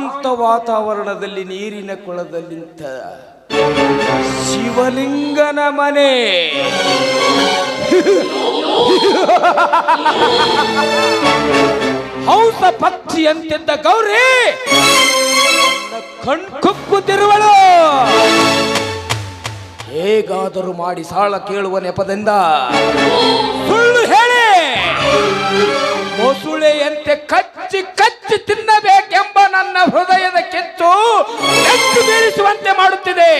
ಶಾಂತ ವಾತಾವರಣದಲ್ಲಿ ನೀರಿನ ಕೊಳದಲ್ಲಿಂತ ಶಿವಲಿಂಗನ ಮನೆ. ಹಂಸ ಪಕ್ಷಿಯಂತಿದ್ದ ಗೌರಿ ಕಣ್ಕುಕ್ಕುತ್ತಿರುವಳು. ಹೇಗಾದರೂ ಮಾಡಿ ಸಾಲ ಕೇಳುವ ನೆಪದಿಂದ ಸುಳ್ಳು ಹೇಳಿ ಮೊಸುಳೆಯಂತೆ ಕಚ್ಚಿ ಕಚ್ಚಿ ತಿನ್ನಬೇಕೆಂಬ ನನ್ನ ಹೃದಯದ ಕಿತ್ತು ಎತ್ತು ಬೀರಿಸುವಂತೆ ಮಾಡುತ್ತಿದೆ.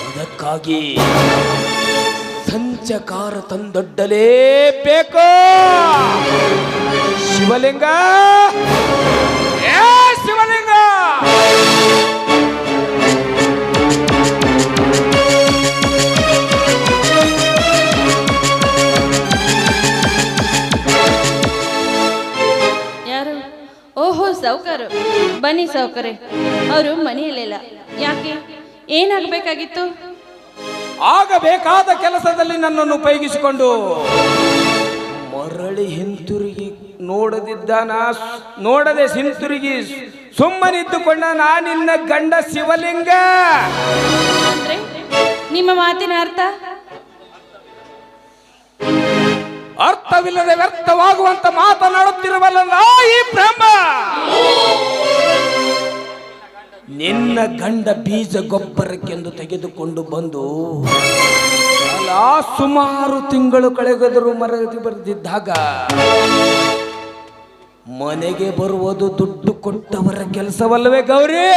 ಅದಕ್ಕಾಗಿ ಸಂಚಕಾರ ತಂದೊಡ್ಡಲೇಬೇಕು. ಶಿವಲಿಂಗ, ಏ ಶಿವಲಿಂಗ, ಸಾವುಕಾರ ಬನ್ನಿ ಸಾವುಕರೇ. ಅವರು ಮನೆಯಲ್ಲಿಲ್ಲ. ಯಾಕೆ, ಏನಾಗಬೇಕಾಗಿತ್ತು? ಆಗಬೇಕಾದ ಕೆಲಸದಲ್ಲಿ ನನ್ನನ್ನು ಉಪಯೋಗಿಸಿಕೊಂಡು ಮರಳಿ ಹಿಂತಿರುಗಿ ನೋಡದೆ ಹಿಂತಿರುಗಿ ಸುಮ್ಮನಿದ್ದುಕೊಂಡ ನಾನಿನ್ನ ಗಂಡ ಶಿವಲಿಂಗ. ಅಂದ್ರೆ ನಿಮ್ಮ ಮಾತಿನ ಅರ್ಥವಿಲ್ಲದೆ ವ್ಯರ್ಥವಾಗುವಂತ ಮಾತನಾಡುತ್ತಿರುವಲ್ಲ ಈ ಬ್ರಹ್ಮ. ನಿನ್ನ ಗಂಡ ಬೀಜ ಗೊಬ್ಬರಕ್ಕೆಂದು ತೆಗೆದುಕೊಂಡು ಬಂದು ಸುಮಾರು ತಿಂಗಳು ಕಳೆಗದರು ಮರದಿ ಬರೆದಿದ್ದಾಗ ಮನೆಗೆ ಬರುವುದು ದುಡ್ಡು ಕೊಟ್ಟವರ ಕೆಲಸವಲ್ಲವೇ ಗೌರಿ?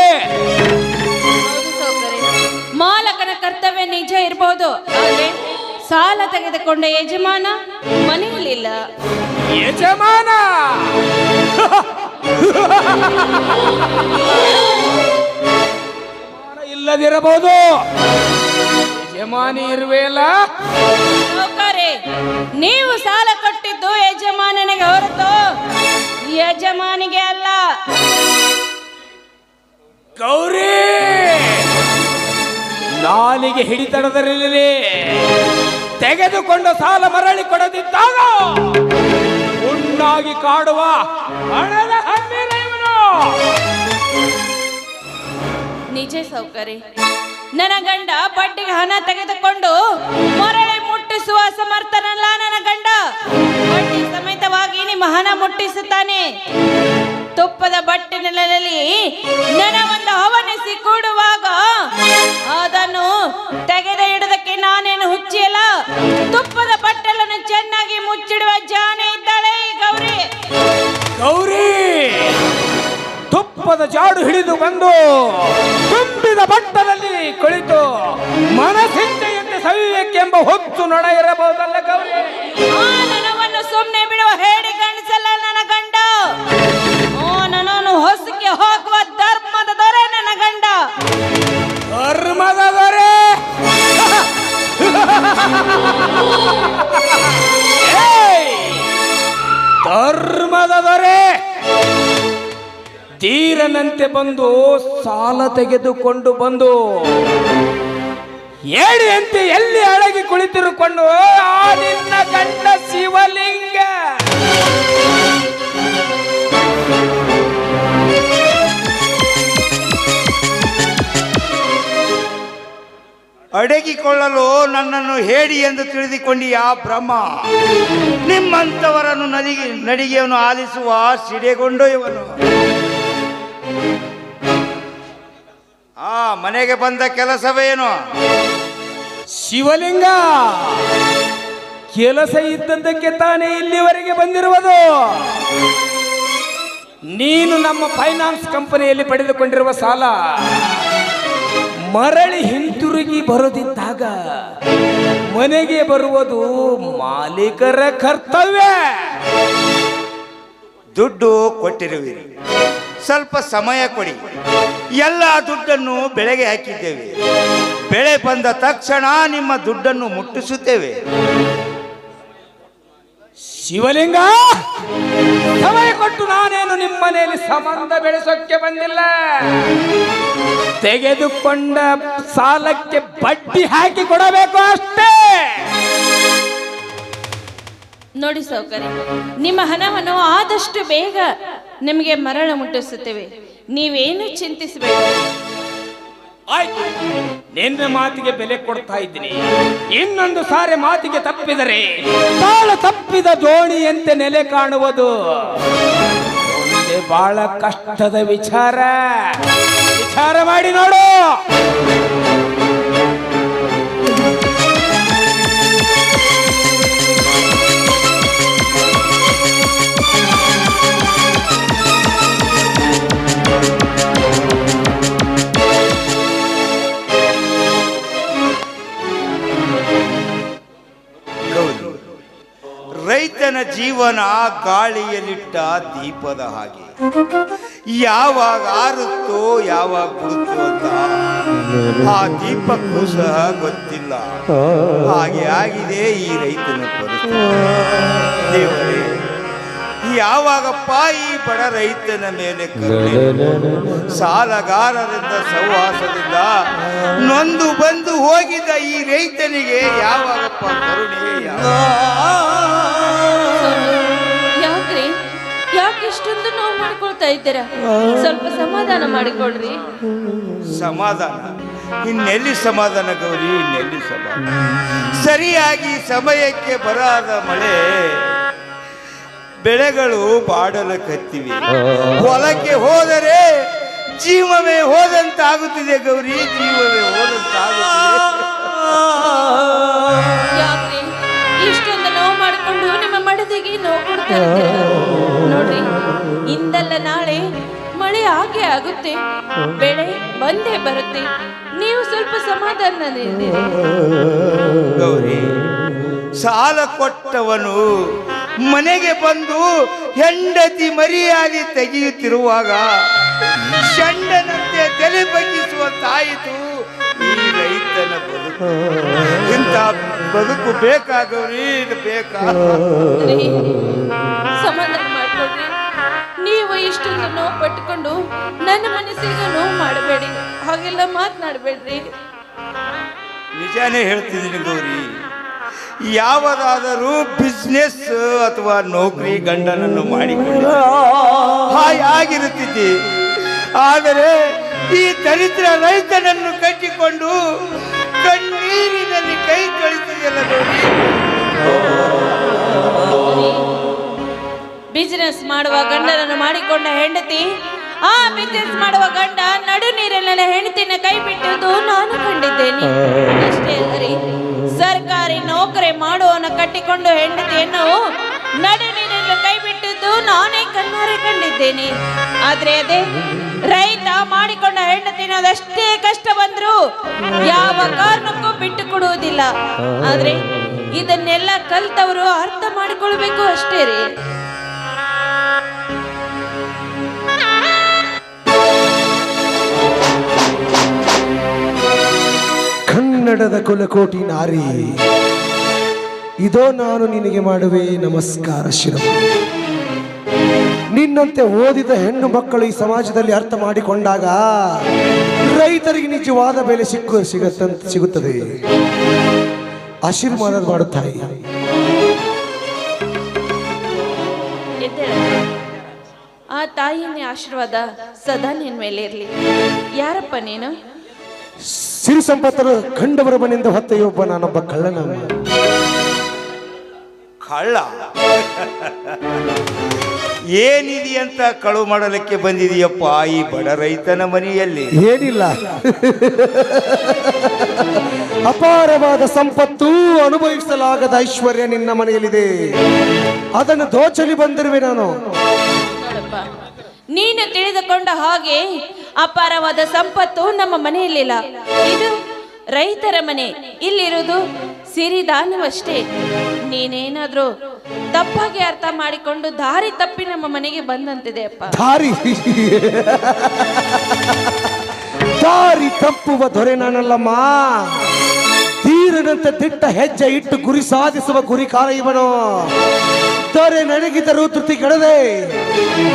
ಮಾಲಕನ ಕರ್ತವ್ಯ ನಿಜ ಇರಬಹುದು, ಸಾಲ ತೆಗೆದುಕೊಂಡ ಯಜಮಾನ ಮನೆಯಲ್ಲಿಲ್ಲ. ಯಜಮಾನ ಇಲ್ಲದಿರಬಹುದು, ಯಜಮಾನಿ ಇರುವೆಯಲ್ಲ. ನೀವು ಸಾಲ ಕೊಟ್ಟಿದ್ದು ಯಜಮಾನನಿಗೆ ಹೊರತು ಯಜಮಾನಿಗೆ ಅಲ್ಲ. ಗೌರಿ, ನಾಲಿಗೆ ಹಿಡಿತಡದರಲ್ಲಿ ತೆಗೆದುಕೊಂಡ ಸಾಲ ಮರಳಿ ಕೊಡದಿದ್ದಾಗ ಉಣ್ಣಾಗಿ ಕಾಡುವ ಹಣದ ಹಮ್ಮಿನ ಇವನು. ನಿಜ ಸೌಕರ್ಯ, ನನ್ನ ಗಂಡ ಬಡ್ಡಿಗೆ ಹಣ ತೆಗೆದುಕೊಂಡು ಮರಳಿ ಮುಟ್ಟಿಸುವ ಸಮರ್ಥನಲ್ಲ. ನನ್ನ ಗಂಡ ಬಡ್ಡಿ ಸಮೇತವಾಗಿ ನಿಮ್ಮ ಹಣ ಮುಟ್ಟಿಸುತ್ತಾನೆ. ತುಪ್ಪದ ಬಟ್ಟಿನಲ್ಲಿ ನನ್ನ ಒಂದು ಹವನಿಸಿ ಕೂಡುವಾಗ ಅದನ್ನು ತೆಗೆದು ಇಡೋದಕ್ಕೆ ನಾನೇನು ಹುಚ್ಚಿಯಲ್ಲ. ತುಪ್ಪದ ಬಟ್ಟಲನ್ನು ಚೆನ್ನಾಗಿ ಮುಚ್ಚಿಡುವ ಜಾಣೆ ಇದ್ದಾಳೆ ಗೌರಿ. ಗೌರಿ, ತುಪ್ಪದ ಜಾಡು ಹಿಡಿದು ಬಂದು ತುಂಬಿದ ಬಟ್ಟಲಲ್ಲಿ ಕುಳಿತು ಮನಸ್ಸಿಂತೆಯಂತೆ ಸವಿಯಕ್ಕೆಂಬ ಹೊತ್ತು ನೊಡ ಇರಬಹುದಲ್ಲ ಗೌರಿ? ನನವನ್ನು ಸುಮ್ಮನೆ ಬಿಡುವ ಹೇಳಿ ಗಣಿಸಲ್ಲ ನನ್ನ ಗಂಡ. ನನ್ನನ್ನು ಹೊಸಕ್ಕೆ ಹೋಗುವ ಧರ್ಮದ ದೊರೆ ನನ್ನ ಗಂಡ. ಧರ್ಮದ ದೊರೆ? ಧರ್ಮದ ದೊರೆ ಧೀರನಂತೆ ಬಂದು ಸಾಲ ತೆಗೆದುಕೊಂಡು ಬಂದು ಏಡಿಯಂತೆ ಎಲ್ಲಿ ಅಡಗಿ ಕುಳಿತಿರುಕೊಂಡು ಆ ನಿನ್ನ ಗಂಡ ಶಿವಲಿಂಗ. ಅಡಗಿಕೊಳ್ಳಲು ನನ್ನನ್ನು ಹೇಡಿ ಎಂದು ತಿಳಿದುಕೊಂಡಿಯಾ ಬ್ರಹ್ಮ? ನಿಮ್ಮಂಥವರನ್ನು ನಡಿಗೆಯನ್ನು ಆಲಿಸುವ ಸಿಡೆಗೊಂಡು ಇವನು. ಮನೆಗೆ ಬಂದ ಕೆಲಸವೇನು? ಶಿವಲಿಂಗ, ಕೆಲಸ ಇದ್ದದ್ದಕ್ಕೆ ತಾನೇ ಇಲ್ಲಿವರೆಗೆ ಬಂದಿರುವುದು. ನೀನು ನಮ್ಮ ಫೈನಾನ್ಸ್ ಕಂಪನಿಯಲ್ಲಿ ಪಡೆದುಕೊಂಡಿರುವ ಸಾಲ ಮರಳಿ ಹಿಂತಿರುಗಿ ಬರೋದಿದ್ದಾಗ ಮನೆಗೆ ಬರುವುದು ಮಾಲೀಕರ ಕರ್ತವ್ಯ. ದುಡ್ಡು ಕೊಟ್ಟಿರುವಿರಿ, ಸ್ವಲ್ಪ ಸಮಯ ಕೊಡಿ. ಎಲ್ಲ ದುಡ್ಡನ್ನು ಬೆಳೆಗೆ ಹಾಕಿದ್ದೇವೆ. ಬೆಳೆ ಬಂದ ತಕ್ಷಣ ನಿಮ್ಮ ದುಡ್ಡನ್ನು ಮುಟ್ಟಿಸುತ್ತೇವೆ. ಶಿವಲಿಂಗ, ಸಮಯ ಕೊಟ್ಟು ನಾನೇನು ನಿಮ್ಮ ಮನೆಯಲ್ಲಿ ಸಂಬಂಧ ಬೆಳೆಸೋಕ್ಕೆ ಬಂದಿಲ್ಲ. ತೆಗೆದುಕೊಂಡ ಸಾಲಕ್ಕೆ ಬಡ್ಡಿ ಹಾಕಿ ಕೊಡಬೇಕು ಅಷ್ಟೇ. ನೋಡಿ ಸೌಕರ್ಯ, ನಿಮ್ಮ ಹಣವನ್ನು ಆದಷ್ಟು ಬೇಗ ನಿಮಗೆ ಮರಣ ಮುಟ್ಟಿಸುತ್ತೇವೆ. ನೀವೇನು ಚಿಂತಿಸಬೇಡಿ. ಆಯ್ತು, ನಿನ್ನ ಮಾತಿಗೆ ಬೆಲೆ ಕೊಡ್ತಾ ಇದ್ದೀನಿ. ಇನ್ನೊಂದು ಸಾರಿ ಮಾತಿಗೆ ತಪ್ಪಿದರೆ ತಾಳ ತಪ್ಪಿದ ದೋಣಿಯಂತೆ ನೆಲೆ ಕಾಣುವುದು ಬಹಳ ಕಷ್ಟದ ವಿಚಾರ. ವಿಚಾರ ಮಾಡಿ ನೋಡು. ರೈತನ ಜೀವನ ಗಾಳಿಯಲ್ಲಿಟ್ಟ ದೀಪದ ಹಾಗೆ, ಯಾವಾಗ ಆರುತ್ತೋ ಯಾವಾಗ ಬಿಡುತ್ತೋ ಅಂತ ಆ ದೀಪಕ್ಕೂ ಸಹ ಗೊತ್ತಿಲ್ಲ. ಹಾಗೆ ಆಗಿದೆ ಈ ರೈತನ ಪರಿಸ್ಥಿತಿ. ದೇವರೇ, ಯಾವಾಗಪ್ಪ ಈ ಬಡ ರೈತನ ಮೇಲೆ ಕರುಣೆ, ಸಾಲಗಾರರಿಂದ ಸಹವಾಸದಿಂದ ನೊಂದು ಬಂದು ಹೋಗಿದ್ದ ಈ ರೈತನಿಗೆ ಯಾವಾಗಪ್ಪ ಕರುಣೆ? ಯಾಕ್ರಿ, ಯಾಕೆ ಇಷ್ಟೊಂದು ನೋವು ಮಾಡ್ಕೊಳ್ತಾ ಇದ್ದೀರಾ? ಸ್ವಲ್ಪ ಸಮಾಧಾನ ಮಾಡಿಕೊಡ್ರಿ. ಸಮಾಧಾನ? ಇನ್ನೆಲ್ಲಿ ಸಮಾಧಾನ ಗೌರಿ, ಇನ್ನೆಲ್ಲಿ ಸಮಾಧಾನ? ಸರಿಯಾಗಿ ಸಮಯಕ್ಕೆ ಬರಾದ ಮಳೆ, ಬೆಳೆಗಳು ಬಾಡಲು ಕತ್ತಿವೆ. ಹೊಲಕ್ಕೆ ಹೋದರೆ ಜೀವವೇ ಹೋದಂತಾಗುತ್ತಿದೆ ಗೌರಿ, ಜೀವವೇ ಹೋದಂತಾಗುತ್ತಿದೆ. ಯಾಕ್ರಿ ಇಷ್ಟೊಂದು ನೋವು ಮಾಡಿಕೊಂಡು ನಿಮ್ಮ ಮಡದಿಗೆ ನೋವು ಕೊಡ್ತಾ ಇದ್ದೀರಾ? ನೋಡ್ರಿ, ಇಂದಲ್ಲ ನಾಳೆ ಮಳೆ ಹಾಗೆ ಆಗುತ್ತೆ, ಬೆಳೆ ಬಂದೇ ಬರುತ್ತೆ. ನೀವು ಸ್ವಲ್ಪ ಸಮಾಧಾನದಲ್ಲಿ ಗೌರಿ, ಸಾಲ ಕೊಟ್ಟವನು ಮನೆಗೆ ಬಂದು ಹೆಂಡತಿ ಮರಿಯಾಗಿ ತೆಗೆಯುತ್ತಿರುವಾಗ ಷಂಡನಂತೆ ತಲೆ ಬಗ್ಗಿಸುವಂತಾಯಿತು ಈ ರೈತನ ಬದುಕು. ಇಂಥ ಬದುಕು ಬೇಕಾ ಗೌರಿ? ಇದು ಬೇಕಾ? ಸಮಾಧಾನ ಮಾಡ್ಕೊಡ್ರಿ. ನೀವು ಇಷ್ಟೊಂದು ನೋವು ಪಟ್ಟುಕೊಂಡು ನನ್ನ ಮನಸ್ಸಿಗೆ ನೋವು ಮಾಡಬೇಡಿ, ಹಾಗೆಲ್ಲ ಮಾತನಾಡಬೇಡ್ರಿ. ನಿಜಾನೇ ಹೇಳ್ತಿದ್ದೀನಿ ಗೌರಿ. ಯಾವುದಾದರೂ ಬಿಸ್ನೆಸ್ ಅಥವಾ ನೌಕರಿ ಗಂಡನನ್ನು ಮಾಡಿಕೊಂಡು ಹಾಯಾಗಿರುತ್ತಿದ್ದೆ. ಆದರೆ ಈ ದರಿದ್ರ ರೈತನನ್ನು ಕಟ್ಟಿಕೊಂಡು ಕಣ್ಣೀರಿನಲ್ಲಿ ಕೈ ತೊಳಿಸಿದೆಯಲ್ಲ ಗೌರಿ. ಬಿಸಿನೆಸ್ ಮಾಡುವ ಗಂಡನನ್ನು ಮಾಡಿಕೊಂಡ ಹೆಂಡತಿ, ಆ ಬಿಸಿನೆಸ್ ಮಾಡುವ ಗಂಡ ನಡು ನೀರಿನ ಹೆಂಡತಿನ ಕೈ ಬಿಟ್ಟದ್ದು ನಾನು ಕಂಡಿದ್ದೇನೆ. ಅಷ್ಟೇ ಅಲ್ಲರಿ, ಸರ್ಕಾರಿ ನೌಕರಿ ಮಾಡುವವನ ಕಟ್ಟಿಕೊಂಡು ಹೆಂಡತಿಯನ್ನು ನಡು ನೀರಿನಲ್ಲಿ ಕೈ ಬಿಟ್ಟದ್ದು ನಾನೇ ಕಣ್ಣಾರೆ ಕಂಡಿದ್ದೇನೆ. ಆದ್ರೆ ಅದೇ ರೈತ ಮಾಡಿಕೊಂಡ ಹೆಂಡತಿನ ಅದೆಷ್ಟೇ ಕಷ್ಟ ಬಂದ್ರು ಯಾವ ಕಾರಣಕ್ಕೂ ಬಿಟ್ಟು ಕೊಡುವುದಿಲ್ಲ. ಆದ್ರೆ ಇದನ್ನೆಲ್ಲ ಕಲ್ತವರು ಅರ್ಥ ಮಾಡಿಕೊಳ್ಬೇಕು ಅಷ್ಟೇ ರೀ. ಕನ್ನಡದ ಕುಲಕೋಟಿ ನಾರಿ, ಇದೋ ನಾನು ನಿನಗೆ ಮಾಡುವೆ ನಮಸ್ಕಾರ ಶಿರಂ. ನಿನ್ನಂತೆ ಓದಿದ ಹೆಣ್ಣು ಮಕ್ಕಳು ಈ ಸಮಾಜದಲ್ಲಿ ಅರ್ಥ ಮಾಡಿಕೊಂಡಾಗ ರೈತರಿಗೆ ನಿಜವಾದ ಬೆಲೆ ಸಿಗುತ್ತದೆ. ಆಶೀರ್ವಾದ ಮಾಡುತ್ತಾಯಿ. ಆ ತಾಯಿಯ ಆಶೀರ್ವಾದ ಸದಾ ನಿನ್ನ ಮೇಲೆ ಇರಲಿ. ಯಾರಪ್ಪ ನೀನು? ಸಿರಿ ಸಂಪತ್ತರ ಕಂಡವರ ಮನೆಯಿಂದ ಹೊತ್ತೆಯೊಬ್ಬ ನಾನೊಬ್ಬ ಕಳ್ಳನ. ಕಳ್ಳ? ಏನಿದೆಯಂತ ಕಳು ಮಾಡಲಿಕ್ಕೆ ಬಂದಿದೆಯಪ್ಪ ಈ ಬಡ ರೈತನ ಮನೆಯಲ್ಲಿ? ಏನಿಲ್ಲ, ಅಪಾರವಾದ ಸಂಪತ್ತು, ಅನುಭವಿಸಲಾಗದ ಐಶ್ವರ್ಯ ನಿನ್ನ ಮನೆಯಲ್ಲಿದೆ. ಅದನ್ನು ದೋಚಲಿ ಬಂದಿರುವೆ ನಾನು. ನೋಡಪ್ಪ, ನೀನು ತಿಳಿದುಕೊಂಡ ಹಾಗೆ ಅಪಾರವಾದ ಸಂಪತ್ತು ನಮ್ಮ ಮನೆಯಲ್ಲಿಲ್ಲ. ಇದು ರೈತರ ಮನೆ. ಇಲ್ಲಿರುವುದು ಸಿರಿದಾನವಷ್ಟೇ. ನೀನೇನಾದ್ರೂ ತಪ್ಪಾಗಿ ಅರ್ಥ ಮಾಡಿಕೊಂಡು ದಾರಿ ತಪ್ಪಿ ನಮ್ಮ ಮನೆಗೆ ಬಂದಂತಿದೆ ಅಪ್ಪ. ದಾರಿ ತಪ್ಪುವ ದೊರೆ ನಾನಲ್ಲಮ್ಮ. ತೀರನಂತೆ ದಿಟ್ಟ ಹೆಜ್ಜೆ ಇಟ್ಟು ಗುರಿ ಸಾಧಿಸುವ ಗುರಿ ಕಾಲ ಇವನು. ದೊರೆ ನನಗಿದ್ದರೂ ತೃಪ್ತಿ ಕೆಡದೆ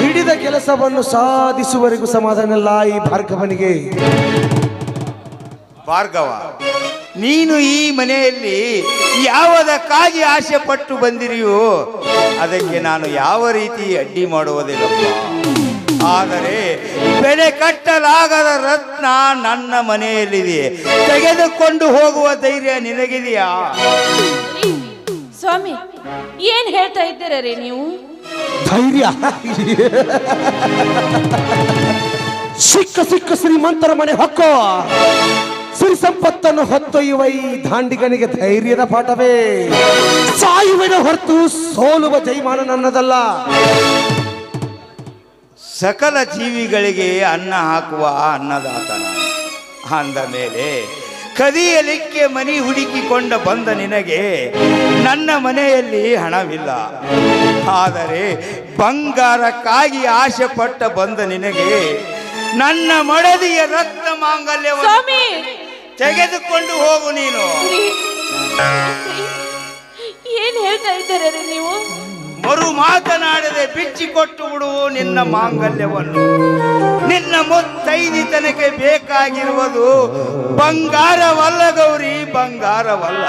ಹಿಡಿದ ಕೆಲಸವನ್ನು ಸಾಧಿಸುವವರೆಗೂ ಸಮಾಧಾನ ಇಲ್ಲ ಈ ಭಾರ್ಗವನಿಗೆ. ಭಾರ್ಗವ, ನೀನು ಈ ಮನೆಯಲ್ಲಿ ಯಾವುದಕ್ಕಾಗಿ ಆಸೆ ಪಟ್ಟು ಬಂದಿರಿಯೋ ಅದಕ್ಕೆ ನಾನು ಯಾವ ರೀತಿ ಅಡ್ಡಿ ಮಾಡುವುದಿಲ್ಲಪ್ಪ. ಆದರೆ ಬೆಲೆ ಕಟ್ಟಲಾಗದ ರತ್ನ ನನ್ನ ಮನೆಯಲ್ಲಿದೆ, ತೆಗೆದುಕೊಂಡು ಹೋಗುವ ಧೈರ್ಯ ನಿನಗಿದೆಯಾ? ಸ್ವಾಮಿ, ಏನ್ ಹೇಳ್ತಾ ಇದ್ದೀರ ರೀ ನೀವು? ಧೈರ್ಯ ಸಿಕ್ಕ ಶ್ರೀಮಂತರ ಮನೆ ಹೊಕ್ಕೋ ಸಿರಿ ಸಂಪತ್ತನ್ನು ಹೊತ್ತೊಯ್ಯುವ ಈ ದಾಂಡಿಗನಿಗೆ ಧೈರ್ಯದ ಪಾಠವೇ. ಸಾಯುವೆನ ಹೊರತು ಸೋಲುವ ಜೈಮಾನ ನನ್ನದಲ್ಲ. ಸಕಲ ಜೀವಿಗಳಿಗೆ ಅನ್ನ ಹಾಕುವ ಅನ್ನದಾತ ನಾನು. ಅಂದ ಮೇಲೆ ಕದಿಯಲಿಕ್ಕೆ ಮನಿ ಹುಡುಕಿಕೊಂಡ ಬಂದ ನಿನಗೆ ನನ್ನ ಮನೆಯಲ್ಲಿ ಹಣವಿಲ್ಲ, ಆದರೆ ಬಂಗಾರಕ್ಕಾಗಿ ಆಸೆ ಪಟ್ಟ ಬಂದ ನಿನಗೆ ನನ್ನ ಮಡದಿಯ ರತ್ನ ಮಾಂಗಲ್ಯವನ್ನು ಸ್ವಾಮಿ, ತೆಗೆದುಕೊಂಡು ಹೋಗು. ನೀನು ಏನ್ ಹೇಳ್ತಾ ಇದ್ದೀರ ರೀ ನೀವು? ಮರು ಮಾತನಾಡದೆ ಬಿಚ್ಚಿಕೊಟ್ಟು ಬಿಡು ನಿನ್ನ ಮಾಂಗಲ್ಯವನ್ನು. ನಿನ್ನ ಮುತ್ತೈದಿತನಕ್ಕೆ ಬೇಕಾಗಿರುವುದು ಬಂಗಾರವಲ್ಲ ಗೌರಿ, ಬಂಗಾರವಲ್ಲ.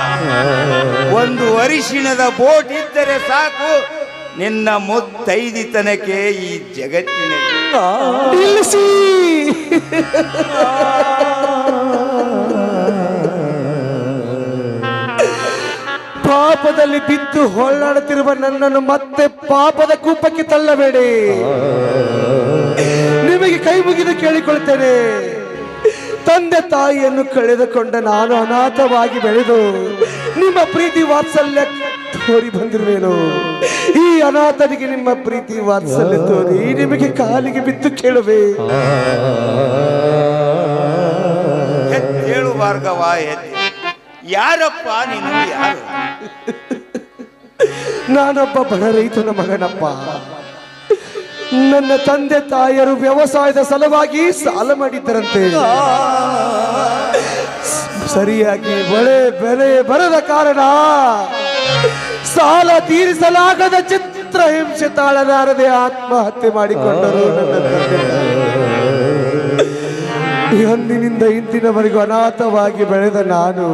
ಒಂದು ಅರಿಶಿಣದ ಬೋಟ್ ಇದ್ದರೆ ಸಾಕು ನಿನ್ನ ಮುತ್ತೈದಿತನಕ್ಕೆ ಈ ಜಗತ್ತಿನಲ್ಲಿ. ನಿಲ್ಲಿಸಿ. ಪಾಪದಲ್ಲಿ ಬಿದ್ದು ಹೊಳ್ಳಾಡುತ್ತಿರುವ ನನ್ನನ್ನು ಮತ್ತೆ ಪಾಪದ ಕೂಪಕ್ಕೆ ತಳ್ಳಬೇಡಿ. ನಿಮಗೆ ಕೈ ಮುಗಿದು ಕೇಳಿಕೊಳ್ತೇನೆ. ತಂದೆ ತಾಯಿಯನ್ನು ಕಳೆದುಕೊಂಡ ನಾನು ಅನಾಥವಾಗಿ ಬೆಳೆದು ನಿಮ್ಮ ಪ್ರೀತಿ ವಾತ್ಸಲ್ಯ ತೋರಿ ಬಂದಿರುವೇನು. ಈ ಅನಾಥನಿಗೆ ನಿಮ್ಮ ಪ್ರೀತಿ ವಾತ್ಸಲ್ಯ ತೋರಿ ನಿಮಗೆ ಕಾಲಿಗೆ ಬಿದ್ದು ಕೇಳುವೆ. ಹೇಳು ಭಾರ್ಗವ, ಯಾರಪ್ಪ ನೀನು? ಯಾರು? ನಾನೊಬ್ಬ ಬಡ ರೈತನ ಮಗನಪ್ಪ. ನನ್ನ ತಂದೆ ತಾಯಿಯರು ವ್ಯವಸಾಯದ ಸಲುವಾಗಿ ಸಾಲ ಮಾಡಿದ್ದರಂತೆ. ಸರಿಯಾಗಿ ಬೆಲೆ ಬರದ ಕಾರಣ ಸಾಲ ತೀರಿಸಲಾಗದ ಚಿತ್ರಹಿಂಸೆ ತಾಳಲಾರದೆ ಆತ್ಮಹತ್ಯೆ ಮಾಡಿಕೊಂಡರು ನನ್ನ ತಂದೆ ತಾಯಿ. ಅಂದಿನಿಂದ ಇಂದಿನವರೆಗೂ ಅನಾಥವಾಗಿ ಬೆಳೆದ ನಾನು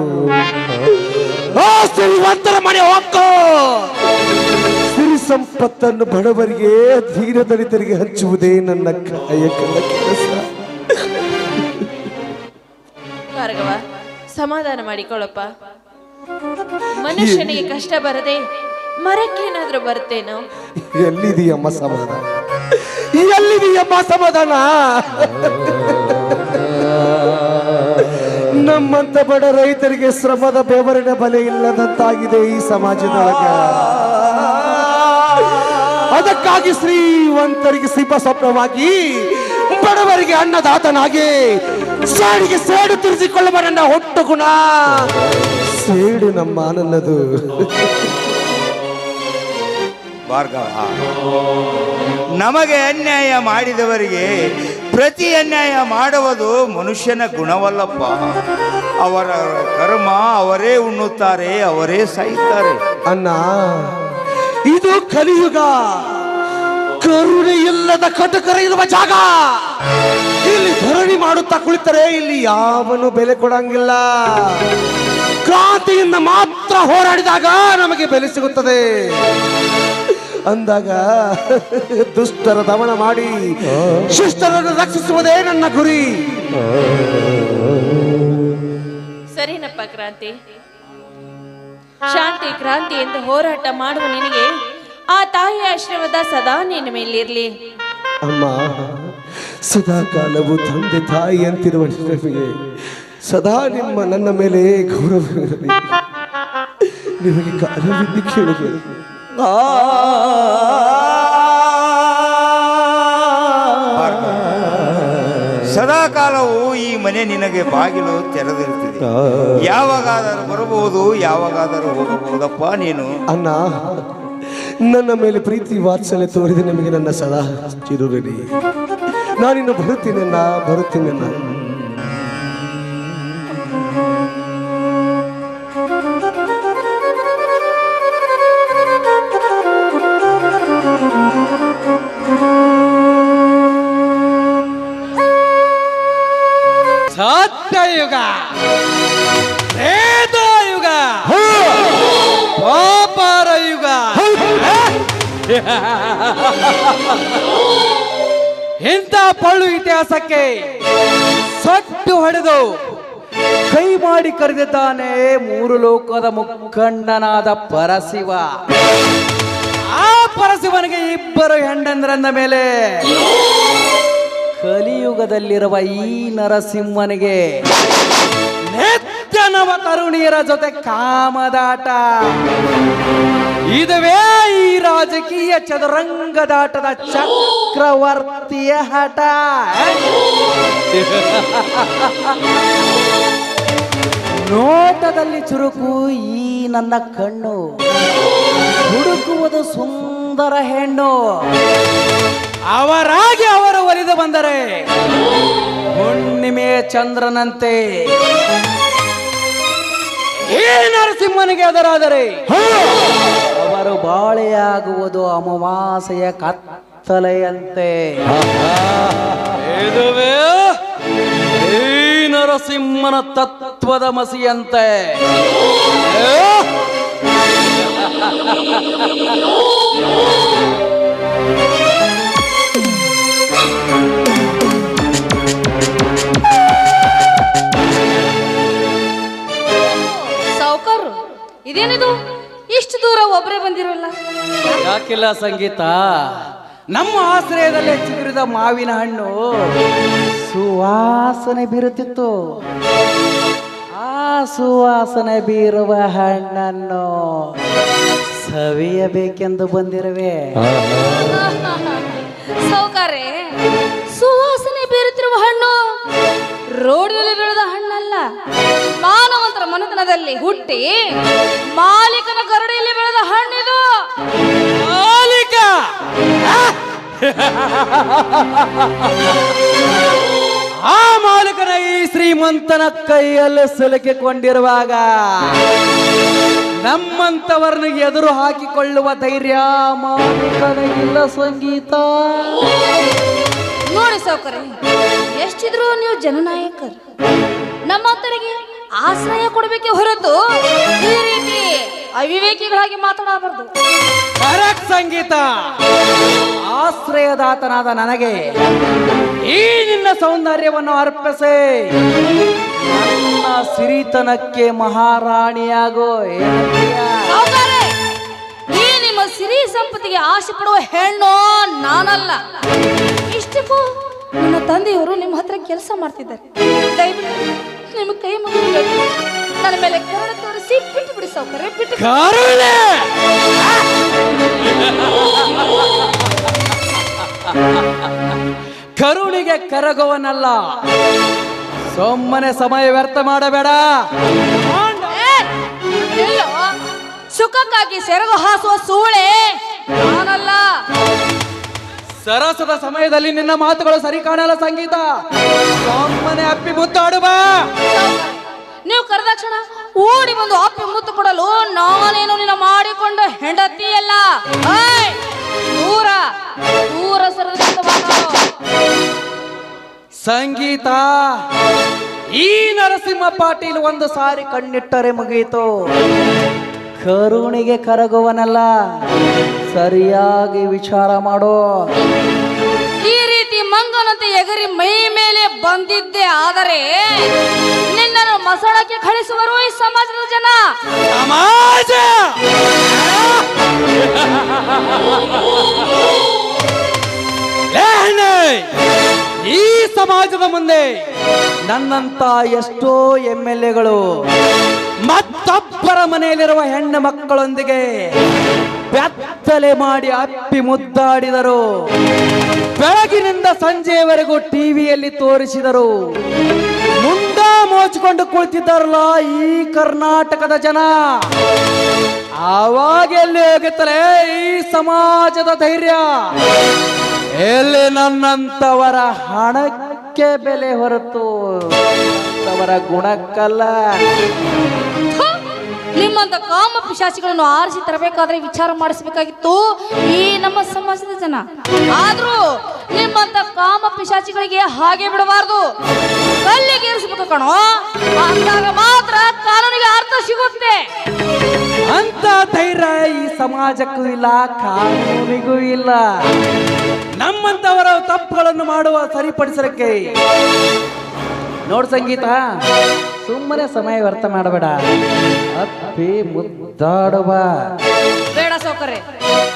ಶ್ರೀಮಂತರ ಮನೆ ಹೋಗ್ಕೋ. ಸಿರಿ ಸಂಪತ್ತನ್ನು ಬಡವರಿಗೆ ದೀನದಲಿತರಿಗೆ ಹಂಚುವುದೇ ನನ್ನ ಕಾಯಕದ ಕೆಲಸ. ಭಾರ್ಗವ, ಸಮಾಧಾನ ಮಾಡಿಕೊಳ್ಳಪ್ಪ. ಮನುಷ್ಯನಿಗೆ ಕಷ್ಟ ಬರದೆ ಮರಕ್ಕೇನಾದ್ರೂ ಬರ್ತೇನೋ? ಎಲ್ಲಿದೆಯಮ್ಮ ಸಮಾಧಾನ? ಎಲ್ಲಿದೆಯಮ್ಮ ಸಮಾಧಾನ? ನಮ್ಮಂತ ಬಡ ರೈತರಿಗೆ ಶ್ರಮದ ಬೆವರಿನ ಬೆಲೆ ಇಲ್ಲದಂತಾಗಿದೆ ಈ ಸಮಾಜದೊಳಗೆ. ಅದಕ್ಕಾಗಿ ಶ್ರೀಮಂತರಿಗೆ ಸಿಂಹ ಸ್ವಪ್ನವಾಗಿ ಬಡವರಿಗೆ ಅನ್ನದಾತನಾಗಿ ಸೇಡಿಗೆ ಸೇಡು ತಿರ್ಸಿಕೊಳ್ಳುವ ನನ್ನ ಹೊಟ್ಟು ಗುಣ. ಸೇಡು ನಮ್ಮ ನನ್ನದು. ಭಾರ್ಗವ, ನಮಗೆ ಅನ್ಯಾಯ ಮಾಡಿದವರಿಗೆ ಪ್ರತಿ ಅನ್ಯಾಯ ಮಾಡುವುದು ಮನುಷ್ಯನ ಗುಣವಲ್ಲಪ್ಪ. ಅವರ ಕರ್ಮ ಅವರೇ ಉಣ್ಣುತ್ತಾರೆ, ಅವರೇ ಸಾಯುತ್ತಾರೆ. ಅಣ್ಣ, ಇದು ಕಲಿಯುಗ. ಕರುಣೆ ಇಲ್ಲದ ಕಟಕರ ಇರುವ ಜಾಗ. ಇಲ್ಲಿ ಧರಣಿ ಮಾಡುತ್ತಾ ಕುಳಿತರೆ ಇಲ್ಲಿ ಯಾವನು ಬೆಲೆ ಕೊಡಂಗಿಲ್ಲ. ಕ್ರಾಂತಿಯಿಂದ ಮಾತ್ರ ಹೋರಾಡಿದಾಗ ನಮಗೆ ಬೆಲೆ ಸಿಗುತ್ತದೆ. ಅಂದಾಗ ದುಷ್ಟರ ದಮನ ಮಾಡಿ ಶಿಷ್ಟರನ್ನು ರಕ್ಷಿಸುವುದೇ ನನ್ನ ಗುರಿ. ಸರಿನಪ್ಪ ಕ್ರಾಂತಿ. ಶಾಂತಿ ಕ್ರಾಂತಿ ಎಂದು ಹೋರಾಟ ಮಾಡುವ ನಿನಗೆ ಆ ತಾಯಿಯ ಆಶೀರ್ವಾದ ಸದಾ ನಿನ್ನ ಮೇಲಿರ್ಲಿ. ಅಮ್ಮ, ಸದಾ ಕಾಲವು ತಂದೆ ತಾಯಿ ಅಂತಿರುವ ನಿಮಗೆ ಸದಾ ನನ್ನ ಮೇಲೆ ಗೌರವವಿರಲಿ. ನಿಮಗೆ ಕಾಲವಿದ್ದು ಕೇಳಿದೆ. ಸದಾ ಕಾಲವು ಈ ಮನೆ ನಿನಗೆ ಬಾಗಿಲು ತೆರೆದಿರುತ್ತದೆ. ಯಾವಾಗಾದರೂ ಬರಬಹುದು, ಯಾವಾಗಾದರೂ ಹೋಗಬಹುದಪ್ಪ. ನೀನು ಅಣ್ಣ, ನನ್ನ ಮೇಲೆ ಪ್ರೀತಿ ವಾತ್ಸಲ್ಯ ತೋರಿದ ನಿಮಗೆ ನನ್ನ ಸದಾ ಚಿರುಗಡಿ. ನಾನಿನ್ನು ಬರುತ್ತೇನಣ್ಣ. ಸತ್ಯಯುಗ ಇಂಥ ಪಳ್ಳು ಇತಿಹಾಸಕ್ಕೆ ಸೊಟ್ಟು ಹೊಡೆದು ಕೈ ಮಾಡಿ ಕರೆದಿದ್ದಾನೆ ಮೂರು ಲೋಕದ ಮುಖಂಡನಾದ ಪರಶಿವ. ಆ ಪರಶಿವನಿಗೆ ಇಬ್ಬರು ಹೆಂಡಂದ್ರಂದ ಮೇಲೆ ಕಲಿಯುಗದಲ್ಲಿರುವ ಈ ನರಸಿಂಹನಿಗೆ ನಿತ್ಯ ನವ ತರುಣಿಯರ ಜೊತೆ ಕಾಮದಾಟ. ಇದುವೇ ಈ ರಾಜಕೀಯ ಚದುರಂಗದಾಟದ ಚಕ್ರವರ್ತಿಯ ಹಠ. ನೋಟದಲ್ಲಿ ಚುರುಕು ಈ ನನ್ನ ಕಣ್ಣು, ಹುಡುಕುವುದು ಸುಂದರ ಹೆಣ್ಣು. ಅವರಾಗಿ ಅವರು ಒಲಿದು ಬಂದರೆ ಹುಣ್ಣಿಮೆಯ ಚಂದ್ರನಂತೆ. ಈ ನರಸಿಂಹನಿಗೆ ಎದುರಾದರೆ ಅವರು ಬಾಳೆಯಾಗುವುದು ಅಮಾವಾಸ್ಯೆಯ ಕತ್ತಲೆಯಂತೆ. ಇದುವೇ ಈ ನರಸಿಂಹನ ತತ್ವದ ಮಸಿಯಂತೆ. ಸಾವುಕಾರರು, ಇದೇನಿದು? ಇಷ್ಟು ದೂರ ಒಬ್ಬರೇ ಬಂದಿರಲ್ಲ? ಯಾಕಿಲ್ಲ ಸಂಗೀತ, ನಮ್ಮ ಆಶ್ರಯದಲ್ಲೇ ಚಿಗುರಿದ ಮಾವಿನ ಹಣ್ಣು ಸುವಾಸನೆ ಬೀರುತ್ತಿತ್ತು. ಆ ಸುವಾಸನೆ ಬೀರುವ ಹಣ್ಣನ್ನು ಸವಿಯಬೇಕೆಂದು ಬಂದಿರುವೆ. ಸಾವುಕಾರೆ, ಸುವಾಸನೆ ಬೀರುತ್ತಿರುವ ಹಣ್ಣು ರೋಡಿನಲ್ಲಿ ಬೆಳೆದ ಹಣ್ಣಲ್ಲ, ಮಾನವಂತರ ಮನೆತನದಲ್ಲಿ ಹುಟ್ಟಿ ಮಾಲೀಕನ ಗರಡಿಯಲ್ಲಿ ಬೆಳೆದ ಹಣ್ಣಿದು. ಮಾಲೀಕ ಆ ಮಾಲೀಕನ ಈ ಶ್ರೀಮಂತನ ಕೈಯಲ್ಲಿ ಸಿಲುಕಿಕೊಂಡಿರುವಾಗ ನಮ್ಮಂತವರನ್ನು ಎದುರು ಹಾಕಿಕೊಳ್ಳುವ ಧೈರ್ಯ ಮಾಲೀಕನಿಗಿಲ್ಲ ಸಂಗೀತ. ನೋಡಿ ಸಾವುಕಾರೆ, ಎಷ್ಟಿದ್ರು ನೀವು ಜನನಾಯಕರು. ನಮ್ಮಂತರಿಗೆ ಆಶ್ರಯ ಕೊಡಬೇಕೆ ಹೊರತು ಈ ರೀತಿ ಅವಿವೇಕಿಗಳಾಗಿ ಮಾತನಾಡಬಾರದು. ಕರೆಕ್ಟ್ ಸಂಗೀತ. ಆಶ್ರಯದಾತನಾದ ನನಗೆ ಈ ನಿನ್ನ ಸೌಂದರ್ಯವನ್ನು ಅರ್ಪಿಸಿ ನನ್ನ ಸಿರಿತನಕ್ಕೆ ಮಹಾರಾಣಿಯಾಗೋ. ಸಾವುಕಾರೆ, ಈ ನಿಮ್ಮ ಸಿರಿ ಸಂಪತ್ತಿಗೆ ಆಸೆ ಪಡುವ ಹೆಣ್ಣು ನಾನಲ್ಲ. ಇಷ್ಟಕ್ಕೂ ನನ್ನ ತಂದೆಯವರು ನಿಮ್ಮ ಹತ್ರ ಕೆಲಸ ಮಾಡ್ತಿದ್ದಾರೆ. ದಯವಿಟ್ಟು ನಿಮ್ಮ ಕೈ ಮುಗಿದು ನನ್ನ ಮೇಲೆ ಕರುಣೆ ತೋರಿಸಿ ಬಿಟ್ಟು ಬಿಡಿ ಸಾವುಕಾರೆ, ಬಿಟ್ಟು. ಕರುಣೆ ಕರುಣಿಗೆ ಕರಗುವನಲ್ಲ. ಸುಮ್ಮನೆ ಸಮಯ ವ್ಯರ್ಥ ಮಾಡಬೇಡ. ಎಲ್ಲೋ ಸುಖಕ್ಕಾಗಿ ಸೆರಗು ಹಾಸುವ ಸೂಳೆ ನಾನಲ್ಲ. ಸರಸದ ಸಮಯದಲ್ಲಿ ನಿನ್ನ ಮಾತುಗಳು ಸರಿ ಕಾಣಲ್ಲ ಸಂಗೀತ. ಸುಮ್ಮನೆ ಅಪ್ಪಿ ಮುತ್ತಾಡುವ. ನೀವು ಕರೆದಾಕ್ಷಣ ಓಡಿ ಬಂದು ಅಪ್ಪಿ ಮುತ್ತು ಕೊಡಲು ನಾನೇನು ನಿನ್ನ ಮಾಡಿಕೊಂಡ ಹೆಂಡತಿಯಲ್ಲ. ದೂರ ದೂರ ಸರದ ಸಂಗೀತ. ಈ ನರಸಿಂಹ ಪಾಟೀಲ್ ಒಂದು ಸಾರಿ ಕಣ್ಣಿಟ್ಟರೆ ಮುಗಿಯಿತು. ಕರುಣಿಗೆ ಕರಗುವನಲ್ಲ. ಸರಿಯಾಗಿ ವಿಚಾರ ಮಾಡೋ. ಈ ರೀತಿ ಮಂಗನಂತೆ ಎಗರಿ ಮೈ ಮೇಲೆ ಬಂದಿದ್ದೆ ಆದರೆ ನಿನ್ನನ್ನು ಮಸಳಕ್ಕೆ ಕಳಿಸುವರು ಈ ಸಮಾಜದ ಜನ. ಸಮಾಜ ಈ ಸಮಾಜದ ಮುಂದೆ ನನ್ನಂತ ಎಷ್ಟೋ MLAಗಳು ಮತ್ತೊಬ್ಬರ ಮನೆಯಲ್ಲಿರುವ ಹೆಣ್ಣು ಮಕ್ಕಳೊಂದಿಗೆ ಬೆತ್ತಲೆ ಮಾಡಿ ಅಪ್ಪಿ ಮುದ್ದಾಡಿದರು. ಬೆಳಗಿನಿಂದ ಸಂಜೆಯವರೆಗೂ ಟಿವಿಯಲ್ಲಿ ತೋರಿಸಿದರು. ಮುಂಡ ಮೋಚಿಕೊಂಡು ಕುಳಿತಿದ್ದಾರಲ್ಲ ಈ ಕರ್ನಾಟಕದ ಜನ. ಆವಾಗ ಎಲ್ಲಿ ಹೋಗುತ್ತಲೇ ಈ ಸಮಾಜದ ಧೈರ್ಯ? ಎಲ್ಲಿ ನನ್ನಂತವರ ಹಣಕ್ಕೆ ಬೆಲೆ ಹೊರತು ಅವರ ಗುಣಕ್ಕಲ್ಲ. ನಿಮ್ಮಂತ ಕಾಮ ಪಿಶಾಚಿಗಳನ್ನು ಆರಿಸಿ ತರಬೇಕಾದ್ರೆ ವಿಚಾರ ಮಾಡಿಸಬೇಕಾಗಿತ್ತು ಈ ನಮ್ಮ ಸಮಾಜದ ಜನ. ಆದ್ರೂ ನಿಮ್ಮಂತ ಕಾಮ ಪಿಶಾಚಿಗಳಿಗೆ ಹಾಗೆ ಬಿಡಬಾರ್ದು, ಕಲ್ಲಿಗೆ ಇರಿಸಬೇಕು ಕಣೋ. ಅಂದಾಗ ಮಾತ್ರ ಕಾನೂನಿಗೆ ಅರ್ಥ ಸಿಗುತ್ತೆ. ಅಂತ ಧೈರ್ಯ ಈ ಸಮಾಜಕ್ಕೂ ಇಲ್ಲ, ಕಾನೂನಿಗೂ ಇಲ್ಲ. ನಮ್ಮಂತವರ ತಪ್ಪುಗಳನ್ನು ಮಾಡುವ ಸರಿಪಡಿಸಲಿಕ್ಕೆ ನೋಡ್ ಸಂಗೀತ, ಸುಮ್ಮನೆ ಸಮಯ ವ್ಯರ್ಥ ಮಾಡಬೇಡ, ಅಪ್ಪಿ ಮುದ್ದಾಡುವ. ಬೇಡ ಸೌಕರ್ಯ,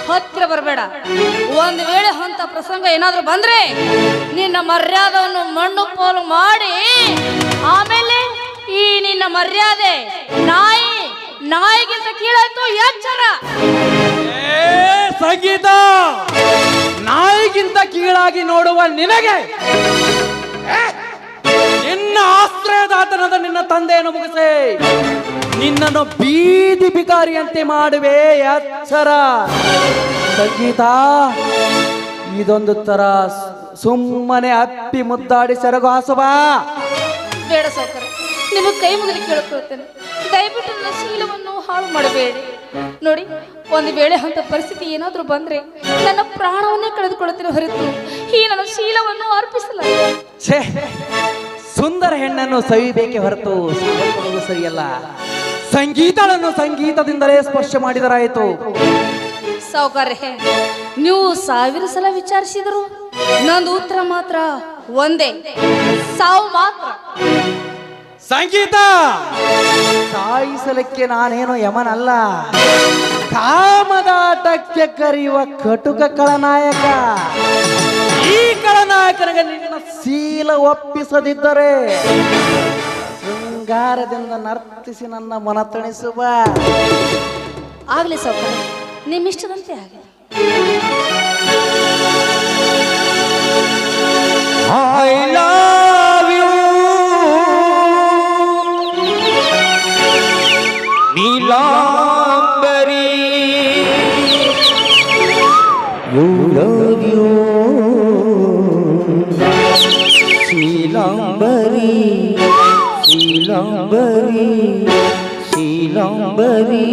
ಹತ್ತಿರ ಬರಬೇಡ. ಒಂದು ವೇಳೆ ಅಂತ ಪ್ರಸಂಗ ಏನಾದ್ರೂ ಬಂದ್ರೆ ನಿನ್ನ ಮರ್ಯಾದವನ್ನು ಮಣ್ಣು ಪೋಲು ಮಾಡಿ ಆಮೇಲೆ ಈ ನಿನ್ನ ಮರ್ಯಾದೆ ನಾಯಿಗಿಂತ ಕೀಳಾಯ್ತು. ಎಚ್ಚರ. ಸಂಗೀತ, ನಾಯಿಗಿಂತ ಕೀಳಾಗಿ ನೋಡುವ ನಿನಗೆ ನಿನ್ನ ಆಶ್ರಯದಾತನದ ನಿನ್ನ ತಂದೆಯನ್ನು ಮುಗಿಸೆ ನಿನ್ನನ್ನು ಬೀದಿ ಬಿಕಾರಿಯಂತೆ ಮಾಡುವೆ. ಎಚ್ಚರ ಸಂಗೀತ, ಇದೊಂದು ತರ ಸುಮ್ಮನೆ ಅಪ್ಪಿ ಮುದ್ದಾಡಿ ಸೆರಗಾಸುವ. ಬೇಡ ಸೌಕರ್ಯ, ನಿಮಗೆ ಕೈ ಮುಗಿದು ಕೇಳಿಕೊಳ್ತೇನೆ, ದಯವಿಟ್ಟು ನನ್ನ ಶೀಲವನ್ನು ಹಾಳು ಮಾಡಬೇಡಿ. ನೋಡಿ, ಒಂದು ವೇಳೆ ಅಂತ ಪರಿಸ್ಥಿತಿ ಏನಾದ್ರೂ ಬಂದ್ರೆ ನನ್ನ ಪ್ರಾಣವನ್ನೇ ಕಳೆದುಕೊಳ್ಳುತ್ತೇನೆ ಹೊರತು ಈ ನನ್ನ ಶೀಲವನ್ನು ಅರ್ಪಿಸಲ್ಲ. ಛೇ, ಸುಂದರ ಹೆಣ್ಣನ್ನು ಸವಿಬೇಕೆ ಹೊರತು ಸಾವುಕೊಳ್ಳುವುದು ಸರಿಯಲ್ಲ. ಸಂಗೀತಳನ್ನು ಸಂಗೀತದಿಂದಲೇ ಸ್ಪರ್ಶ ಮಾಡಿದರಾಯಿತು. ಸೌಕರ್ಯ, ನೀವು 1000 ಸಲ ವಿಚಾರಿಸಿದರು, ನಂದು ಉತ್ತರ ಮಾತ್ರ ಒಂದೇ, ಸಾವು ಮಾತ್ರ. ಸಂಗೀತ, ಸಾಯಿಸಲಿಕ್ಕೆ ನಾನೇನು ಯಮನಲ್ಲ, ಕಾಮದಾಟಕ್ಕೆ ಕರೆಯುವ ಕಟುಕ ಖಳನಾಯಕ. ಈ ಖಳನಾಯಕನಿಗೆ ನಿನ್ನ ಶೀಲ ಒಪ್ಪಿಸದಿದ್ದರೆ ಶೃಂಗಾರದಿಂದ ನರ್ತಿಸಿ ನನ್ನ ಮನ ತಣಿಸುವ. ಆಗ್ಲಿ ಸೌಕರ್ಯ, ನಿಮ್ಮಿಷ್ಟದಂತೆ ಆಗಲಿ. I love you, Neelambari. You love you, ಶೀಲಾಂಬರಿ, ಶೀಲಾಂಬರಿ, ಶೀಲಾಂಬರಿ.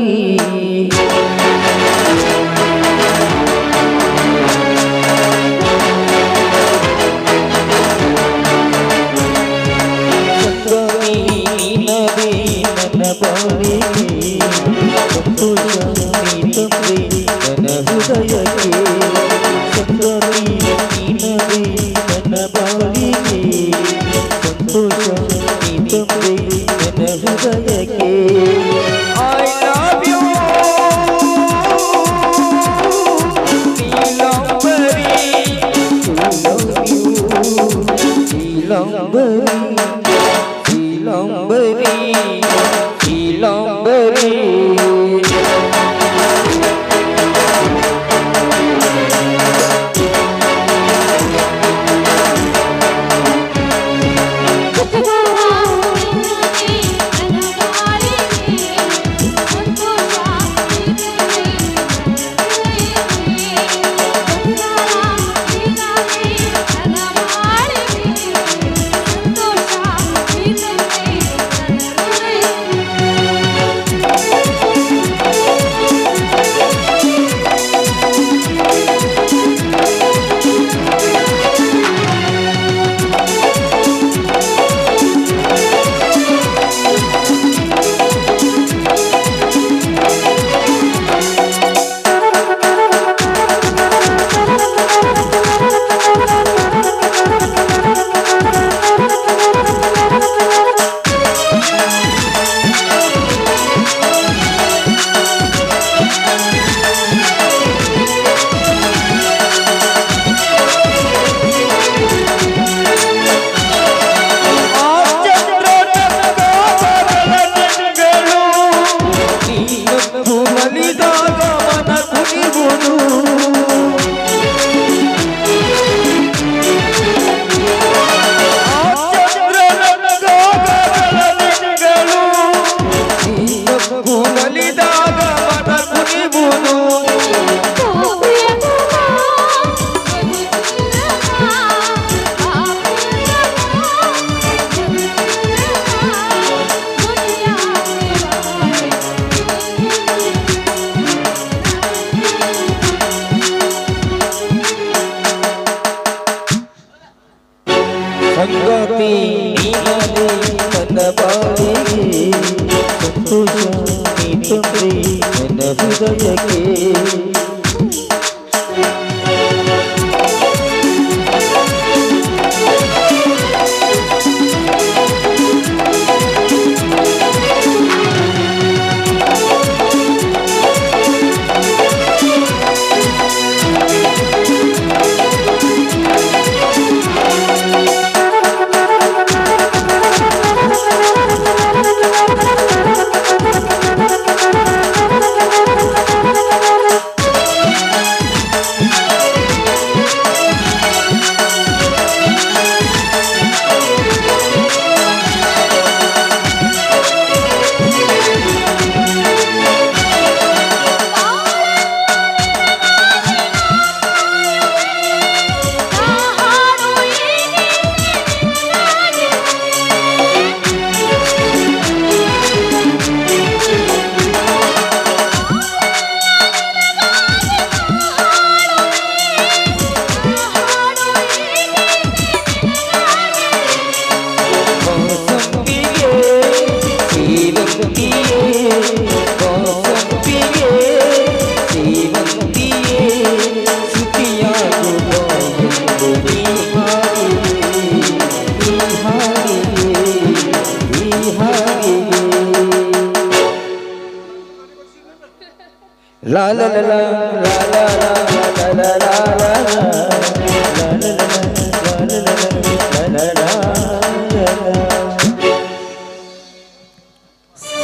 Long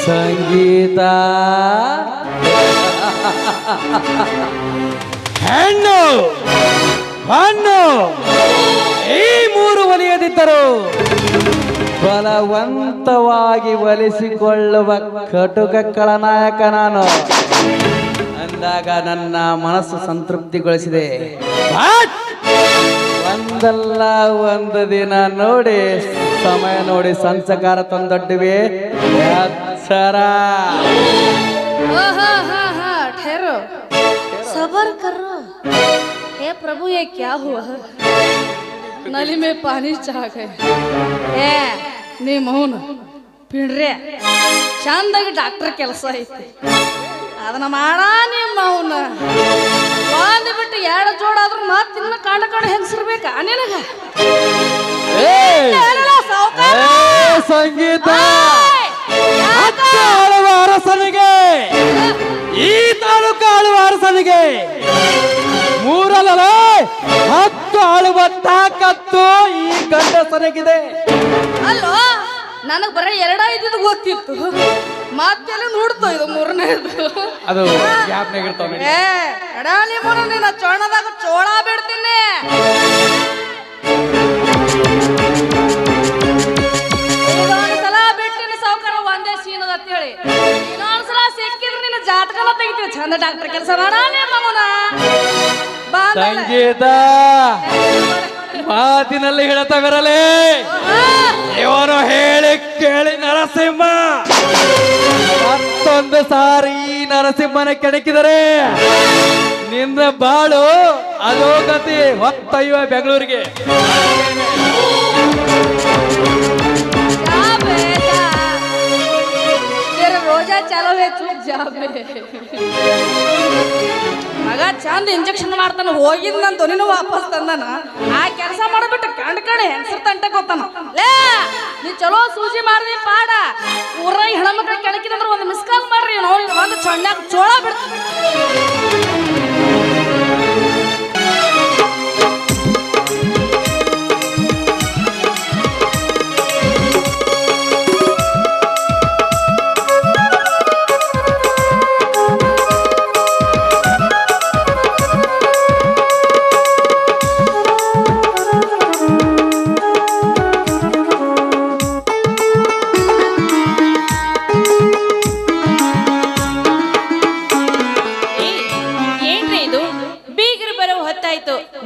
ಸಂಗೀತ ಹೆಣ್ಣು ಹಣ್ಣು ಈ ಮೂರು ಒಲಿಯದಿದ್ದರು ಬಲವಂತವಾಗಿ ಒಲಿಸಿಕೊಳ್ಳುವ ಕಟುಕ ಖಳನಾಯಕ ನಾನು ಅಂದಾಗ ನನ್ನ ಮನಸ್ಸು ಸಂತೃಪ್ತಿಗೊಳಿಸಿದೆ. ಒಂದಲ್ಲ ಒಂದು ದಿನ ನೋಡಿ ಸಮಯ ನೋಡಿ ಸಂಸ್ಕಾರ ತಂದೊಡ್ಡುವೆ ಅಕ್ಷರ. ठहरो सबर करो हे प्रभु ये क्या हुआ नली में पानी चाह गए ಏ ನೀ ಮೌನ ಪಿಂಡ್ರೆ ಚಂದಾಗಿ ಡಾಕ್ಟರ್ ಕೆಲಸ ಐತಿ ಅದನ್ನ ಮಾಡ ನೀ ಮೌನ ಒಂದು ಬಿಟ್ಟು ಎರಡು ಜೋಡಾದ್ರೂ ಮತ್ತೆ ಇನ್ನ ಕಾಂಡ ಕಾಂಡ ಹೆಂಗಸಿರ್ಬೇಕಾ ನಿನಗ ಸಂಗೀತ ಆಳುವ ಅರಸನಿಗೆ ಈ ತಾಲೂಕು ಆಳುವ ಅರಸನಿಗೆ ಮೂರಲ್ಲ 10 ಆಳುವ ತಾಕತ್ತು ಈ ಗಂಡಸನಿಗಿದೆ. ಅಲ್ಲೋ ನನಗ್ ಬರೀ 2 ಇದ್ದಿದ್ದು ಗೊತ್ತಿತ್ತು ಮತ್ತೆಲ್ಲ ನೋಡ್ತೋ ಇದು 3ನೇದು ಅದು ಗ್ಯಾಪ್ನಾಗ ಇರ್ತಾವ. ಏ ಎಡ ನಿಮ್ಮನ ನಿನ್ನ ಚೋಣದಾಗ ಚೋಳ ಬಿಡ್ತೀನಿ. ಇನ್ನೊಂದ್ಸಲ ಬಿಟ್ಟಿನ ಸಾವುಕಾರ ಒಂದೇ ಸೀನದ ಅಂತ ಹೇಳಿ ಇನ್ನೊಂದ್ಸಲ ಸಿಕ್ಕಿದ್ರೆ ನಿನ್ನ ಜಾತಕನ ತೆಗಿತೀವಿ ಚಂದ ಡಾಕ್ಟರ್ ಕೆಲಸ ಮಾಡ ಮಗನ. ಸಂಗೀತ ಮಾತಿನಲ್ಲಿ ಹೇಳ್ತಾವಿರಲೇ ಇವನು ಹೇಳಿ ಕೇಳಿ ನರಸಿಂಹ ಮತ್ತೊಂದು ಸಾರಿ ಈ ನರಸಿಂಹನ ಕೆಣಕಿದರೆ ನಿನ್ನ ಬಾಳು ಅಧೋಗತಿ ಹೊತ್ತೊಯ್ಯುವ ಬೆಂಗಳೂರಿಗೆ. ರೋಜಾ ಚಾಲೋ ಮಗ ಚಂದ ಇಂಜೆಕ್ಷನ್ ಮಾಡ್ತಾನ ಹೋಗಿದ್ನಂತ ನೀನು ವಾಪಸ್ ತಂದಾನ ಆ ಕೆಲಸ ಮಾಡ್ಬಿಟ್ಟು ಕಂಡ್ ಕಡೆ ಹೆಂಗಸರ್ ತಂಟೆ ಗೊತ್ತಾನ ಲೇ ನೀ ಚಲೋ ಸೂಜಿ ಮಾಡ್ದಿ ಪಾಡ ಊರಾಗ ಹೆಣ್ಮಕ್ಳ ಕೆಳಕಿದಂದ್ರೆ ಒಂದು ಮಿಸ್ ಕಾಲ್ ಮಾಡ್ರಿ ನೋಡಿ ಒಂದು ಚೊಣ್ಣಾಗ ಚೋಳ ಬಿಡ್ತ.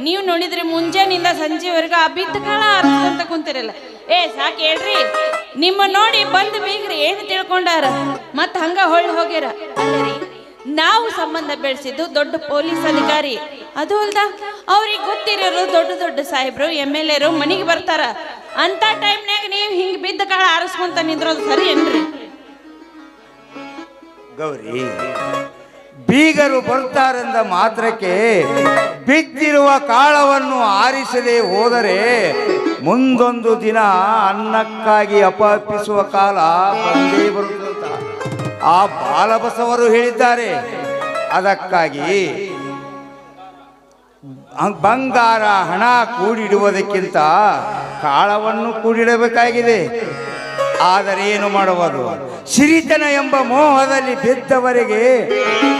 ನೀವು ನೋಡಿದ್ರೆ ಮುಂಜಾನಿಂದ ಸಂಜೆವರೆಗೂ ಆ ಬಿದ್ದ ಕಾಳ ಅರ್ಥ ಕುಂತಿರಲ್ಲ. ಏ ಸಾಕು ಹೇಳ್ರಿ, ನಿಮ್ಮ ನೋಡಿ ಬಂದು ಬೀಗ್ರಿ ಏನು ತಿಳ್ಕೊಂಡಾರ ಮತ್ ಹಂಗ ಹೊಳ್ಳಿ ಹೋಗ್ಯಾರ. ಅಲ್ಲರಿ ನಾವು ಸಂಬಂಧ ಬೆಳೆಸಿದ್ದು ದೊಡ್ಡ ಪೊಲೀಸ್ ಅಧಿಕಾರಿ, ಅದು ಅಲ್ದ ಅವ್ರಿಗೆ ಗೊತ್ತಿರೋರು ದೊಡ್ಡ ದೊಡ್ಡ ಸಾಹೇಬ್ರು MLAರು ಮನೆಗೆ ಬರ್ತಾರ. ಅಂತ ಟೈಮ್ನಾಗ ನೀವು ಹಿಂಗ್ ಬಿದ್ದ ಕಾಳ ಆರಿಸ್ಕೊಂತ ನಿಂದ್ರೋದು ಸರಿ ಏನ್ರಿ? ಗೌರಿ, ಬೀಗರು ಬರ್ತಾರೆಂದ ಮಾತ್ರಕ್ಕೆ ಬಿದ್ದಿರುವ ಕಾಳವನ್ನು ಆರಿಸದೆ ಹೋದರೆ ಮುಂದೊಂದು ದಿನ ಅನ್ನಕ್ಕಾಗಿ ಅಪಹರಿಸುವ ಕಾಲ ಬಂದೇ ಬರುತ್ತಂತ ಆ ಬಾಲಬಸವರು ಹೇಳಿದ್ದಾರೆ. ಅದಕ್ಕಾಗಿ ಬಂಗಾರ ಹಣ ಕೂಡಿಡುವುದಕ್ಕಿಂತ ಕಾಳವನ್ನು ಕೂಡಿಡಬೇಕಾಗಿದೆ. ಆದರೆ ಏನು ಮಾಡುವುದು? ಸಿರಿತನ ಎಂಬ ಮೋಹದಲ್ಲಿ ಬಿದ್ದವರಿಗೆ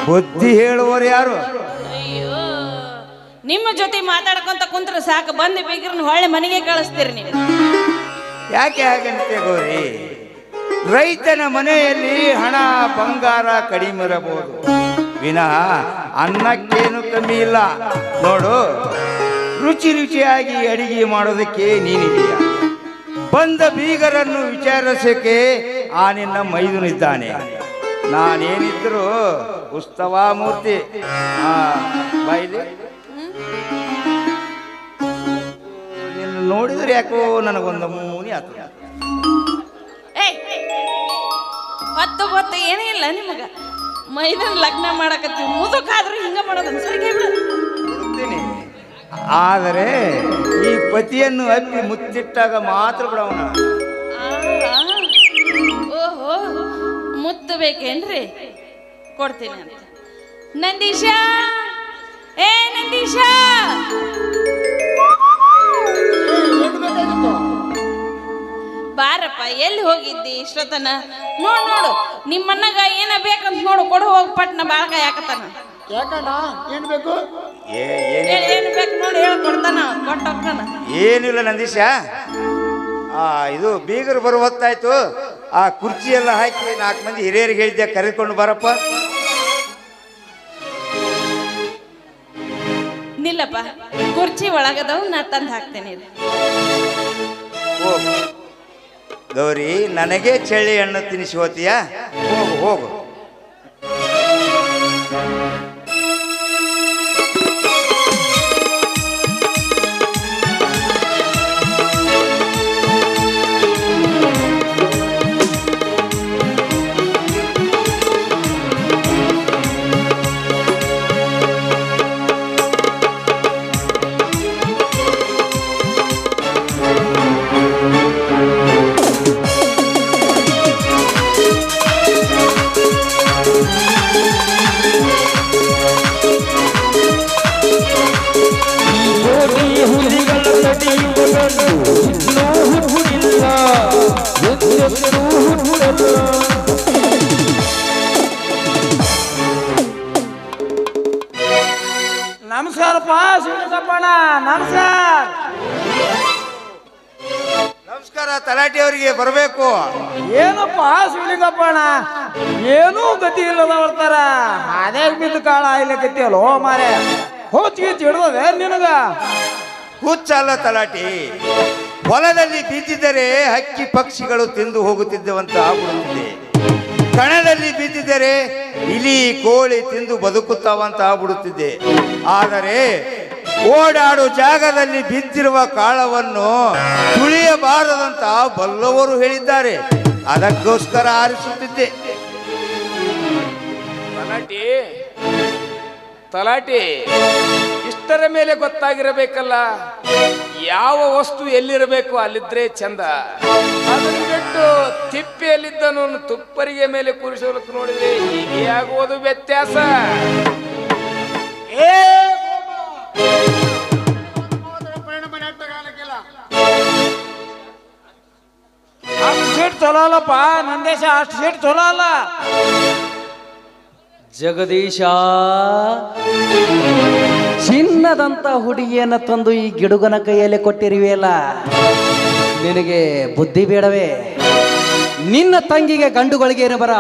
ಬುದ್ಧಿ ಹೇಳುವವರು ಯಾರು? ಅಯ್ಯೋ, ನಿಮ್ಮ ಜೊತೆ ಮಾತಾಡ್ಕೊಂತ ಕುಂತ್ರ ಸಾಕು, ಬಂದು ಬೀಗ್ರನ್ನ ಹೊಳ್ಳೆ ಮನೆಗೆ ಕಳಿಸ್ತೀರಿ ನೀವು. ಯಾಕೆ ಹಾಗಂತೆ ಗೌರಿ? ರೈತನ ಮನೆಯಲ್ಲಿ ಹಣ ಬಂಗಾರ ಕಡಿಮೆ ಇರಬಹುದು, ವಿನಃ ಅನ್ನಕ್ಕೇನು ಕಮ್ಮಿ ಇಲ್ಲ. ನೋಡು, ರುಚಿ ರುಚಿಯಾಗಿ ಅಡಿಗೆ ಮಾಡೋದಕ್ಕೆ ನೀನಿದೆಯಾ? ಬಂದ ಬೀಗರನ್ನು ವಿಚಾರಿಸಕ್ಕೆ ಆ ನಿನ್ನ ಮೈದುನಿದ್ದಾನೆ. ನಾನೇನಿದ್ರು ಉತ್ಸವ ಮೂರ್ತಿ. ಬಾಯಿಲಿ ನಿನ್ನ ನೋಡಿದ್ರೆ ಯಾಕೋ ನನಗೊಂದು ಮೂನಿ ಆತ. ಹೊತ್ತು ಗೊತ್ತು ಏನೂ ಇಲ್ಲ ನಿಮಗ. ಮೈದನ್ ಲಗ್ನ ಮಾಡಕತ್ತೀವಿ, ಮುದುಕಾದ್ರೂ ಹಿಂಗ ಮಾಡೋದನ್ನ ಸರಿ ಕೊಡ್ತೀನಿ. ಆದರೆ ಈ ಪತಿಯನ್ನು ಅಪ್ಪಿ ಮುತ್ತಿಟ್ಟಾಗ ಮಾತ್ರ ಬಿಡವನ. ಓಹೋ, ಮುತ್ತು ಬೇಕೇನ್ರಿ? ಕೊಡ್ತೀನಿ ಅಂತ. ನಂದೀಶ, ಏ ನಂದೀಶ, ಬಾರಪ್ಪ. ಎಲ್ಲಿ ಹೋಗಿದ್ದಿ ಇಷ್ಟೊತ್ತನ? ನೋಡು ನಿಮ್ಮನ್ನಗ ಏನ ಬೇಕಂತ ನೋಡು, ಕೊಡು ಹೋಗಿ ಪಟ್ನ ಬಾಳ್ಕ ಯಾಕತ್ತಾನ. ಏನ್ ಬೇಕು? ಏನು ಬೇಕು ನೋಡಿ ಹೇಳ್ಕೊಡ್ತಾನ, ಕೊಟ್ಟೋಗ್ತಾನ. ಏನಿಲ್ಲ ನಂದೀಶ, ಇದು ಬೀಗರು ಬರೋ ಹೊತ್ತಾಯ್ತು. ಆ ಕುರ್ಚಿ ಎಲ್ಲ ಹಾಕಿ 4 ಮಂದಿ ಹಿರಿಯರಿಗೆ ಹೇಳಿದ್ದೆ ಕರೆದುಕೊಂಡು ಬರಪ್ಪ. ನಿಲ್ಲಪ್ಪ, ಕುರ್ಚಿ ಒಳಗದವ್ ನಾ ತಂದು ಹಾಕ್ತೇನೆ. ಹೋಗು ಗೌರಿ, ನನಗೆ ಚಳ್ಳಿ ಹಣ್ಣು ತಿನ್ನಿಸಿ ಹೋತೀಯಾ? ಹೋಗು ಹೋಗು. ನಮಸ್ಕಾರಪ್ಪ ಶಿವಲಿಂಗಪ್ಪಣ್ಣ, ನಮಸ್ಕಾರ. ನಮಸ್ಕಾರ. ತಲಾಟಿ ಅವರಿಗೆ ಬರಬೇಕು. ಏನಪ್ಪ ಶಿವಲಿಂಗಪ್ಪಣ್ಣ, ಏನೂ ಗತಿ ಇಲ್ಲದ ಬರ್ತಾರ. ಅದೇ ಬಿದ್ದು ಕಾಳ ಆಯ್ಲಕತ್ತಿಯಲ್ಲೋ ಮಾರೆ. ಹೋಚಿಗೆ ಹಿಡ್ದದೆ ನಿನಗ? ಹುಚ್ಚಲ್ಲ ತಲಾಟಿ, ಹೊಲದಲ್ಲಿ ಬಿದ್ದಿದ್ದರೆ ಹಕ್ಕಿ ಪಕ್ಷಿಗಳು ತಿಂದು ಹೋಗುತ್ತಿದ್ದವಂತ ಆಗ್ಬಿಡುತ್ತಿದೆ. ಕಣದಲ್ಲಿ ಬಿದ್ದಿದ್ದರೆ ಇಲಿ ಕೋಳಿ ತಿಂದು ಬದುಕುತ್ತಾವಂತ ಆಗ್ಬಿಡುತ್ತಿದೆ. ಆದರೆ ಓಡಾಡು ಜಾಗದಲ್ಲಿ ಬಿದ್ದಿರುವ ಕಾಳವನ್ನು ತುಳಿಯಬಾರದಂತ ಬಲ್ಲವರು ಹೇಳಿದ್ದಾರೆ. ಅದಕ್ಕೋಸ್ಕರ ಆರಿಸುತ್ತಿದ್ದೆ. ತಲಾಟಿ ಇಷ್ಟರ ಮೇಲೆ ಗೊತ್ತಾಗಿರಬೇಕಲ್ಲ, ಯಾವ ವಸ್ತು ಎಲ್ಲಿರಬೇಕು ಅಲ್ಲಿದ್ರೆ ಚಂದ. ಅದನ್ನು ಬಿಟ್ಟು ತಿಪ್ಪೆಯಲ್ಲಿದ್ದನು ತುಪ್ಪರಿಗೆ ಮೇಲೆ ಕೂರಿಸೋಲಕ್ಕೆ ನೋಡಿದ್ರೆ ಹೀಗೆ ಆಗುವುದು ವ್ಯತ್ಯಾಸ. ಅಷ್ಟು ಸೀಟ್ ಚಲೋ ಅಲ್ಲಪ್ಪ ನಂದೇಶ, ಅಷ್ಟು ಸೀಟ್ ಚಲೋ ಅಲ್ಲ. ಜಗದೀಶ, ಚಿನ್ನದಂತ ಹುಡುಗಿಯನ್ನು ತಂದು ಈ ಗಿಡುಗನ ಕೈಯಲ್ಲಿ ಕೊಟ್ಟಿರುವೆಯಲ್ಲ, ನಿನಗೆ ಬುದ್ಧಿ ಬೇಡವೇ? ನಿನ್ನ ತಂಗಿಗೆ ಗಂಡುಗಳಿಗೆ ಏನು ಬರ?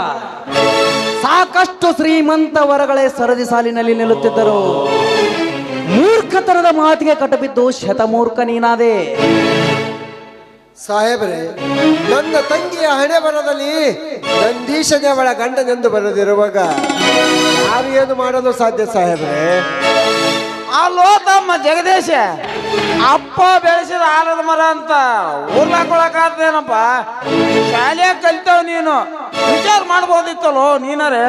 ಸಾಕಷ್ಟು ಶ್ರೀಮಂತ ವರಗಳೇ ಸರದಿ ಸಾಲಿನಲ್ಲಿ ನಿಲ್ಲುತ್ತಿದ್ದರು. ಮೂರ್ಖತನದ ಮಾತಿಗೆ ಕಟ್ಟಬಿದ್ದು ಶತಮೂರ್ಖ ನೀನಾದೆ. ಸಾಹೇಬರೇ, ನನ್ನ ತಂಗಿಯ ಹಣೆ ಬರದಲ್ಲಿ ನಂದೀಶನೇ ಅವಳ ಗಂಡನೆಂದು ಬರೆದಿರುವಾಗ ಯಾರು ಏನು ಮಾಡಲು ಸಾಧ್ಯ ಸಾಹೇಬ್ರೆ? ಅಲ್ಲೋ ತಮ್ಮ ಜಗದೀಶ, ಅಪ್ಪ ಬೆಳೆಸಿದ ಆಲದ ಮರ ಅಂತ ಊರ್ಲಾಕೊಳಕಾದೇನಪ್ಪ? ಶಾಲೆಯಾಗ ಕಲಿತಾವ ನೀನು, ವಿಚಾರ ಮಾಡ್ಬೋದಿತ್ತಲ್ಲೋ ನೀನಾರೆ.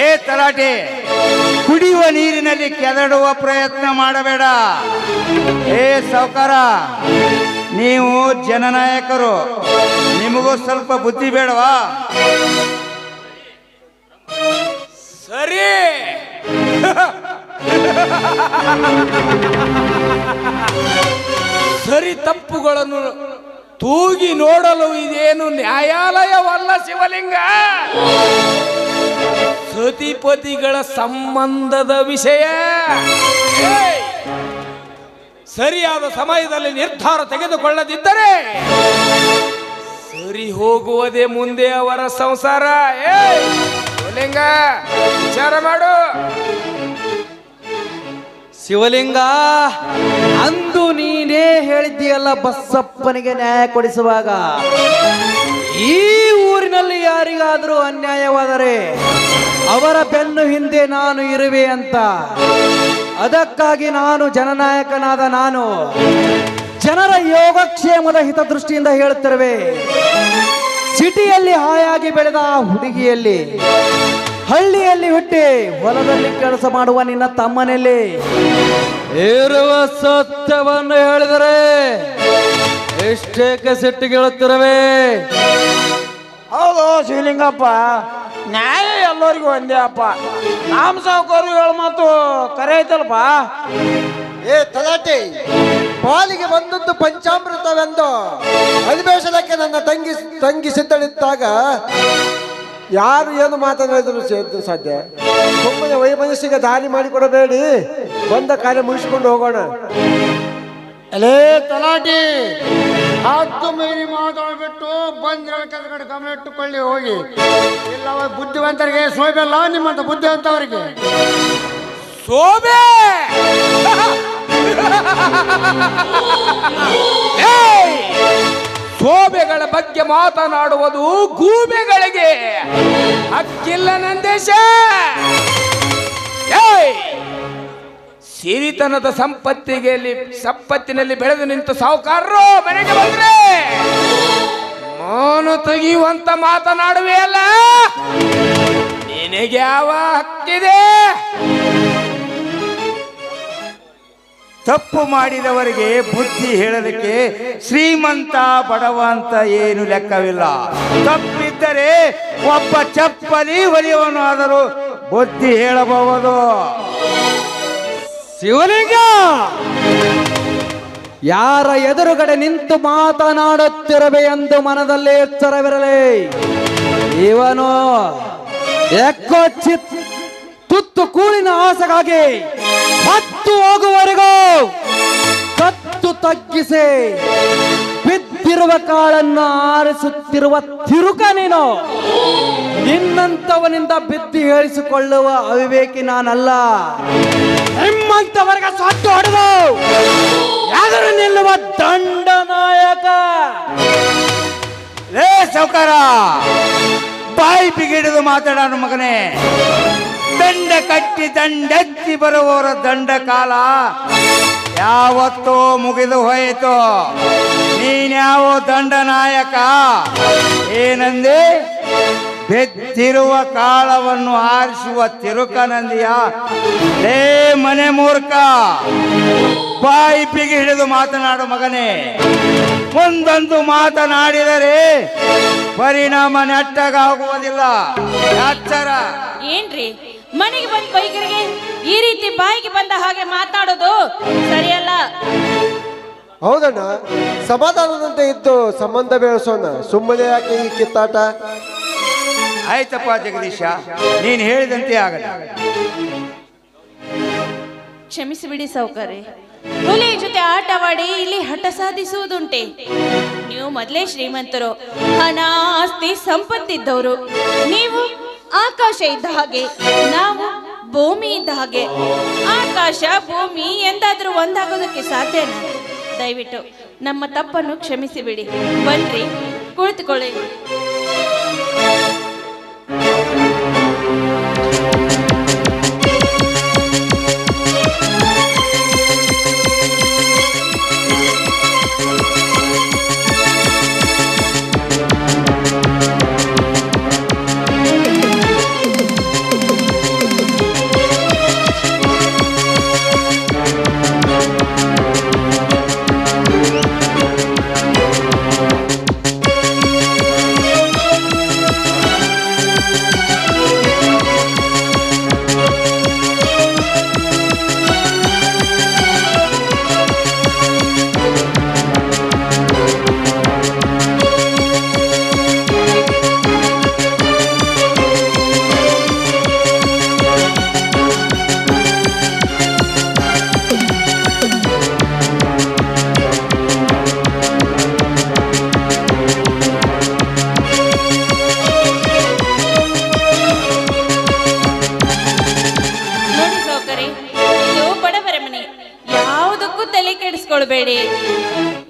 ಏ ತಲಾಟೆ, ಕುಡಿಯುವ ನೀರಿನಲ್ಲಿ ಕೆದಡುವ ಪ್ರಯತ್ನ ಮಾಡಬೇಡ. ಏ ಸಾವ್ಕಾರ, ನೀವು ಜನನಾಯಕರು, ನಿಮಗೂ ಸ್ವಲ್ಪ ಬುದ್ಧಿ ಬೇಡವಾ? ಸರಿ ಸರಿ, ತಪ್ಪುಗಳನ್ನು ತೂಗಿ ನೋಡಲು ಇದೇನು ನ್ಯಾಯಾಲಯವಲ್ಲ ಶಿವಲಿಂಗ. ಸತಿಪತಿಗಳ ಸಂಬಂಧದ ವಿಷಯ. ಸರಿಯಾದ ಸಮಯದಲ್ಲಿ ನಿರ್ಧಾರ ತೆಗೆದುಕೊಳ್ಳದಿದ್ದರೆ ಸರಿ ಹೋಗುವುದೇ ಮುಂದೆ ಅವರ ಸಂಸಾರ. ಶಿವಲಿಂಗ, ವಿಚಾರ ಮಾಡು. ಶಿವಲಿಂಗ, ಅಂದು ನೀನೇ ಹೇಳಿದ್ದೀಯಲ್ಲ ಬಸಪ್ಪನಿಗೆ ನ್ಯಾಯ ಕೊಡಿಸುವಾಗ, ಈ ಊರಿನಲ್ಲಿ ಯಾರಿಗಾದರೂ ಅನ್ಯಾಯವಾದರೆ ಅವರ ಬೆನ್ನು ಹಿಂದೆ ನಾನು ಇರುವೆ ಅಂತ. ಅದಕ್ಕಾಗಿ ನಾನು ಜನನಾಯಕನಾದ ನಾನು ಜನರ ಯೋಗಕ್ಷೇಮದ ಹಿತದೃಷ್ಟಿಯಿಂದ ಹೇಳುತ್ತಿರುವೆ. ಸಿಟಿಯಲ್ಲಿ ಹಾಯಾಗಿ ಬೆಳೆದ ಆ ಹುಡುಗಿಯಲ್ಲಿ, ಹಳ್ಳಿಯಲ್ಲಿ ಹುಟ್ಟಿ ಹೊಲದಲ್ಲಿ ಕೆಲಸ ಮಾಡುವ ನಿನ್ನ ತಮ್ಮನಲ್ಲಿ ಇರುವ ಸತ್ಯವನ್ನು ಹೇಳಿದರೆ ಎಷ್ಟೇಕೆ ಸಿಟ್ಟಿಗೆ ಹೇಳುತ್ತಿರುವೆ? ಹೌದು ಶಿವಲಿಂಗಪ್ಪ, ನ್ಯಾಯ ಎಲ್ಲರಿಗೂ ಒಂದೇ ಅಪ್ಪ. ನಾಮ ಸಾವುಕಾರು ಹೇಳ ಮಾತು ಕರೆ ಐತಲ್ಪ. ಏ ತಲಾಟೆ, ಪಾಲಿಗೆ ಬಂದದ್ದು ಪಂಚಾಮೃತವೆಂದು ಅಧಿವೇಶನಕ್ಕೆ ನನ್ನ ತಂಗಿ ಸಿದ್ಧಳಿದ್ದಾಗ ಯಾರು ಏನು ಮಾತನಾಡಿದ್ರು ಸಾಧ್ಯ. ಸುಮ್ಮನೆ ವೈಮನಸ್ಸಿಗೆ ದಾರಿ ಮಾಡಿಕೊಡಬೇಡಿ, ಬಂದ ಕಾರ್ಯ ಮುಗಿಸ್ಕೊಂಡು ಹೋಗೋಣ. ಅಲೇ ತಲಾಟಿ, ಹತ್ತು ಮೀರಿ ಮಾತಾಡ್ಬಿಟ್ಟು ಬಂದಿರೋ ಕಡೆ ಗಮನ ಇಟ್ಟುಕೊಳ್ಳಿ ಹೋಗಿ. ಇಲ್ಲ ಬುದ್ಧಿವಂತರಿಗೆ ಸೋಬೆಲ್ಲ, ನಿಮ್ಮಂತ ಬುದ್ಧಿವಂತವರಿಗೆ ಶೋಭೆ. ಶೋಭೆಗಳ ಬಗ್ಗೆ ಮಾತನಾಡುವುದು ಗೂಬೆಗಳಿಗೆ ಹಕ್ಕಿಲ್ಲ ನಂದೇಶ. ಸಿರಿತನದ ಸಂಪತ್ತಿನಲ್ಲಿ ಬೆಳೆದು ನಿಂತು ಸಾಹುಕಾರರು ಮನೆಗೆ ಬಂದ್ರೆ ಮೌನ ತೆಗೆಯುವಂತ ಮಾತನಾಡುವೆ ಅಲ್ಲ. ನಿನಗೆ ಯಾವ ಹಕ್ಕಿದೆ? ತಪ್ಪು ಮಾಡಿದವರಿಗೆ ಬುದ್ಧಿ ಹೇಳಲಿಕ್ಕೆ ಶ್ರೀಮಂತ ಬಡವ ಅಂತ ಏನು ಲೆಕ್ಕವಿಲ್ಲ. ತಪ್ಪಿದ್ದರೆ ಒಬ್ಬ ಚಪ್ಪಲಿ ಹೊಲಿಯವನು ಆದರೂ ಬುದ್ಧಿ ಹೇಳಬಹುದು. ಶಿವಲಿಂಗ, ಯಾರ ಎದುರುಗಡೆ ನಿಂತು ಮಾತನಾಡುತ್ತಿರಬೇ ಎಂದು ಮನದಲ್ಲಿ ಎಚ್ಚರವಿರಲಿ. ಇವನು ತುತ್ತು ಕೂಳಿನ ಆಸೆಗಾಗಿ ಹತ್ತು ಹೋಗುವವರೆಗೂ ಕತ್ತು ತಗ್ಗಿಸಿ ಬಿದ್ದಿರುವ ಕಾಳನ್ನು ಆರಿಸುತ್ತಿರುವ ತಿರುಕ ನೀನು. ನಿನ್ನಂತವನಿಂದ ಬಿದ್ದು ಹೇಳಿಸಿಕೊಳ್ಳುವ ಅವಿವೇಕಿ ನಾನಲ್ಲ. ನಿಮ್ಮಂತವರೆಗೆ ಸೊತ್ತು ಹೊಡೆದು ಯಾರು ನಿಲ್ಲುವ ದಂಡನಾಯಕ. ಲೇ ಸಾಹುಕಾರ, ಬಾಯಿ ಬಿಗಿಡಿದು ಮಾತಾಡೋನು ಮಗನೇ. ದಂಡ ಕಟ್ಟಿ ದಂಡೆತ್ತಿ ಬರುವವರ ದಂಡ ಕಾಲ ಯಾವತ್ತೋ ಮುಗಿದು ಹೋಯಿತು. ನೀನ್ಯಾವೋ ದಂಡನಾಯಕ ಏನಂದೆ? ಬೆದ್ದಿರುವ ಕಾಳವನ್ನು ಆರಿಸುವ ತಿರುಕನಂದಿಯ. ಲೇ ಮನೆ ಮೂರ್ಖ, ಬಾಯಿ ಬಿಗಿ ಹಿಡಿದು ಮಾತನಾಡು ಮಗನೇ. ಒಂದೊಂದು ಮಾತನಾಡಿದರೆ ಪರಿಣಾಮ ನೆಟ್ಟಗಾಗುವುದಿಲ್ಲ. ಎಚ್ಚರ. ಏನ್ರಿ ಮನೆಗೆ ಬಂದ ಬೈಕರಿಗೆ ಈ ರೀತಿ ಬಾಯಿಗೆ ಬಂದ ಹಾಗೆ ಮಾತಾಡೋದು ಸರಿಯಲ್ಲ. ಹೌದಣ್ಣ, ಸಮಾಧಾನದಂತೆ ಇದ್ದು ಸಂಬಂಧ ಬೆಳೆಸೋಣ. ಸುಮ್ಮನೆ ಯಾಕೆ ಈ ಕಿತ್ತಾಟ? ಆಯ್ತಪ್ಪ ಜಗದೀಶ, ನೀನು ಹೇಳಿದಂತೆ ಆಗಲ್ಲ. ಕ್ಷಮಿಸಿಬಿಡಿ ಸಾಹುಕಾರೆ. ಹುಲಿ ಜೊತೆ ಆಟವಾಡಿ ಇಲ್ಲಿ ಹಠ ಸಾಧಿಸುವುದುಂಟೆ. ನೀವು ಮೊದಲೇ ಶ್ರೀಮಂತರು, ಹಣ ಆಸ್ತಿ ಸಂಪತ್ತಿದ್ದವರು. ನೀವು ಆಕಾಶ ಇದ್ದ ಹಾಗೆ, ನಾವು ಭೂಮಿ ಇದ್ದ ಹಾಗೆ. ಆಕಾಶ ಭೂಮಿ ಎಂದಾದ್ರೂ ಒಂದಾಗೋದಕ್ಕೆ ಸಾಧ್ಯನಾ? ದಯವಿಟ್ಟು ನಮ್ಮ ತಪ್ಪನ್ನು ಕ್ಷಮಿಸಿಬಿಡಿ. ಬನ್ರಿ, ಕುಳಿತುಕೊಳ್ಳಿ. ಕೆಡಿಸ್ಕೊಳ್ಬೇಡಿ.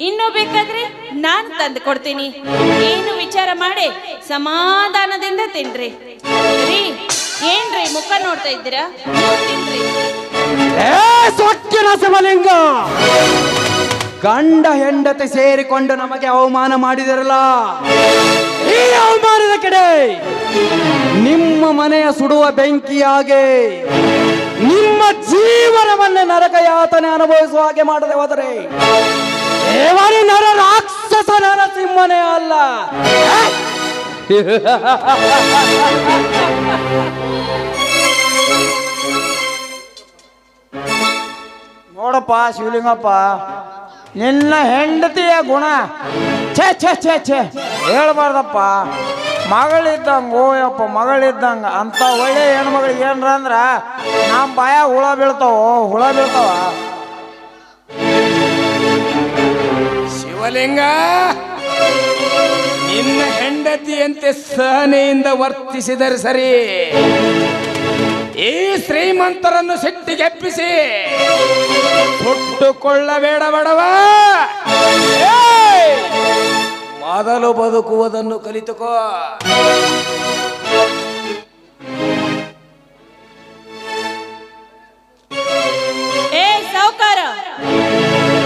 ಇನ್ನು ಬೇಕಾದ್ರೆ ನಾನು ತಂದು ಕೊಡ್ತೀನಿ. ಏನು ವಿಚಾರ ಮಾಡಿ ಸಮಾಧಾನದಿಂದ ತಿನ್ರಿ. ರೀ, ಏನ್ರಿ ಮುಖ ನೋಡ್ತಾ ಇದ್ದೀರಾ? ತಿನ್ರಿ. ಸೊಕ್ಕಿನ ಶಿವಲಿಂಗ, ಗಂಡ ಹೆಂಡತಿ ಸೇರಿಕೊಂಡು ನಮಗೆ ಅವಮಾನ ಮಾಡಿದಿರಲ್ಲ. ಈ ಅವಮಾನದ ಕಡೆ ನಿಮ್ಮ ಮನೆಯ ಸುಡುವ ಬೆಂಕಿಯಾಗೆ ನಿಮ್ಮ ಜೀವನವನ್ನೇ ನರಕ ಯಾತನೆ ಅನುಭವಿಸುವ ಹಾಗೆ ಮಾಡದೆ ಹೋದರೆ ದೇವರಿ ನರ ರಾಕ್ಷಸ ನರಸಿಂಹನೇ ಅಲ್ಲ. ನೋಡಪ್ಪ ಶಿವಲಿಂಗಪ್ಪ, ನಿನ್ನ ಹೆಂಡತಿಯ ಗುಣ ಛೇ ಛೇ ಛೇ ಛೇ ಹೇಳ್ಬಾರ್ದಪ್ಪ. ಮಗಳಿದ್ದಂಗ ಓಯಪ್ಪ, ಮಗಳಿದ್ದಂಗ ಅಂತ ಒಳ್ಳೆ ಹೆಣ್ಮಗಳಿಗೆ ಏನ್ರ ಅಂದ್ರ ನಮ್ಮ ಬಾಯ ಹುಳ ಬೀಳ್ತಾವ. ಶಿವಲಿಂಗ, ನಿನ್ನ ಹೆಂಡತಿಯಂತೆ ಸಹನೆಯಿಂದ ವರ್ತಿಸಿದರೆ ಸರಿ. ಈ ಶ್ರೀಮಂತರನ್ನು ಸಿಟ್ಟಿಗೆಪ್ಪಿಸಿ ಸುಟ್ಟುಕೊಳ್ಳಬೇಡ ಬಡವ. ಮೊದಲು ಬದುಕುವುದನ್ನು ಕಲಿತುಕೋ. ಏ ಸಾವುಕಾರ,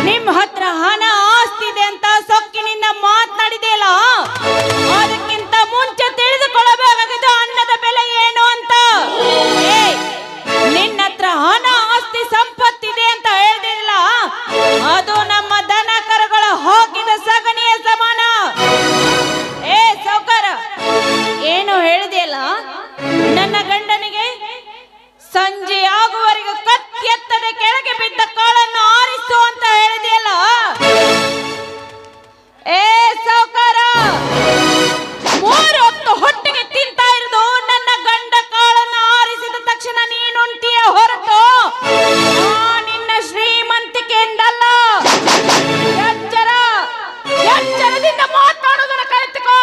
ನಿಮ್ಮ ಹತ್ರ ಹಣ ಆಸ್ತಿ ಇದೆ ಅಂತ ಸೊಕ್ಕಿನಿಂದ ಮಾತನಾಡಿದೆಯಲ್ಲ, ಅದಕ್ಕಿಂತ ಮುಂಚೆ ತಿಳಿದುಕೊಳ್ಳಬೇಕಾಗಿದ್ದು ಅನ್ನದ ಬೆಲೆ ಏನು ಅಂತ. ನಿನ್ನ ಹತ್ರ ಹಣ ಆಸ್ತಿ ಸಂಪತ್ತಿದೆ ಅಂತ ಹೇಳ್ದಿಲ್ಲ, ಅದು ನಮ್ಮ ದನ ಕರುಗಳ ಹಾಕಿದ ಸಗಣಿಯ ಸಮಾನ. ಏ ಸಾವುಕಾರ, ಏನು ಹೇಳಿದೆಯಲ್ಲ, ನನ್ನ ಗಂಡನಿಗೆ ಸಂಜೆ ಆಗುವವರೆಗೂ ಕತ್ತಿ ಎತ್ತದ ಕೆಳಗೆ ಬಿದ್ದ ಕಾಳನ್ನು ಆರಿಸು ಅಂತ ಹೇಳಿದೆಯಲ್ಲ. ಏ ಸಾವುಕಾರ, 3 ಹೊತ್ತು ಹೊಟ್ಟೆಗೆ ತಿಂತಾ ಇರೋದು ನನ್ನ ಗಂಡ ಕಾಳನ್ನು ಆರಿಸಿದ ತಕ್ಷಣ ನೀನುಂಟಿಯ ಹೊರತು ನಿನ್ನ ಶ್ರೀಮಂತಿಕೆಯಿಂದಲ್ಲ. ಎಚ್ಚರದಿಂದ ಮಾತಾಡೋದನ್ನ ಕಲಿತುಕೋ.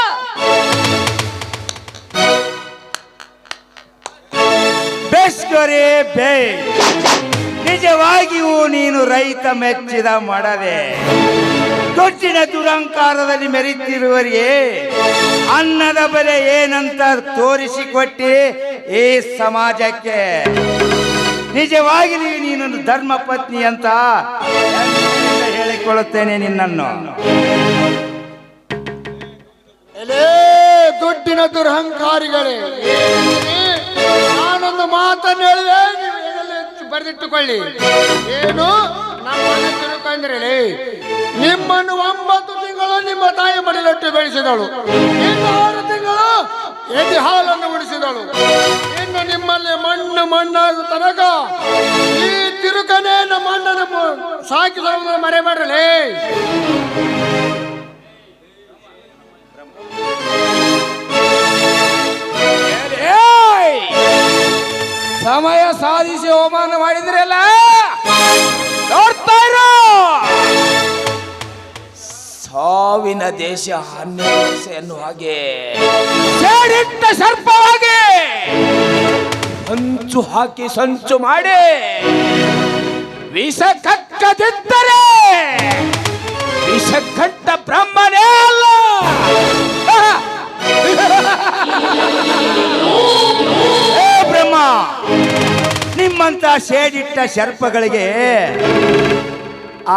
ಬೇಸ್ಕರೇ ಬೇ, ನಿಜವಾಗಿಯೂ ನೀನು ರೈತ ಮೆಚ್ಚಿದ ಮಾಡದೆ ದೊಡ್ಡಿನ ದುರಂಕಾರದಲ್ಲಿ ಮೆರೆಯುತ್ತಿರುವವರಿಗೆ ಅನ್ನದ ಬೆಲೆ ಏನಂತ ತೋರಿಸಿಕೊಟ್ಟಿ ಈ ಸಮಾಜಕ್ಕೆ. ನಿಜವಾಗಿ ನೀನು ಧರ್ಮ ಪತ್ನಿ ಅಂತ ಹೇಳಿಕೊಳ್ಳುತ್ತೇನೆ ನಿನ್ನನ್ನು. ಎಲೇ ದುಡ್ಡಿನ ದುರಹಂಕಾರಿಗಳೇ, ನಾನೊಂದು ಮಾತನ್ನು ಹೇಳಿದೆ, ನೀವು ಎದೆಯಲ್ಲಿ ಬರೆದಿಟ್ಟುಕೊಳ್ಳಿ. ಏನು ನಮ್ಮ ತಿಳ್ಕೊಂಡ್ರೆ, ನಿಮ್ಮನ್ನು 9 ತಿಂಗಳು ನಿಮ್ಮ ತಾಯಿ ಮಡಿಲಟ್ಟು ಬೆಳೆಸಿದಳು, ಇನ್ನು 6 ತಿಂಗಳು ಎದೆ ಹಾಲನ್ನು ಉಳಿಸಿದಳು. ಇನ್ನು ನಿಮ್ಮಲ್ಲಿ ಮಣ್ಣಾಗುವ ತನಕ ಈ ತಿರುಕನೇ ನಮ್ಮ ಅಣ್ಣನ ಸಾಕಿದವನ್ನ ಮರೆಮಾಡಲೇ. ಸಮಯ ಸಾಧಿಸಿ ಅವಮಾನ ಮಾಡಿದ್ರಲ್ಲ, ನೋಡ್ತಾ ಇರೋ. ಸಾವಿನ ದೇಶ 12 ವರ್ಷ ಎನ್ನುವ ಹಾಗೆ ಸೇಡಿಟ್ಟ ಸರ್ಪವಾಗಿ ಸಂಚು ಹಾಕಿ ಸಂಚು ಮಾಡಿ ವಿಷ ಕಕ್ಕದಿದ್ದರೆ ವಿಷಕಂಠ ಬ್ರಹ್ಮನೇ ಅಲ್ಲ. ಬ್ರಹ್ಮ, ನಿಮ್ಮಂತ ಸೇಡಿಟ್ಟ ಸರ್ಪಗಳಿಗೆ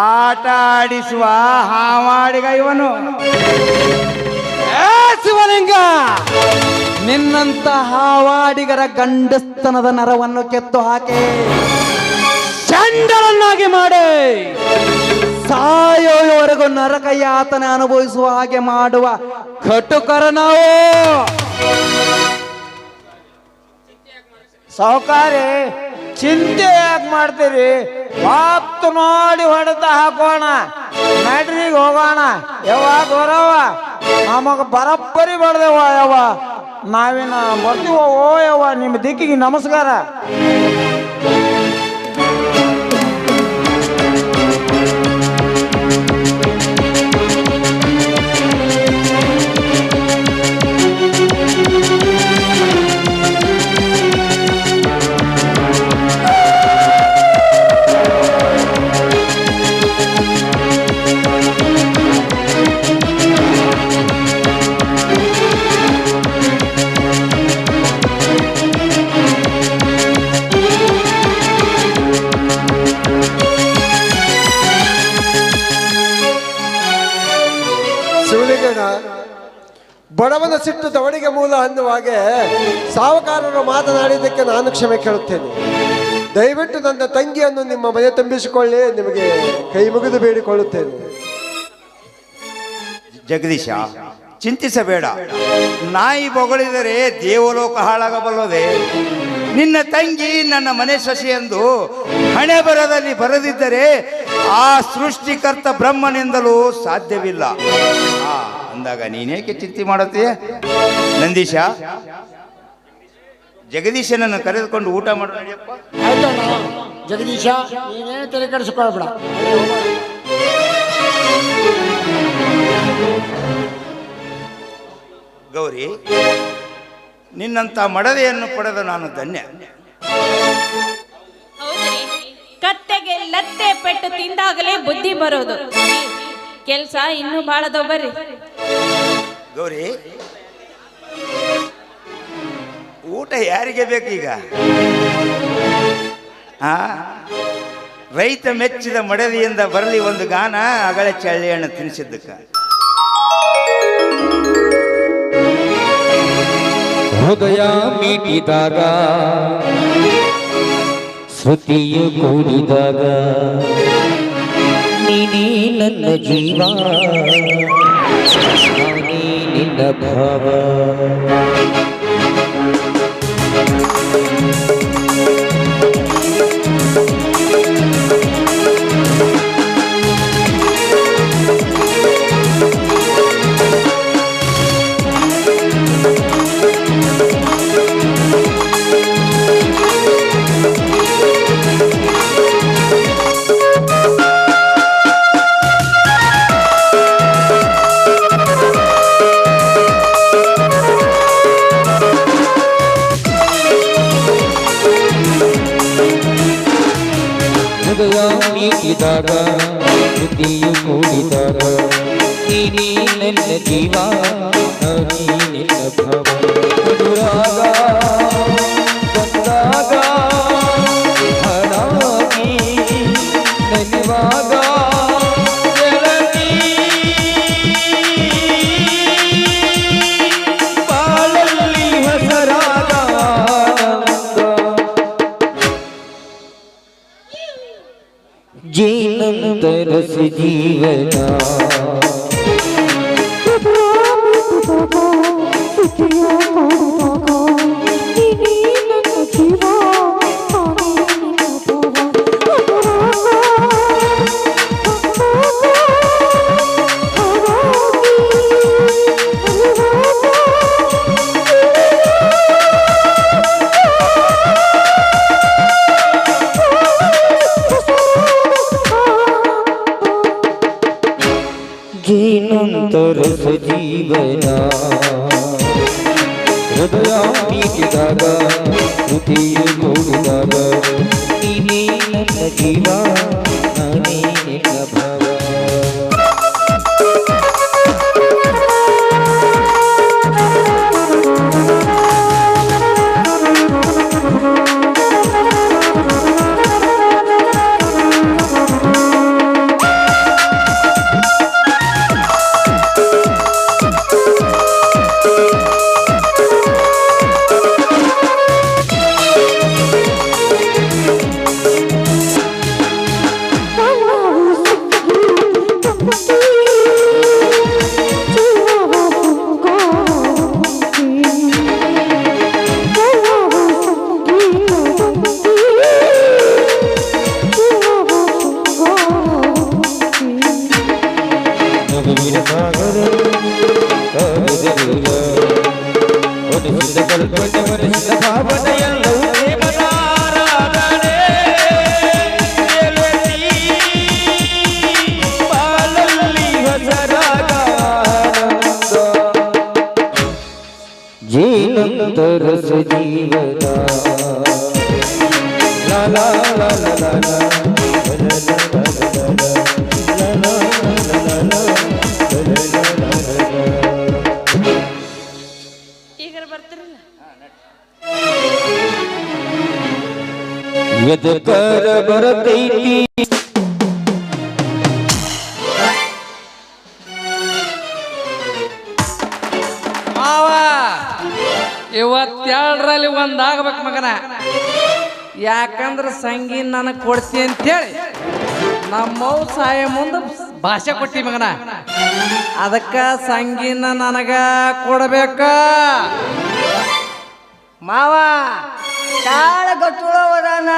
ಆಟ ಆಡಿಸುವ ಹಾವಾಡಿಗ ಇವನು. ಶಿವಲಿಂಗ, ನಿನ್ನಂತ ಹಾವಾಡಿಗರ ಗಂಡಸ್ತನದ ನರವನ್ನು ಕೆತ್ತು ಹಾಕಿ ಚಂಡರನ್ನಾಗಿ ಮಾಡಿ ಸಾಯೋವರೆಗೂ ನರಕ ಯಾತನೆ ಅನುಭವಿಸುವ ಹಾಗೆ ಮಾಡುವ ಕಟುಕರ ನಾವು. ಸಾವುಕಾರಿ, ಚಿಂತೆ ಯಾಕೆ ಮಾಡ್ತೀರಿ? ಬಾತ್ತು ನೋಡಿ ಹೊಡೆದ ಹಾಕೋಣ, ನಡ್ರಿಗೆ ಹೋಗೋಣ. ಯಾವಾಗ ಬರವ ನಮಗ ಬರಪ್ಪರಿ ಬಡ್ದೇವ. ಯವ್ವ ನಾವೇನ ಬರ್ತೀವ? ಓ ಯವ್ವ, ನಿಮ್ಮ ದಿಕ್ಕಿಗೆ ನಮಸ್ಕಾರ. ಬಡವನ ಸಿಟ್ಟು ದವಡಿಗೆ ಮೂಲ ಅನ್ನುವ ಹಾಗೆ ಸಾಹುಕಾರರು ಮಾತನಾಡಿದ್ದಕ್ಕೆ ನಾನು ಕ್ಷಮೆ ಕೇಳುತ್ತೇನೆ. ದಯವಿಟ್ಟು ನನ್ನ ತಂಗಿಯನ್ನು ನಿಮ್ಮ ಮನೆ ತುಂಬಿಸಿಕೊಳ್ಳಿ, ನಿಮಗೆ ಕೈ ಮುಗಿದು ಬೇಡಿಕೊಳ್ಳುತ್ತೇನೆ. ಜಗದೀಶ, ಚಿಂತಿಸಬೇಡ. ನಾಯಿ ಬೊಗಳಿದರೆ ದೇವಲೋಕ ಹಾಳಾಗಬಲ್ಲದೆ. ನಿನ್ನ ತಂಗಿ ನನ್ನ ಮನೆ ಸೊಸೆ ಎಂದು ಹಣೆ ಬರದಲ್ಲಿ ಬರೆದಿದ್ದರೆ ಆ ಸೃಷ್ಟಿಕರ್ತ ಬ್ರಹ್ಮನಿಂದಲೂ ಸಾಧ್ಯವಿಲ್ಲ. ಅಂದಾಗ ನೀನೇಕೆ ಚಿಂತೆ ಮಾಡುತ್ತೀಯ? ನಂದೀಶ, ಜಗದೀಶನನ್ನು ಕರೆದುಕೊಂಡು ಊಟ ಮಾಡು ನಡಿಯಪ್ಪ. ಆಯ್ತಣ್ಣ ಜಗದೀಶ, ನೀನೇನು ತಲೆ ಕೆಡಿಸಿಕೊಳ್ಬೇಡ. ಗೌರಿ, ನಿನ್ನಂತ ಮಡದೆಯನ್ನು ಪಡೆದ ನಾನು ಧನ್ಯ. ಹೌದ್ರಿ, ಕತ್ತೆಗೆ ಲತ್ತೆ ಪೆಟ್ಟು ತಿಂದಾಗಲೇ ಬುದ್ಧಿ ಬರೋದು. ಕೆಲ್ಸ ಇನ್ನೂ ಬಾಳದವ ಬರ್ರಿ. ಗೌರಿ, ಊಟ ಯಾರಿಗೆ ಬೇಕು ಈಗ? ರೈತ ಮೆಚ್ಚಿದ ಮಡದಿಯಿಂದ ಬರಲಿ ಒಂದು ಗಾನ, ಅಗಳೆ ಚಳ್ಳಿಯನ್ನು ತಿನ್ನಿಸಿದ್ದಕ್ಕ. ಹೃದಯ ಮೀಟಿದಾಗ ಶ್ರುತಿಯು ಕೂಡಿದಾಗ ನೀನೇ ನನ್ನ ಜೀವ, ನಾನೇ ನಿನ್ನ ಭಾವ. ಮೀಟಿದಾಗ ಶ್ರುತಿಯು ಕೂಡಿದಾಗ ನೀನೇ ನನ್ನ ಜೀವ, ನಾನೇ ನಿನ್ನ ಭಾವ. ಅನುರಾಗ ಬಂದಾಗ ಹರಾಗಿ ನೆನೆವಾಗ ಬಾಳಲ್ಲಿ ಹೊಸರಾಗ ಜೀನಂತರಸ ಜೀವನ. ಜೀನಂತರಸ ಜೀವನ. ಹೃದಯ ಮೀಟಿದಾಗ ಶ್ರುತಿಯು ಕೂಡಿದಾಗ ನೀನೇ ನನ್ನ ಜೀವ, ನಾನೇ ನಿನ್ನ ಭಾವ. ಜೀನಂತರಸ ಜೀವನ. ಲಾ ಲಾ ಲಾ ಲಾ ಲಾ ಈಗ ಬರ್ತಿರಲ್ಲ. ಎದಕರ ಬರತೈತಿ ಮಾವ, ಇವತ್ತೆರಡರಲ್ಲಿ ಒಂದಾಗಬೇಕು ಮಗನ. ಯಾಕಂದ್ರೆ ಸಂಗೀತ ನನಗೆ ಕೊಡ್ತಿ ಅಂತೇಳಿ ನಮ್ಮವ್ ಸಾಯ ಮುಂದೆ ಭಾಷೆ ಕೊಟ್ಟಿ ಮಗನ ಅದಕ್ಕ ಸಂಗೀನ ನನಗ ಕೊಡಬೇಕ. ಮಾವ ತಾಳ ಗಟ್ಟುಳವದಾನ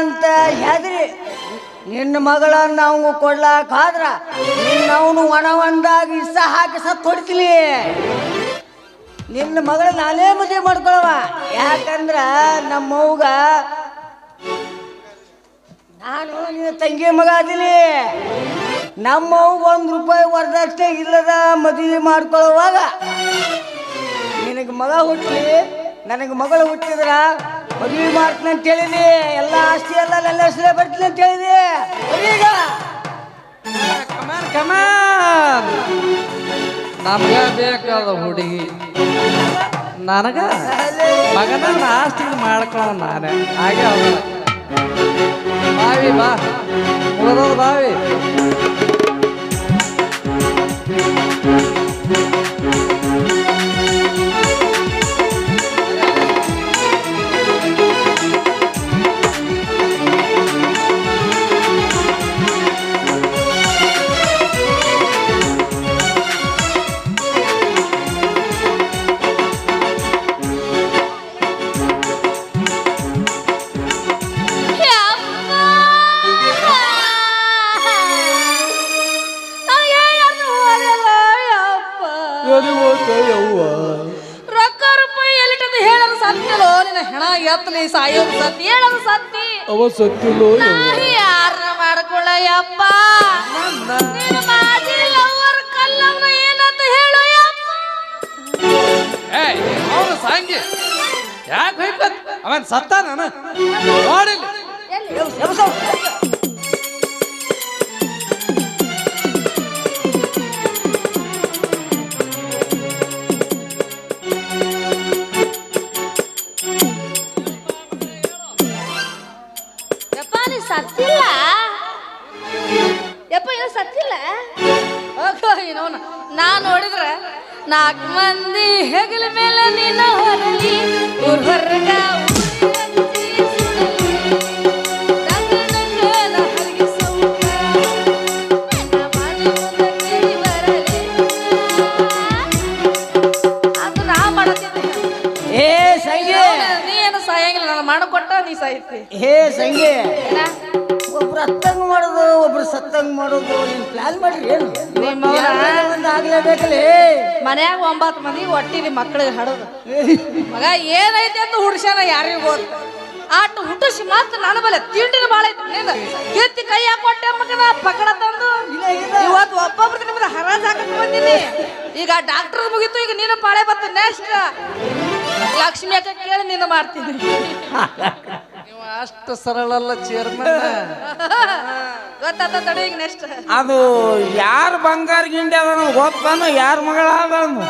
ಅಂತ ಹೆದ್ರಿ ನಿನ್ನ ಮಗಳನ್ನ ಅವಂಗ ಕೊಡ್ಲಾಕಾದ್ರ ನಿನ್ನವನು ಒಣವಂದಾಗ ಇಸ ಹಾಕಿ ಸತ್ತು ಹೊಡಿತೀನಿ. ನಿನ್ನ ಮಗಳ ನಾನೇ ಮದುವೆ ಮಾಡ್ಕೊಳವ. ಯಾಕಂದ್ರ ನಮ್ಮವ್ಗ ನಾನು ನಿನ್ನ ತಂಗಿ ಮಗ ಅದೀನಿ. ನಮ್ಮವ್ಗ ₹1 ವರದಕ್ಷಿಣೆ ಇಲ್ಲದ ಮದುವೆ ಮಾಡ್ಕೊಳ್ಳುವಾಗ ನಿನಗೆ ಮಗ ಹುಟ್ಟಲಿ, ನನಗೆ ಮಗಳು ಹುಟ್ಟಿದ್ರ ಮದುವೆ ಮಾಡ್ತೀನಿ ಅಂತ ಹೇಳಿದಿ. ಎಲ್ಲ ಆಸ್ತಿ ಎಲ್ಲ ನನ್ನ ಹೆಸರೇ ಬರ್ತೀನಿ ಅಂತ ಹೇಳಿದಿ. ಈಗ ಕಮಾನ್ ಕಮಾನ್ ನಮ್ಗ ಬೇಕಾದ ಹುಡುಗಿ ನನಗ ಮಗನ ಆಸ್ತಿ ಮಾಡ್ಕೊಳ್ಳೋ ನಾನೇ ಹಾಗೆ ಅವಳ ಬಾವಿ ಬಾ ಮುಗದೋದು ಬಾವಿ. ರೊಕ್ಕ ರೂಪಾಯಿ ಎಲ್ಲಿಟ್ಟದ ಹೇಳೋದು ಸತ್ಯಲೋ ನಿನ್ನ ಹೆಣ ಎತ್ತಲಿ ಸಾಯೋದು ಸತ್ಯ ಹೇಳೋದು ಸತ್ಯ ಅವ ಸತ್ತಿಲ್ಲೋ ಯಾರನ್ನ ಮಾಡ್ಕೊಳ್ಳಯ್ಯಪ್ಪ. ನೀನು ಮಾಜಿ ಲವರ್ ಕಲ್ಲವ್ನ ಏನಂತ ಹೇಳು ಯಪ್ಪ. ಅವನು ಸಾಂಗಿ ಯಾಕೆ ಹೋಯ್ತು ಅವನ್ ಸತ್ತ ನಾನು ನೋಡಿಲ್ಲ. ಯಪ್ಪ ನೀ ಸತ್ತಿಲ್ಲ ಯಪ್ಪ ಏನು ಸತ್ತಿಲ್ಲ. ನಾ ನೋಡಿದ್ರ 4 ಮಂದಿ ಹೆಗಲ ಮೇಲೆ ನೀನು ಹೊರಲಿ ಊರ್ ಹೊರಗ ನೀ ಏನು ಸಾಯಂಗಿಲ್ಲ. ನಾನು ಮಾಡಿಕೊಟ್ಟ ನೀ ಸಾಯ್ತಿ. ಹೇ ಸಂಗಿ, ಒಬ್ರು ಹತ್ತಂಗ್ ಮಾಡೋದು ಒಬ್ರು ಸತ್ತಂಗ್ ಮಾಡೋದು ನೀನ್ ಪ್ಲಾನ್ ಮಾಡ್ರಿ ಏನು? ಆಗ್ಲೇಬೇಕಲ್ಲಿ. ಮನ್ಯಾಗ 9 ಮಂದಿ ಒಟ್ಟಿಗೆ ಮಕ್ಕಳಿಗೆ ಹಡೋದು ಮಗ ಏನೈತಿ ಅಂತ ಹುಡ್ಸ್ಯಾನ ಯಾರಿಗೂ ಗೊತ್ತ. ಆಟ ಹುಟ್ಟಿಸಿ ಮಾತ್ರ ನನ್ನ ಬಲೆ ತಿಂಡಿನ ಬಾಳ ಐತಿ. ಕೀರ್ತಿ ಕೈ ಹಾಕೊಟ್ಟೆ ಮಗನ ಪಕಡ ತಂದು ಇವತ್ತು ಒಬ್ಬೊಬ್ರು ನಿಮ್ದು ಹರಾಜ್ ಹಾಕಕ್ ಬಂದಿನಿ. ಈಗ ಡಾಕ್ಟರ್ ಮುಗಿತು, ಈಗ ನೀನು ಪಾಳೆ ಬತ್ತ. ನೆಕ್ಸ್ಟ್ ಲಕ್ಷ್ಮಿ ಅಕ್ಕ ಕೇಳಿ ನೀನು ಮಾಡ್ತೀನಿ. ನೀವು ಅಷ್ಟು ಸರಳಲ್ಲ ಚೇರ್ಮನ್. ಗೊತ್ತಾತ ತಡಿ. ಈಗ ನೆಕ್ಸ್ಟ್ ಅದು ಯಾರ ಬಂಗಾರ ಗಿಂಡಿ ಅದ ಗೊತ್ತಾನು, ಯಾರ ಮಗಳ ಅದನು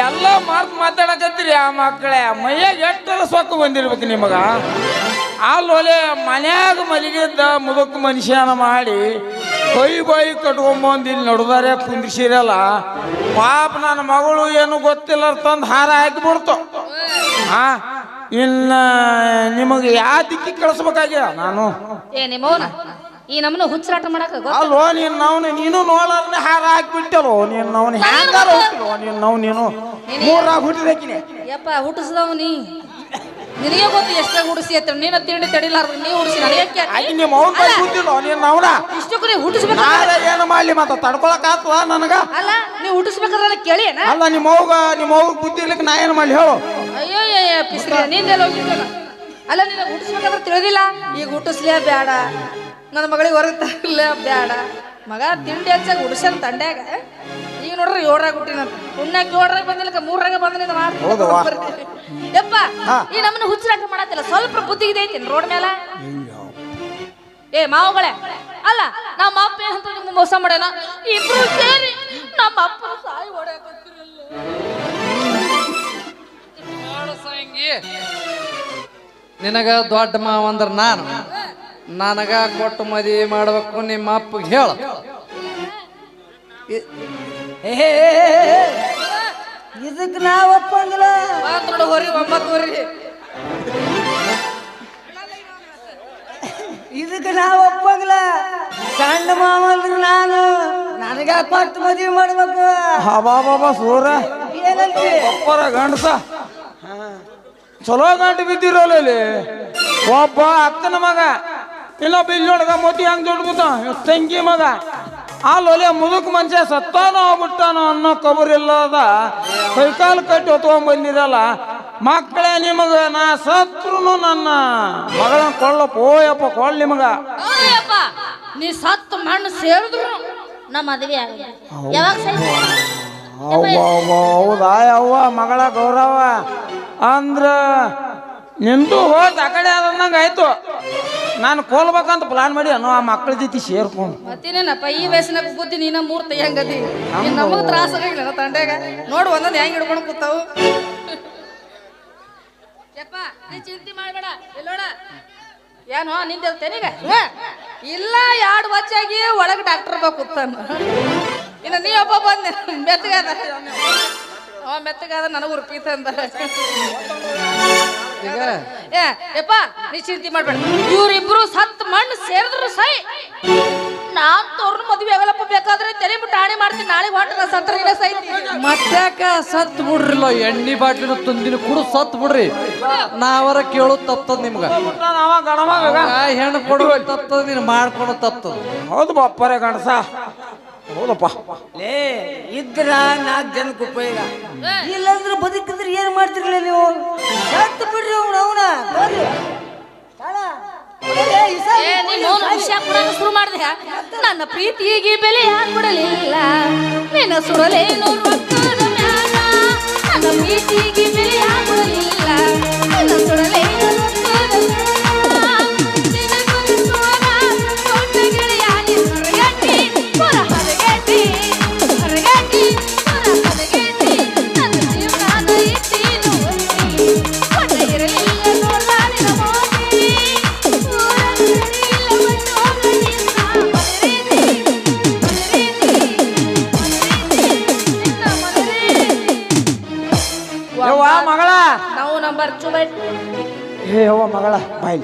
ಎಲ್ಲ ಮಾತಾಡಕತ್ತೀರಿ. ಆ ಮಕ್ಕಳೇ ಮೈಯಾಗ ಎಷ್ಟರ ಸೊಕ್ಕು ಬಂದಿರ್ಬೇಕು ನಿಮಗ. ಅಲ್ಲೊಲೆ ಮನ್ಯಾಗ ಮಲಗಿದ್ದ ಮುದುಕ ಮನುಷ್ಯನ ಮಾಡಿ ಬಾಯಿ ಕಟ್ಕೊಂಬಂದು ಇಲ್ಲಿ ನಡ್ದಾರೆ ಕುಂದ್ರಿಸಿರಲ್ಲ. ಪಾಪ ನನ್ನ ಮಗಳು ಏನು ಗೊತ್ತಿಲ್ಲ ತಂದು ಹಾರ ಹಾಕಿಬಿಡ್ತು. ಇನ್ನು ನಿಮಗೆ ಯಾವ ದಿಕ್ಕಿ ಕಳಿಸ್ಬೇಕಾಗ್ಯ ನಾನು? ನಿಮ್ಮವನ ಈ ನಮ್ಮನ್ನ ಹುಚ್ಚರಾಟ ಮಾಡಕ ಅಲ್ವೋ ನೀನು ನೋಡೋರ್ನೆ ಹಾರ ಹಾಕಿಬಿಟ್ಟಲ್ಲೋ. ನೀನು ಹ್ಯಾಂಗಾರ ಹುಟ್ಟಿಲ್ವೋ ನೀನು 3 ಹುಟ್ಟಿದಕಿನಿ. ಯಪ್ಪ ಹುಟ್ಟಿಸಿದವ ನೀ. ನಿನಗೆ ಗೊತ್ತು ಎಷ್ಟಾಗ ಹುಡಿಸಿ ಅಂತ. ನೀನು ತಿಂಡಿ ತಡಿಲಾರ್ದು ನೀ ಹುಡಿಸಿ ನನಗೆ ನಿಮ್ಮ ಅವ್ನ ಕೈ ಕೂತಿಲ್ಲ ನೀನು ಅವನ ಇಷ್ಟಕ್ಕೂ ನೀ ಹುಟ್ಟಿಸ್ಬೇಕು. ಏನು ಮಾಡ್ಲಿ ಮತ್ತೆ ತಡ್ಕೊಳಕ್ ಆತ್ವ ನನಗ? ಅಲ್ಲ ನೀ ಹುಟ್ಟಿಸ್ಬೇಕಾದ್ರೆ ಕೇಳಿ ಅಲ್ಲ ನಿಮ್ಮ ಅವ್ಗ ಬುದ್ಧಿ ಇರ್ಲಿಕ್ಕೆ ನಾ ಏನು ಮಾಡ್ಲಿ ಹೇಳು? ಅಯ್ಯೋ ಪಿಸ್ರಿ ನಿಂದೆಲ್ಲ ಹೋಗಿದ್ದಲ್ಲ. ಅಲ್ಲ ನೀನು ಹುಟ್ಟಿಸ್ಬೇಕಾದ್ರೆ ತಿಳಿದಿಲ್ಲ. ಈಗ ಹುಟ್ಟಿಸ್ಲೇ ಬೇಡ, ನನ್ನ ಮಗಳಿಗೆ ಹೊರಗೆ ತರಲೇ ಬೇಡ. ಮಗ ತಿಂಡಿ ಹಚ್ಚಾಗ ಹುಡ್ಸ್ಯಾನ ತಂಡ್ಯಾಗ. ಈಗ ನೋಡ್ರಿ 7ರಾಗ ಹುಟ್ಟಿನಂತ. ಪುಣ್ಯಕ್ಕೆ 7ರಾಗ ಬಂದಿಲ್ಲ, 3ರಾಗ ಬಂದ ಮಾಡ್ತೀನಿ. ಯಪ್ಪ ಈ ನಮ್ಮನ್ನ ಹುಚ್ಚರಾಟ ಮಾಡತ್ತಿಲ್ಲ. ಸ್ವಲ್ಪ ಬುದ್ಧಿ ಇದೆ ಐತಿ ರೋಡ್ ಮೇಲೆ. ಮಾವುಗಳೇ, ಅಲ್ಲ ನಮ್ಮ ಅಪ್ಪ ಅಂತ ನಿಮ್ಗೆ ಮೋಸ ಮಾಡ್ಯಾನ. ಇಬ್ರು ಸೇರಿ ನಮ್ಮ ಅಪ್ಪ ಸಾಯಿ ಹೊಡ್ಯಾಕತ್ತಿರಲ್ಲ. ನಿನಗ ದೊಡ್ಡ ಮಾವ ಅಂದ್ರ ನಾನು. ನನಗ ಕೊಟ್ಟು ಮದುವೆ ಮಾಡ್ಬೇಕು ನಿಮ್ಮ ಅಪ್ಪಗೆ ಹೇಳ. ಇದಕ್ಕೆ ನಾವು ಒಪ್ಪಂಗಿಲ್ಲ. ಹೊರಿ 9 ಹೊರಿ ಇದಕ್ಕೆ ನಾವು ಒಪ್ಪಂಗಿಲ್ಲ. ಸಣ್ಣ ಮಾವ ಅಂದ್ರೆ ನಾನು ನನಗ ಕೊಟ್ಟು ಮದುವೆ ಮಾಡ್ಬೇಕು ಬಾಬಾ ಸೂರ ಏನಂತಿ ಒಪ್ಪರ ಗಂಡಸ ಚಲೋ ಗಂಟು ಬಿದ್ದಿರೋಲ್ಲ ಇಲ್ಲಿ ಒಬ್ಬ ಅಕ್ಕನ ಮಗ ಇನ್ನೊಬ್ಬ ಇಲ್ಲಿ ನೋಡಗ ಮೋತಿ ಹಂಗ್ ದೊಡ್ಡ ತಂಗಿ ಮಗ ಅಲ್ಲೊಲೆ ಮುದುಕ್ ಮನುಷ್ಯ ಸತ್ತಾನೋ ಬಿಟ್ಟಾನೋ ಅನ್ನೋ ಕಬರಿಲ್ಲದ ಕೈಕಾಲು ಕಟ್ಟಿ ಹೊತ್ಕೊಂಡ್ ಬಂದಿರಲ್ಲ ಮಕ್ಕಳೇ ನಿಮಗ ನಾ ಸತ್ರು ನನ್ನ ಮಗಳನ್ನ ಕೊಳ್ಳಪ್ಪ ಓಯಪ್ಪ ಕೊಳ್ಳ ನಿಮಗ ಹೌದಯ್ಯಪ್ಪ ನೀ ಸತ್ತು ಮಣ್ಣು ಸೇರಿದ್ರು ನಮ್ಮ ಮದುವೆ ಆಗಲ್ಲ ಯಾವಾಗ ಹೌದಾ ಯವ್ವ ಮಗಳ ಗೌರವ ಅಂದ್ರ ನಿಂದು ಹೋದ್ ಆ ಕಡೆ ಆದಂಗ ಆಯ್ತು ನಾನು ಕೋಲ್ಬೇಕಂತ ಪ್ಲಾನ್ ಮಾಡಿ ಅನ್ನೋ ಆ ಮಕ್ಕಳ ಜೊತೆ ಸೇರ್ಕೊಂಡು ಮತ್ತೇನೇನಪ್ಪ ಈ ವಯಸ್ಸಿನಾಗ ಬುದ್ಧಿ ನೀನ ಮೂರ್ತಿ ಹೆಂಗದಿ ನಮಗ್ ತ್ರಾಸ ಆಗಿಲ್ಲ ತಂಡ್ಯಾಗ ನೋಡು ಒಂದೊಂದು ಹೆಂಗ್ ಹಿಡ್ಕೊಂಡು ಕೂತಾವು ಯಪ್ಪ ನೀ ಚಿಂತೆ ಮಾಡ್ಬೇಡ ಇಲ್ಲೋಡ ಏನೋ ನಿಂದ ತೆನಿಗ ಇಲ್ಲ 2 ವರ್ಷಾಗಿ ಒಳಗೆ ಡಾಕ್ಟರ್ ಬಾ ಕೂತಾನ ಇನ್ನು ನೀ ಒಬ್ಬ ಬಂದೆ ಮೆತ್ತಗಾದ ಮೆತ್ತಗಾದ ನನಗೆ ಉರ್ಪಿ ತಂದ ಯಪ್ಪ ನೀ ಚಿಂತೆ ಮಾಡ್ಬೇಡ ಇವ್ರಿಬ್ರು ಸತ್ ಮಣ್ಣು ಸೇರಿದ್ರು ಸೈ ನಾನ್ ತೋರ್ನ ಮದ್ವೆ ಆಗಲ್ಲಪ್ಪ ಬೇಕಾದ್ರೆ ತೆರೆ ಬಿಟ್ಟು ಆಣೆ ಮಾಡ್ತೀನಿ ನಾಳೆ ಹೊಂಟ ಸತ್ರ ಸೈತಿ ಮತ್ತ್ಯಾಕ ಸತ್ ಬಿಡ್ರಿಲ್ಲ ಎಣ್ಣೆ ಬಾಟ್ಲಿನ ತುಂದಿನ ಕುಡು ಸತ್ ಬಿಡ್ರಿ ನಾವರ ಕೇಳೋದು ತಪ್ತದ ನಿಮ್ಗ ಹೆಣ್ಣು ಕೊಡುವ ತಪ್ತದ ನೀನು ಮಾಡ್ಕೊಳೋ ತಪ್ತದ ಹೌದು ಬಪ್ಪರೆ ಗಂಡಸ ಹೌದಪ್ಪ ಲೇ ಇದ್ರ 4 ಜನಕ್ಕೆ ಉಪಯೋಗ ಇಲ್ಲಂದ್ರೆ ಬದುಕಿದ್ರೆ ಏನ್ ಮಾಡ್ತಿರ್ಲಿಲ್ಲ ನೀವು ಸತ್ತು ಬಿಡ್ರಿ ಅವನ ವಿಷಯ ಕೊಡಲು ಶುರು ಮಾಡಿದೆ ನನ್ನ ಪ್ರೀತಿಗೆ ಬೆಲೆ ಕೊಡಲಿಲ್ಲ ನಿನ್ನ ಸುರಲೇನು ರೊಕ್ಕದ ಮ್ಯಾಲ ನನ್ನ ಪ್ರೀತಿಗೆ ಬೆಲೆ ಕೊಡಲಿಲ್ಲ ನಿನ್ನ ಸುರಲೇನು ರೊಕ್ಕದ ಮ್ಯಾಲ ನಿನ್ನ ಗುರುತೋರ ಕೊಟ್ಟ ಗೆಳೆಯಾನಿ ಹೊರಗಟ್ಟಿ ಹೊರ ಹರಗಟ್ಟಿ ಹೊರಗಟ್ಟಿ ಹೊರ ಹರಗಟ್ಟಿ ನನ್ನ ಜೀವನ ಇಟ್ಟೀನು ಒಟ್ಟ ಇರಲಿಲ್ಲ ನೋಡಾಡಿನ ಮೋದಿ ಯವ್ವ ಮಗಳ ನಾವು ನಂಬರ್ ಚುಬೈಟ್ ಏ ಯವ್ವ ಮಗಳ ಬಾಯ್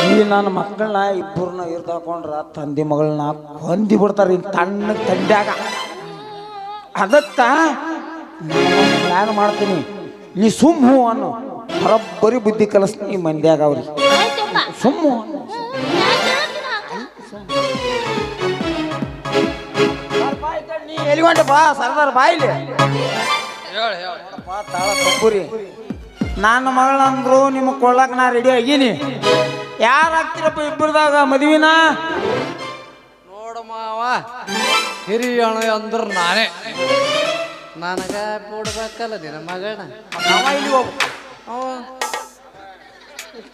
ಈ ನನ್ನ ಮಕ್ಕಳನ್ನ ಇಬ್ಬರನ್ನ ಇರ್ದಾಕೊಂಡ್ರ ತಂದೆ ಮಗಳನ್ನ ಹೊಂದಿ ಬಿಡ್ತಾರ ಇನ್ ತಣ್ಣಗೆ ತಂಡ್ಯಾಗ ಅದಕ್ಕ ಪ್ಲಾನ್ ಮಾಡ್ತೀನಿ ನೀ ಸುಮ್ ಹೂ ಅನ್ನು ಬರೋಬ್ಬರಿ ಬುದ್ಧಿ ಕಲಿಸ್ತೀನಿ ಈ ಮಂದ್ಯಾಗ ಅವ್ರಿಗೆ ಸುಮ್ಮು ನೀ ಎಲ್ಲಿಗೊಂಡೆ ಬಾ ಸರ್ದಾರ್ ಬಾಯಿಲಿ ತಾಳ ತಪ್ಪುರಿ ನನ್ನ ಮಗಳಂದ್ರು ನಿಮಗೆ ಕೊಳ್ಳಾಕ ನಾ ರೆಡಿ ಆಗೀನಿ ಯಾರು ಆಗ್ತಿರಪ್ಪ ಇಬ್ಬರದಾಗ ಮದುವಿನ ನೋಡು ಮಾವ ಹಿರಿಯಣ ಅಂದ್ರ ನಾನೇ ನನಗ ಕೊಡ್ಬೇಕಲ್ಲ ನಿನ್ನ ಮಗನ ಅವ ಇಲ್ಲಿ ಹೋಗು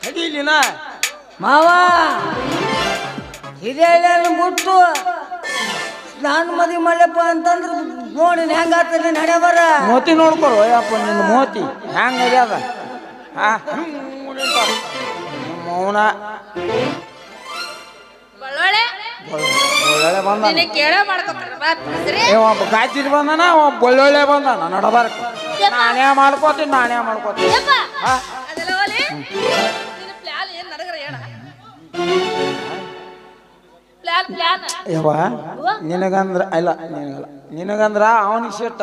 ಕಡೀಲಿನ ಮಾವ ಹಿರಿಯಣ್ಣನ ಬಿಟ್ಟು ನಾನು ಮದುವೆ ಮಾಡ್ಲಪ್ಪ ಅಂತಂದ್ರೆ ನೋಡಿ ಹೆಂಗಾಗ್ತದೆ ನಡೆ ಬರ ಮೋತಿ ನೋಡ್ಕೊರು ಅಯ್ಯಪ್ಪ ನಿನ್ನ ಮೋತಿ ಹೆಂಗ ಅದ ಮೌನ ಒಳ್ಳೊಳ್ಳೆ ಬಂದ ಕೇಳ ಮಾಡ್ಕೊತಾರೆ ಒಬ್ಬ ಗಾಜಿಲ್ ಬಂದನ ಒಬ್ಬ ಒಳ್ಳೊಳ್ಳೆ ಬಂದನ ನಡಬಾರಕ ನಾನೇ ಮಾಡ್ಕೋತೀನಿ ಅದೆಲ್ಲ ಹೋಲಿ ನಿನ್ನ ಪ್ಲಾನ್ ಏನ್ ನಡಗರ ಹೇಳ ಪ್ಲಾನ್ ಯವ್ವ ನಿನಗಂದ್ರ ಇಲ್ಲ ನಿನಗಂದ್ರ ಅವನಿಗೆ ಸಿಟ್ಟ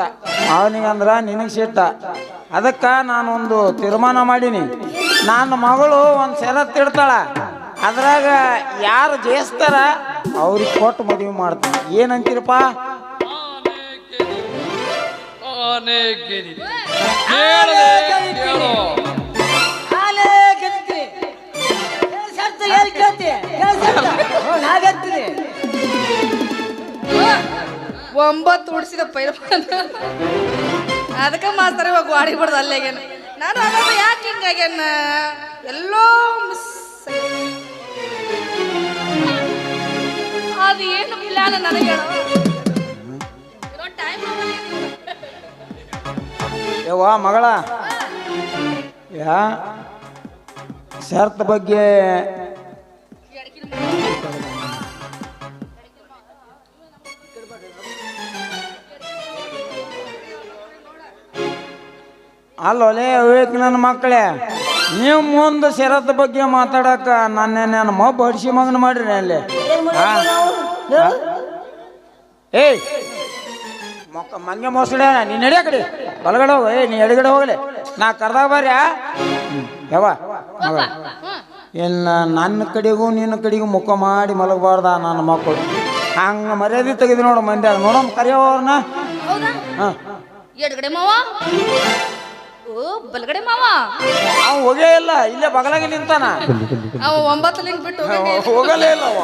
ಅವನಿಗಂದ್ರ ನಿನಗೆ ಸಿಟ್ಟ ಅದಕ್ಕ ನಾನೊಂದು ತೀರ್ಮಾನ ಮಾಡೀನಿ ನನ್ನ ಮಗಳು ಒಂದು ಷರತ್ತು ಇಡ್ತಾಳ ಅದ್ರಾಗ ಯಾರು ಜಯಿಸ್ತಾರ ಅವ್ರಿಗೆ ಕೊಟ್ಟು ಮದುವೆ ಮಾಡ್ತೀನಿ ಏನಂತೀರಪ್ಪ ಒಂಬತ್ತು ಉಡ್ಸಿದ ಪೈಲ ಅದಕ್ಕೆ ಮಾಸ್ತರ ಇವಾಗ ಗಾಡಿ ಬಿಡ್ದು ಅಲ್ಲೇಗೇನ ನಾನು ಅನ್ನೋದು ಯಾಕೆ ಹಿಂಗಾಗ್ಯಾನ ಎಲ್ಲೋ ಮಿಸ್ ಅದು ಏನು ಪ್ಲಾನ್ ನನಗೆ ಹೇಳೋ ಟೈಮ್ ಯವ್ವ ಮಗಳ ಯಾ ಶರ್ತ್ ಬಗ್ಗೆ ಅಲ್ಲೋಲೆ ವಿವೇಕ್ ನನ್ನ ಮಕ್ಕಳೇ ನೀವು ಮುಂದೆ ಶರತ್ ಬಗ್ಗೆ ಮಾತಾಡಕ ನನ್ನ ಮೊಬ್ಬ ಹಡಿಸಿ ಮಗನ ಮಾಡ್ರಿ ಅಲ್ಲಿ ಏಯ್ ಮೊಕ್ಕ ಮಂಗೆ ಮೋಸಡ ನೀ ನಡಿಯ ಕಡೆ ಬಲಗಡೆ ಹೋಗ ನೀ ಎಡಗಡೆ ಹೋಗ್ಲಿ ನಾ ಕರ್ದಾಗ ಬರ್ಯಾ ಯಾವ ಇನ್ನು ನನ್ನ ಕಡೆಗೂ ನಿನ್ನ ಕಡೆಗೂ ಮುಖ ಮಾಡಿ ಮಲಗಬಾರ್ದ ನನ್ನ ಮಕ್ಕಳು ಹಂಗೆ ಮರ್ಯಾದೆ ತೆಗೆದು ನೋಡು ಮಂದ್ಯಾಗ ನೋಡಮ್ ಕರೆಯೋರ್ನ ಹಾಂ ಎಡಗಡೆ ಮಾವ ಓ ಬಲಗಡೆ ಮಾವ ಅವ ಹೋಗೇ ಇಲ್ಲ ಇಲ್ಲೇ ಬಗಲಾಗಿ ನಿಂತಾನ ಅವ 9 ಲಿಂಕ್ ಬಿಟ್ಟು ಹೋಗಲೇ ಇಲ್ಲ ಅವ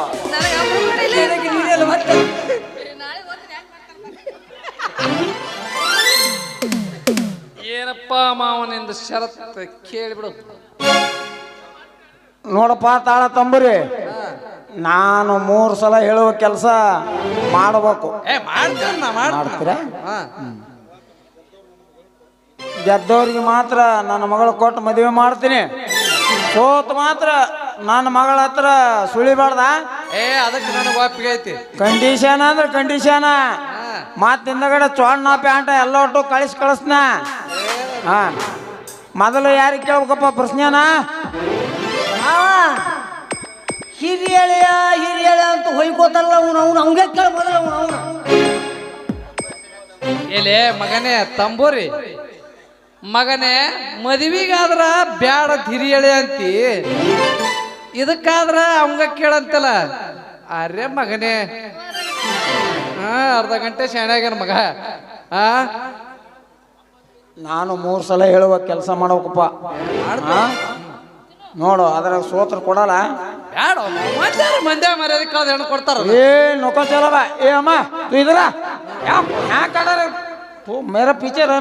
ಏನಪ್ಪ ಮಾವನಿಂದ ಷರತ್ ಕೇಳಿಬಿಡು. ನೋಡಪ್ಪ ತಾಳ ತಂಬರಿ ನಾನು 3 ಸಲ ಹೇಳುವ ಕೆಲಸ ಮಾಡಬೇಕು. ಮಾಡ್ತೀರಾ? ಗೆದ್ದವ್ರಿಗೆ ಮಾತ್ರ ನನ್ನ ಮಗಳು ಕೊಟ್ಟು ಮದುವೆ ಮಾಡ್ತೀನಿ. ಸೋತ್ ಮಾತ್ರ ನನ್ನ ಮಗಳ ಹತ್ರ ಸುಳಿಬಾರ್ದ. ಅದಕ್ಕೆ ನನಗೆ ಒಪ್ಪಿಗೆ ಐತಿ. ಕಂಡೀಷನ್ ಅಂದ್ರೆ ಕಂಡೀಷನ್. ಹಿಂದಗಡೆ ಚೋಣ್ಣ ಪ್ಯಾಂಟ ಎಲ್ಲ ಒಟ್ಟು ಕಳಿಸ್ನ. ಹಾ ಮೊದಲು ಯಾರಿಗೆ ಕೇಳ್ಬೇಕಪ್ಪ ಪ್ರಶ್ನೆನಾ? ಹಿರಿಯಳೆಯ ಅಂತ ಹೊಯ್ಕೋತಾರಲ್ಲ ಅವ್ನು ಹಂಗೆ ಕೇಳ್ಬೋದಲ್ಲ ಅವನು ಎಲೆ ಮಗನೇ ತಂಬೂರಿ ಮಗನೇ ಮದುವೆಗಾದ್ರ ಬ್ಯಾಡ ಹಿರಿಯಳೆ ಅಂತಿ, ಇದಕ್ಕಾದ್ರ ಅವಂಗ ಕೇಳಂತಲ್ಲ. ಅರೆ ಮಗನೇ ಅರ್ಧ ಗಂಟೆ ಶಾಣ್ಯಾಗ್ಯಾನ ಮಗ. ನಾನು 3 ಸಲ ಹೇಳುವ ಕೆಲಸ ಮಾಡ್ಬೇಕಪ್ಪ. ನೋಡು ಅದ್ರಾಗ ಸೋತ್ರ ಕೊಡಲ್ಲ. ಬ್ಯಾಡ ಮಂದ್ಯ ಮರ್ಯಾದಕ್ಕೆ ಹೆಣ್ಣು ಕೊಡ್ತಾರ. ನೊಕ ಚಲೋ ಬಾ. ಅಮ್ಮ ಇದ್ರ ಮೇರ ಪಿಕ್ಚರ್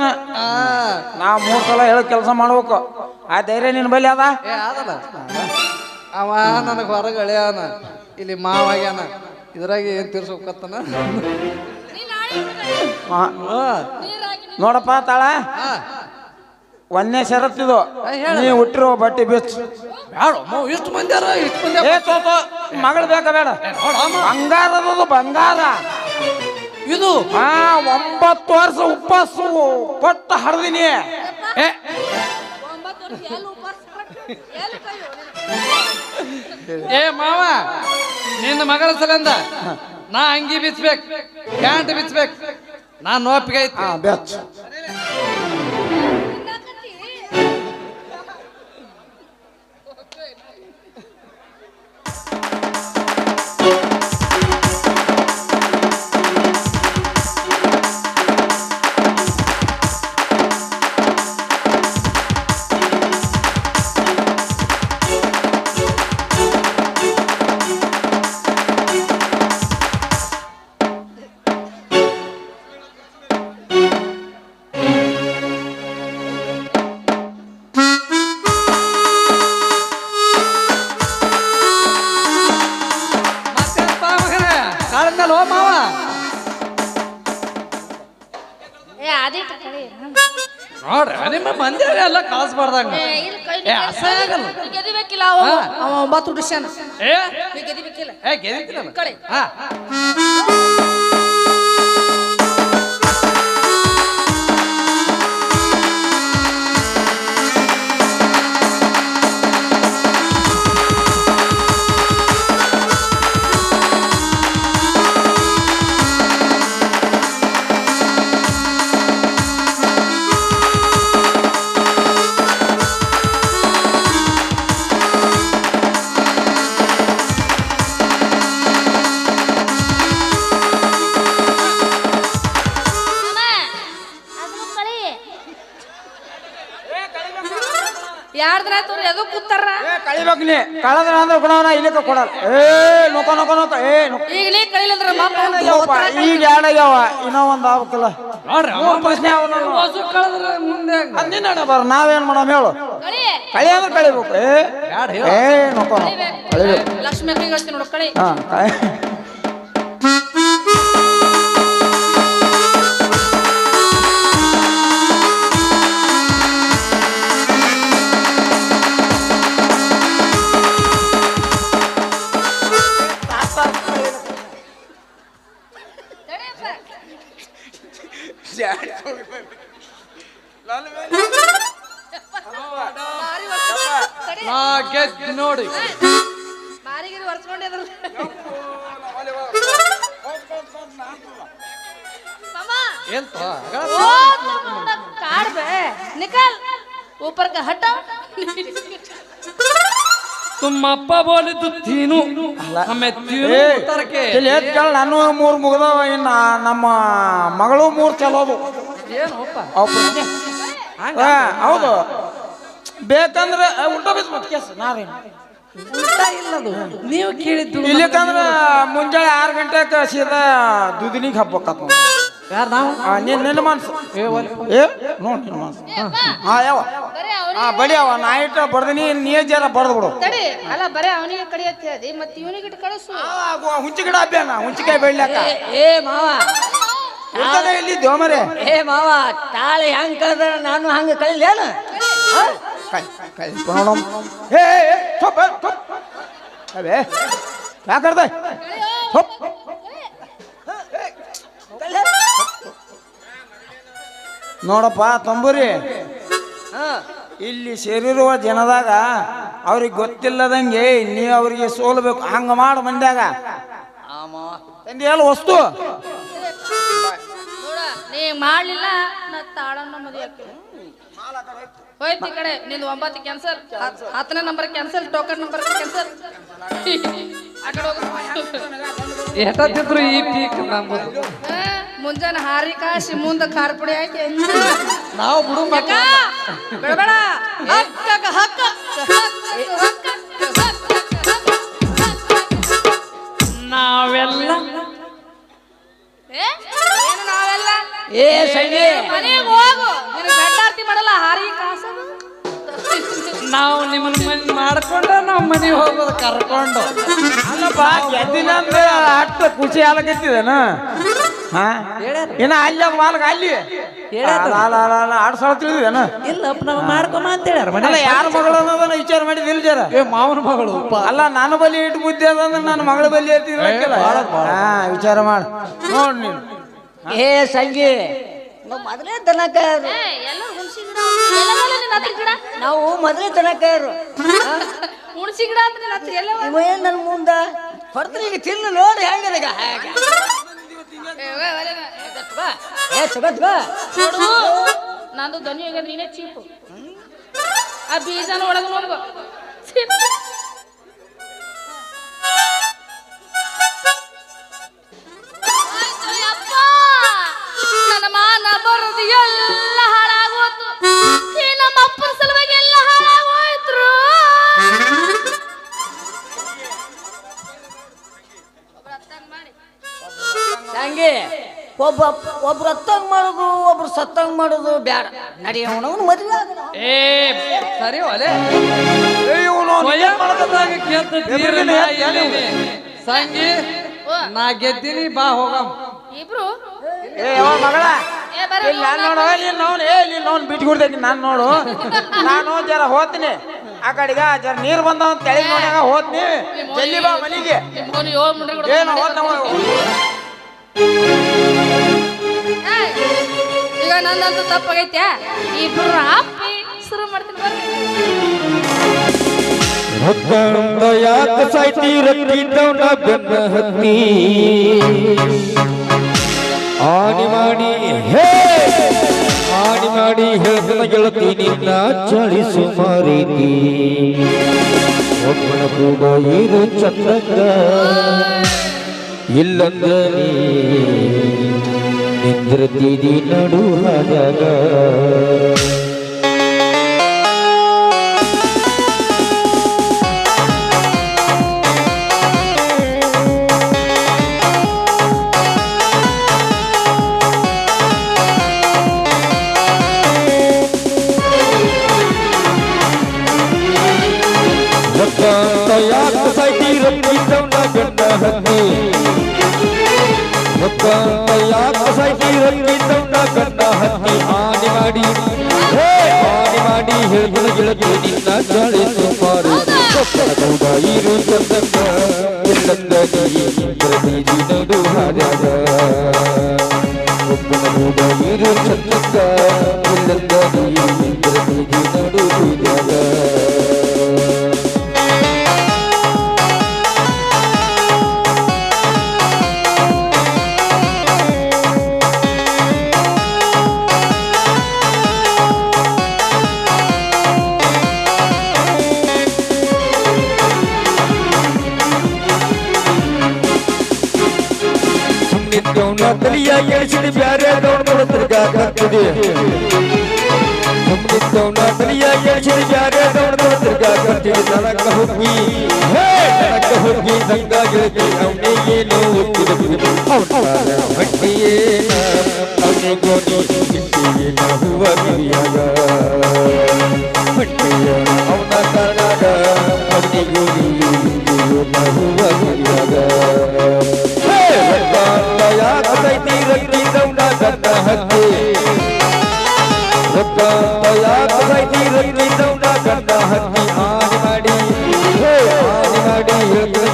ನಾ 3 ಸಲ ಹೇಳೋ ಕೆಲಸ ಮಾಡ್ಬೇಕು. ಆ ಧೈರ್ಯ ನಿನ್ ಬಲ್ಲಿ ಅದ? ಅದಲ್ಲ ಅವ ನನಗೆ ಹೊರಗೆ ಅಳಿಯಾನ, ಇಲ್ಲಿ ಮಾವಾಗ್ಯಾನ, ಇದ್ರಾಗ ಏನ್ ತೀರ್ಸ್ಬೇಕತ್ತನ. ನೋಡಪ್ಪ ತಾಳ, ಒಂದೇ ಷರತ್ತಿದು, ನೀ ಹುಟ್ಟಿರೋ ಬಟ್ಟೆ ಬೆಚ್ಚು. ಇಷ್ಟು ಮಂದಿ ಮಗಳು ಬೇಕಾ ಬೇಡ? ಬಂಗಾರದದು ಬಂಗಾರ ಇದು. 9 ವರ್ಷ ಉಪವಾಸ ಕೊಟ್ಟು ಹಡ್ದಿನಿ. ಮಾವ ನಿನ್ನ ಮಗಳ ಸಲಿಂದ ನಾ ಅಂಗಿ ಬಿಚ್ಬೇಕು, ಪ್ಯಾಂಟ್ ಬಿಚ್ಬೇಕು, ನಾನು ಒಪ್ಪಿಗೆ ಐತಿ. ಬೆಚ್ಚ ಮಾವ ನೋಡ್ರಿ ನಿಮ್ಮ ಮಂದಿರ ಎಲ್ಲ ಕಳಿಸ್ಬಾರ್ದಂಗ. ಅಸಹ್ಯ ಆಗಲ್ಲ. ಗೆದಿಬೇಕಿಲ್ಲ ಅವ 9 ಡಿಶನ್ ಗೆದಿಬೇಕಿಲ್ಲ. ಗೆದಿಲ್ಲ. ಯಾರ್ದ್ರ ಎದು ಕೂತಾರ ಕಳಿಬೇಕು. ನೀ ಕಳದ್ರ ಅಂದ್ರೆ ಕೊಡವನ ಇಲ್ಲಿಕ ಕೊಡಲ್ಲ. ನೊಕ ನೊಕ ನೊಕ ಈಗಲೇ ಕಳಿಲಂದ್ರ ಈಗ ಎರಡಾಗ್ಯಾವ, ಇನ್ನೂ ಒಂದು ಆಗ್ಬೇಕಲ್ಲ. ಪ್ರಶ್ನೆ ಮುಂದೆ ನಿನ್ನ ಬರ ನಾವೇನ್ ಮಾಡಮ್ ಹೇಳು? ಕಳಿ ಅಂದ್ರೆ ಕಳಿಬೇಕು. ನೊಕ ಕಳಿಬೇಕು. ಲಕ್ಷ್ಮೀ ನೋಡು ಕಳಿ. ನಾ ಗೆದ್ದು ನೋಡಿ. ಬಾರಿಗಿರಿ ಒರ್ಸ್ಕೊಂಡಿದ್ರಲ್ಲ ಎಂತ काट बे निकल ऊपर का हटा तुम अप्पा बोले तो तीनों हमें तीनों उतर के ಇಲ್ಲಿ ಎದ್ದು ಕೇಳ ನಾನು 3 ಮುಗ್ದವ ಇನ್ನ ನಮ್ಮ ಮಗಳು 3 ಚಲೋದು ಏನಪ್ಪ ಅವ್ ಪ್ರಶ್ನೆ ಹೌದು ಬೇಕಂದ್ರೆ ಉಲ್ಟಾ ಬಿಸ್ಮತ್ ಕೇಸ್ ನಾರೇನು ಉಲ್ಟಾ ಇಲ್ಲದು ನೀವು ಕೇಳಿದ್ದು ಇಲ್ಲಿಕಂದ್ರ ಮುಂಜಾನೆ 6 ಗಂಟೆಗೆ ಸೀದಾ ದುದಿನಿಗೆ ಹಬ್ಬಕ್ಕ ಯಾರು ನಾವು ನಿನ್ನ ಮನ್ಸು ಏ ನೋಡಿ ನಿನ್ನ ಮನ್ಸು ಹಾ ಯಾವ ಬಡಿ ಅವ ನೈಟ್ ಬರ್ದಿನಿ ನೀ ಜರ ಬರ್ದು ಬಿಡು ತಡಿ ಅಲ್ಲ ಬರೇ ಅವನಿಗೆ ಕಡಿಯತ್ತೆ ಅದಿ ಮತ್ತೆ ಇವನಿಗೆ ಇಟ್ಟು ಕಳಿಸು ಹುಂಚಿ ಗಿಡ ಹಬ್ಬ್ಯಾನ ಹುಂಚಿಕಾಯಿ ಬೆಳ್ಯಾಕ ಏ ಮಾವ ಇಲ್ಲಿ ದೇವಮರೆ ಏ ಮಾವ ತಾಳಿ ಹೆಂಗ್ ಕಳ್ದಾರ ನಾನು ಹಂಗ ಕಳಿಲೇನು ಏ ಥೋಪ್ ಥೋಪ್ ಅಬೇ ಯಾಕರ್ದೆ ಥೋಪ್ ನೋಡಪ್ಪ ತಂಬೂರಿ ಇಲ್ಲಿ ಸೇರಿರುವ ಜನದಾಗ ಅವ್ರಿಗೆ ಗೊತ್ತಿಲ್ಲದಂಗೆ ನೀವು ಅವರಿಗೆ ಸೋಲ್ಬೇಕು ಹಂಗ ಮಾಡು ಮಂದ್ಯಾಗ ತಂದಿ ಎಲ್ಲ ವಸ್ತು ನೀ ಮಾಡ್ಲಿಲ್ಲ ನಾ ತಾಳನ್ನ ಮದುವೆ ಹಾಕಿ ಹೋಯ್ತು ಈ ಕಡೆ ನಿಂದು 9 ಕ್ಯಾನ್ಸಲ್ 10ನೇ number cancel token number cancel ಆ ಕಡೆ ಹೋಗು ಎಷ್ಟಿದ್ರು ಈ ಪೀಕ್ ನಮ್ಮದು ಮುಂಜಾನೆ ಹಾರಿ ಕಾಶಿ ಮುಂದ ಖಾರ ಪುಡಿ ಹಾಕಿ ನಾವು ಬಿಡು ಬೇಡ ಹಕ್ಕ ಹಕ್ಕ ನಾವೆಲ್ಲ ಏನು ನಾವೆಲ್ಲ ಏ ಸಂಜೆ ಮನೆಗೆ ಹೋಗು ನಿನಗೆ ಬೆಟ್ಟಾರ್ತಿ ಮಾಡಲ್ಲ ಹಾರಿ ಕಾಸು ನಾವು ನಿಮ್ಮನ್ನ ಮನೆ ಮಾಡ್ಕೊಂಡ ನಾವು ಮನೆಗೆ ಹೋಗೋದು ಕರ್ಕೊಂಡು ಅಲ್ಲಪ್ಪ ಗೆದ್ದಿನ ಅಂದ್ರೆ ಅಷ್ಟು ಖುಷಿ ಆಗತ್ತಿದೇನ ಹಾ ಏನ ಅಲ್ಲಿ ಮಾಲ್ಗ ಅಲ್ಲಿ ಆಡ್ ಸಲ ತಿಳಿದೇನ ಇಲ್ಲಪ್ಪ ನಾವು ಮಾಡ್ಕೊಂಬ ಅಂತ ಹೇಳ್ಯಾರ ಅಲ್ಲ ಯಾರ ಮಗಳು ಅನ್ನೋದನ್ನ ವಿಚಾರ ಮಾಡಿದ್ ಇಲ್ಲ ಜರ ಏ ಮಾವನ ಮಗಳು ಅಲ್ಲ ನನ್ನ ಬಲಿ ಇಟ್ಟು ಬುದ್ಧಿ ಅದಂದ್ರೆ ನನ್ನ ಮಗಳ ಬಲಿ ಇರ್ತಿರ್ಲಿಕ್ಕಿಲ್ಲ ಹಾ ವಿಚಾರ ಮಾಡ ನೋಡ್ ನೀನು ಏ ಸಂಗಿ ನಾವು ಮೊದಲೇ ದನಕಾಯರು ನಾವು ಮೊದಲೇ ದನಕಾಯರು ಹುಣಸಿ ಗಿಡ ಅಂತ ನಿನ್ನ ಹತ್ರ ಎಲ್ಲ ಇವ ಏನ್ ನನ್ನ ಮುಂದ ಹೊರತ್ರಿಗೆ ತಿನ್ನು ನೋಡಿ ಹೆಂಗದೀಗ ಏ ಸುಗತ್ ನೋಡು ನಂದು ಧ್ವನಿ ಈಗ ನೀನೇ ಚೀಪು ಆ ಬೀಜನ ಒಳಗೆ ನೋಡ್ಬೋ ನನ್ನ ಮಾನ ಬರೋದು ಎಲ್ಲ ಹಾಳಾಗೋತು ಈ ನಮ್ಮ ಅಪ್ಪನ ಸಲುವಾಗಿ ಎಲ್ಲ ಹಾಳಾಗೋಯ್ತ್ರು ಸಂಗಿ ಒಬ್ರು ಹತ್ತಂಗ್ ಮಾಡೋದು ಒಬ್ರು ಸತ್ತಂಗ್ ಮಾಡೋದು ಬ್ಯಾಡ ನಡಿಯವನವನು ಮದುವೆ ಆಗೋಣ. ಏ ಸರಿ ಒಲೆ ಸ್ವಯಂವರದಾಗ ಗೆದ್ದ ತೀರನ ಎಲ್ಲಿದೆ? ಸಂಗಿ ನಾ ಗೆದ್ದೀನಿ ಬಾ ಹೋಗಮ್ ಇಬ್ರು ಏ ಅವ ಮಗಳ ಇಲ್ಲಿ ನಾನು ನೋಡು ನೀನು ನೋನ್ ನೀನು ನೋನ್ ಬಿಟ್ಟು ಕೊಡ್ತೇನೆ ನಾನು ನೋಡು ನಾನು ಜರ ಹೋಗ್ತೀನಿ ಆ ಕಡೆಗ ಜರ ನೀರು ಬಂದವ ತೆಳಿ ನೋಡ್ಯಾಗ ಹೋದ್ನಿ ಜಲ್ದಿ ಬಾ ಮನೆಗೆ ಏನು ಹೋದ್ನವ ಈಗ ನಂದಂತೂ ತಪ್ಪಾಗೈತ್ಯಾ ಇಬ್ರು ಅಪ್ಪಿ ಶುರು ಮಾಡ್ತೀನಿ ಬರ್ರಿ ಯಾಕೆ ಸಾಯ್ತಿ ರಕ್ಕಿದ್ದವನ ಬೆನ್ನ ಹತ್ತಿ ಆಡಿ ಮಾಡಿ ಹೇಳ್ತನ ಗೆಳತಿ ನಿನ್ನ ಚಳಿಸು ಮಾರೀತಿ ಒಬ್ಬನ ಕೂಡ ಇರು ಚಂದ್ರಕ್ಕ ಇಲ್ಲಂದ ನೀ ನಿಂದ್ರತಿದಿ ನಡು ಹಾದಾಗ ಯಾಕೆ ಸಾಯ್ತಿ ರಕ್ಕಿದ್ದವನ ಬೆನ್ನ ಹತ್ತಿ ಯಾಕೆ ಸಾಯ್ತಿ ರಕ್ಕಿದ್ದವನ ಬೆನ್ನ ಹತ್ತಿ ಹಾನಿ ಮಾಡಿ ಹೇಳ್ತನ ಗೆಳತಿ ನಿನ್ನ ಚಳಿಸು ಮಾರು ಗೌಡ ಇರು ಚಂದಕ್ಕ ಇಲ್ಲಂದ ನೀ ನಡು ಹಾಡ್ಯಾಗ ಒಬ್ಬನ ಗೌಡ ಇರು ಚಂದಕ್ಕ ಇಲ್ಲಂದ ನೀ ನಡು ಬೀದ್ಯಾಗ ಮುಗಿದವನ ತಲಿಯ ಎಳಿಸಿದ ಬ್ಯಾರೆ ದೌಡ ತಿರ್ಗಾಕತ್ತಿದೆ ಮುಗಿದವನ ತಲಿಯ ಎಳಿಸಿದ ಬ್ಯಾರೆ ದೌಡ ತಿರ್ಗಾಕತ್ತಿದೆ ನನಕ ಹೋಗಿ ದಂಗ ಗೆಳತಿ ಅವನೇ ಏನೋ ಒತ್ತಿದ ಭಟ್ಟಿಯೇನ ಅವನೇ ಗೋನಿ ಬಿಟ್ಟಿಯೇನ ಹೂವ ಗಿರಿಯಾಗ ಭಟ್ಟಿಯೇನ ಅವನ ಕಾರಣಾಗ ಅವನೇ ಗೋನಿ ಹೂವ ಗಿರಿಯಾಗ ಯಾಕೈತಿ ರತ್ತಿ ದೌಡ ಗಂಡ ಹತ್ತಿ ಯಾಕೈತಿ ರತ್ತಿ ದೌಡ ಗಂಡ ಹತ್ತಿ ಆನೆ ಮಾಡಿ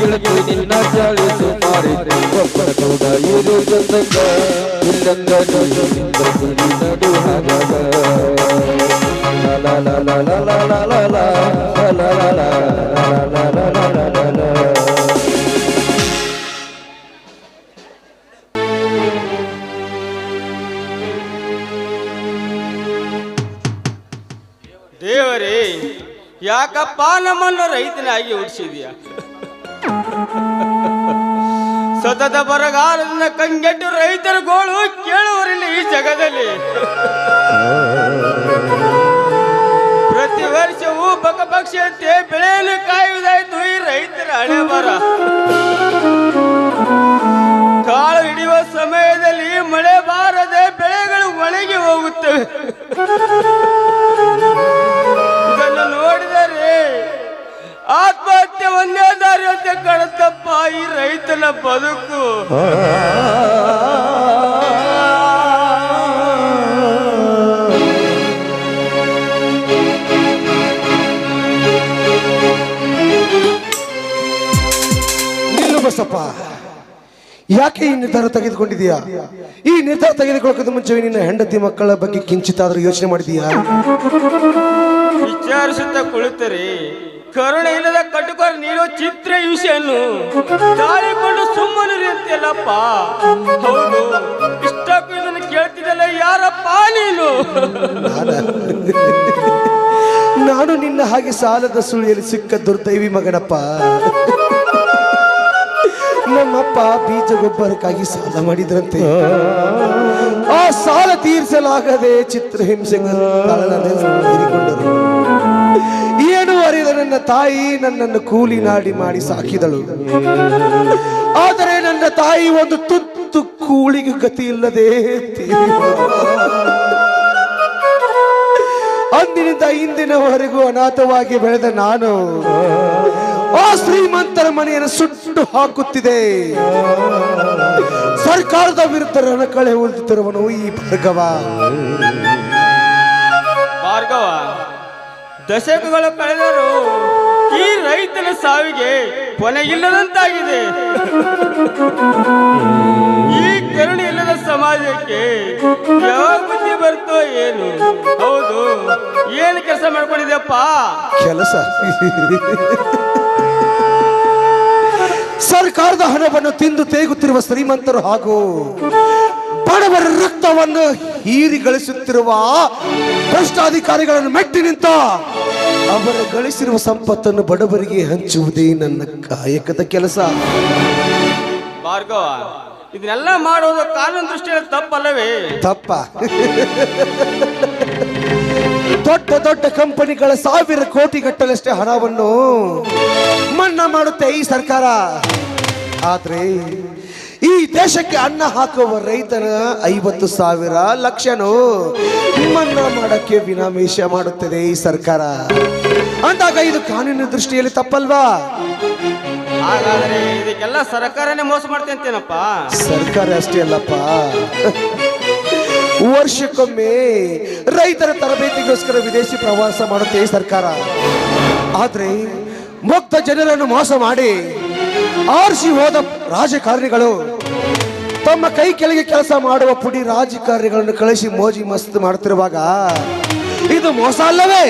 ಗೆಳತಿ ನಿನ್ನ ಚಾಳಿ ಸುಮಾರಿ ಒಬ್ಬರ ಕೂಡ ಇರು ಚಂದಂಗ ಇಲ್ಲಂಗ ನಡು ಹಾಗಾಗ ದೇವರೇ, ಯಾಕಪ್ಪ ನಮ್ಮನ್ನು ರೈತನಾಗಿ ಹುಟ್ಟಿಸಿದ್ಯಾ? ಸತತ ಬರಗಾಲದಿಂದ ಕಂಗೆಟ್ಟು ರೈತರ ಗೋಳು ಕೇಳುವರಿಲ್ಲ ಈ ಜಗದಲ್ಲಿ. ಪ್ರತಿ ವರ್ಷವೂ ಬಕಪಕ್ಷಿಯಂತೆ ಬೆಳೆಯನ್ನು ಕಾಯುವುದಾಯ್ತು ಈ ರೈತರ ಹಣೆ ಬರ. ಕಾಳು ಹಿಡಿಯುವ ಸಮಯದಲ್ಲಿ ಮಳೆ ಬಾರದೆ ಬೆಳೆಗಳು ಒಣಗಿ ಹೋಗುತ್ತವೆ. ಇದನ್ನು ನೋಡಿದರೆ ಆತ್ಮಹತ್ಯೆ ಒಂದೇ ದಾರಿ ಅಂತ ಕಾಣುತ್ತಪ್ಪ ಈ ರೈತನ ಬದುಕು. ನಿಲ್ಲು ಬಸಪ್ಪ, ಯಾಕೆ ಈ ನಿರ್ಧಾರ ತೆಗೆದುಕೊಂಡಿದೀಯಾ? ಈ ನಿರ್ಧಾರ ತೆಗೆದುಕೊಳ್ಳೋಕೆ ಮುಂಚೆ ನಿನ್ನ ಹೆಂಡತಿ ಮಕ್ಕಳ ಬಗ್ಗೆ ಕಿಂಚಿತಾದ್ರೂ ಯೋಚನೆ ಮಾಡಿದೀಯಾ? ವಿಚಾರಿಸುತ್ತಾ ಕುಳಿತರೆ ಕರುಣೆ ಇಲ್ಲದ ಕಟುಕರ ನೀಡೋ ಚಿತ್ರ ಹಿಂಸೆಯನ್ನು ತಾಳಿಕೊಂಡು ಸುಮ್ಮನಿರಿ ಅಂತೆಲ್ಲಪ್ಪ. ಹೌದು, ಇಷ್ಟಕ್ಕೂ ಇದನ್ನು ಕೇಳ್ತಿದ್ದಲ್ಲ ಯಾರಪ್ಪ ನೀನು? ನಾನು ನಿನ್ನ ಹಾಗೆ ಸಾಲದ ಸುಳಿಯಲ್ಲಿ ಸಿಕ್ಕ ದುರ್ದೈವಿ ಮಗನಪ್ಪ. ನಮ್ಮಪ್ಪ ಬೀಜ ಗೊಬ್ಬರಕ್ಕಾಗಿ ಸಾಲ ಮಾಡಿದ್ರಂತೆ. ಆ ಸಾಲ ತೀರಿಸಲಾಗದೆ ಚಿತ್ರಹಿಂಸೆಗಳು ತೀರಿಕೊಂಡರು. ಏನು ಅರಿದ ನನ್ನ ತಾಯಿ ನನ್ನನ್ನು ಕೂಲಿ ನಾಡಿ ಮಾಡಿ ಸಾಕಿದಳು. ಆದರೆ ನನ್ನ ತಾಯಿ ಒಂದು ತುತ್ತು ಕೂಳಿಗೆ ಗತಿ ಇಲ್ಲದೆ ಅಂದಿನಿಂದ ಇಂದಿನವರೆಗೂ ಅನಾಥವಾಗಿ ಬೆಳೆದ ನಾನು ಆ ಶ್ರೀಮಂತರ ಮನೆಯನ್ನು ಸುಟ್ಟು ಹಾಕುತ್ತಿದೆ. ಸರ್ಕಾರದ ವಿರುದ್ಧ ರಣಕಳೆ ಉಳಿದುತ್ತಿರುವನು ಈ ಭಾರ್ಗವ. ದಶಕಗಳು ಕಳೆದರು ಈ ರೈತನ ಸಾವಿಗೆ ಕೊನೆ ಇಲ್ಲದಂತಾಗಿದೆ. ಈ ಕರುಣೆ ಇಲ್ಲದ ಸಮಾಜಕ್ಕೆ ಯಾವ ಬುದ್ಧಿ ಬರ್ತೋ ಏನು? ಹೌದು, ಏನು ಕೆಲಸ ಮಾಡ್ಕೊಂಡಿದ್ಯಪ್ಪ? ಕೆಲಸ ಸರ್ಕಾರದ ಹಣವನ್ನು ತಿಂದು ತೇಗುತ್ತಿರುವ ಶ್ರೀಮಂತರು ಹಾಗೂ ಬಡವರ ರಕ್ತವನ್ನು ಹೀರಿ ಗಳಿಸುತ್ತಿರುವ ಭ್ರಷ್ಟಾಧಿಕಾರಿಗಳನ್ನು ಮೆಟ್ಟಿ ನಿಂತ ಅವರ ಗಳಿಸಿರುವ ಸಂಪತ್ತನ್ನು ಬಡವರಿಗೆ ಹಂಚುವುದೇ ನನ್ನ ಕಾಯಕದ ಕೆಲಸ. ಭಾರ್ಗವ, ಇದನ್ನೆಲ್ಲ ಮಾಡುವುದು ಕಾನೂನು ದೃಷ್ಟಿಯಲ್ಲಿ ತಪ್ಪಲ್ಲವೇ? ತಪ್ಪ. ದೊಡ್ಡ ದೊಡ್ಡ ಕಂಪನಿಗಳ 1000 ಕೋಟಿ ಗಟ್ಟಲಷ್ಟೇ ಹಣವನ್ನು ಮನ್ನಾ ಮಾಡುತ್ತೆ ಈ ಸರ್ಕಾರ. ಆದ್ರೆ ಈ ದೇಶಕ್ಕೆ ಅನ್ನ ಹಾಕುವ ರೈತನ 50,000 ಲಕ್ಷನು ಮನ್ನಾ ಮಾಡಕ್ಕೆ ವಿನಾಮೇಶ ಮಾಡುತ್ತದೆ ಈ ಸರ್ಕಾರ. ಅಂದಾಗ ಇದು ಕಾನೂನಿನ ದೃಷ್ಟಿಯಲ್ಲಿ ತಪ್ಪಲ್ವಾ? ಹಾಗಾದ್ರೆ ಇದಕ್ಕೆಲ್ಲ ಸರ್ಕಾರನೇ ಮೋಸ ಮಾಡ್ತೆ ಅಂತೇನಪ್ಪ? ಸರ್ಕಾರ ಅಷ್ಟೇ ಅಲ್ಲಪ್ಪ, ವರ್ಷಕ್ಕೊಮ್ಮೆ ರೈತರ ತರಬೇತಿಗೋಸ್ಕರ ವಿದೇಶಿ ಪ್ರವಾಸ ಮಾಡುತ್ತೆ ಈ ಸರ್ಕಾರ. ಆದ್ರೆ ಮುಗ್ಧ ಜನರನ್ನು ಮೋಸ ಮಾಡಿ ಆರಿಸಿ ಹೋದ ರಾಜಕಾರಣಿಗಳು ತಮ್ಮ ಕೈ ಕೆಳಗೆ ಕೆಲಸ ಮಾಡುವ ಪುಡಿ ರಾಜಕಾರಣಿಗಳನ್ನು ಕಳಿಸಿ ಮೋಜಿ ಮಸ್ತ್ ಮಾಡ್ತಿರುವಾಗ ಇದು ಮೋಸ ಅಲ್ಲವೇ?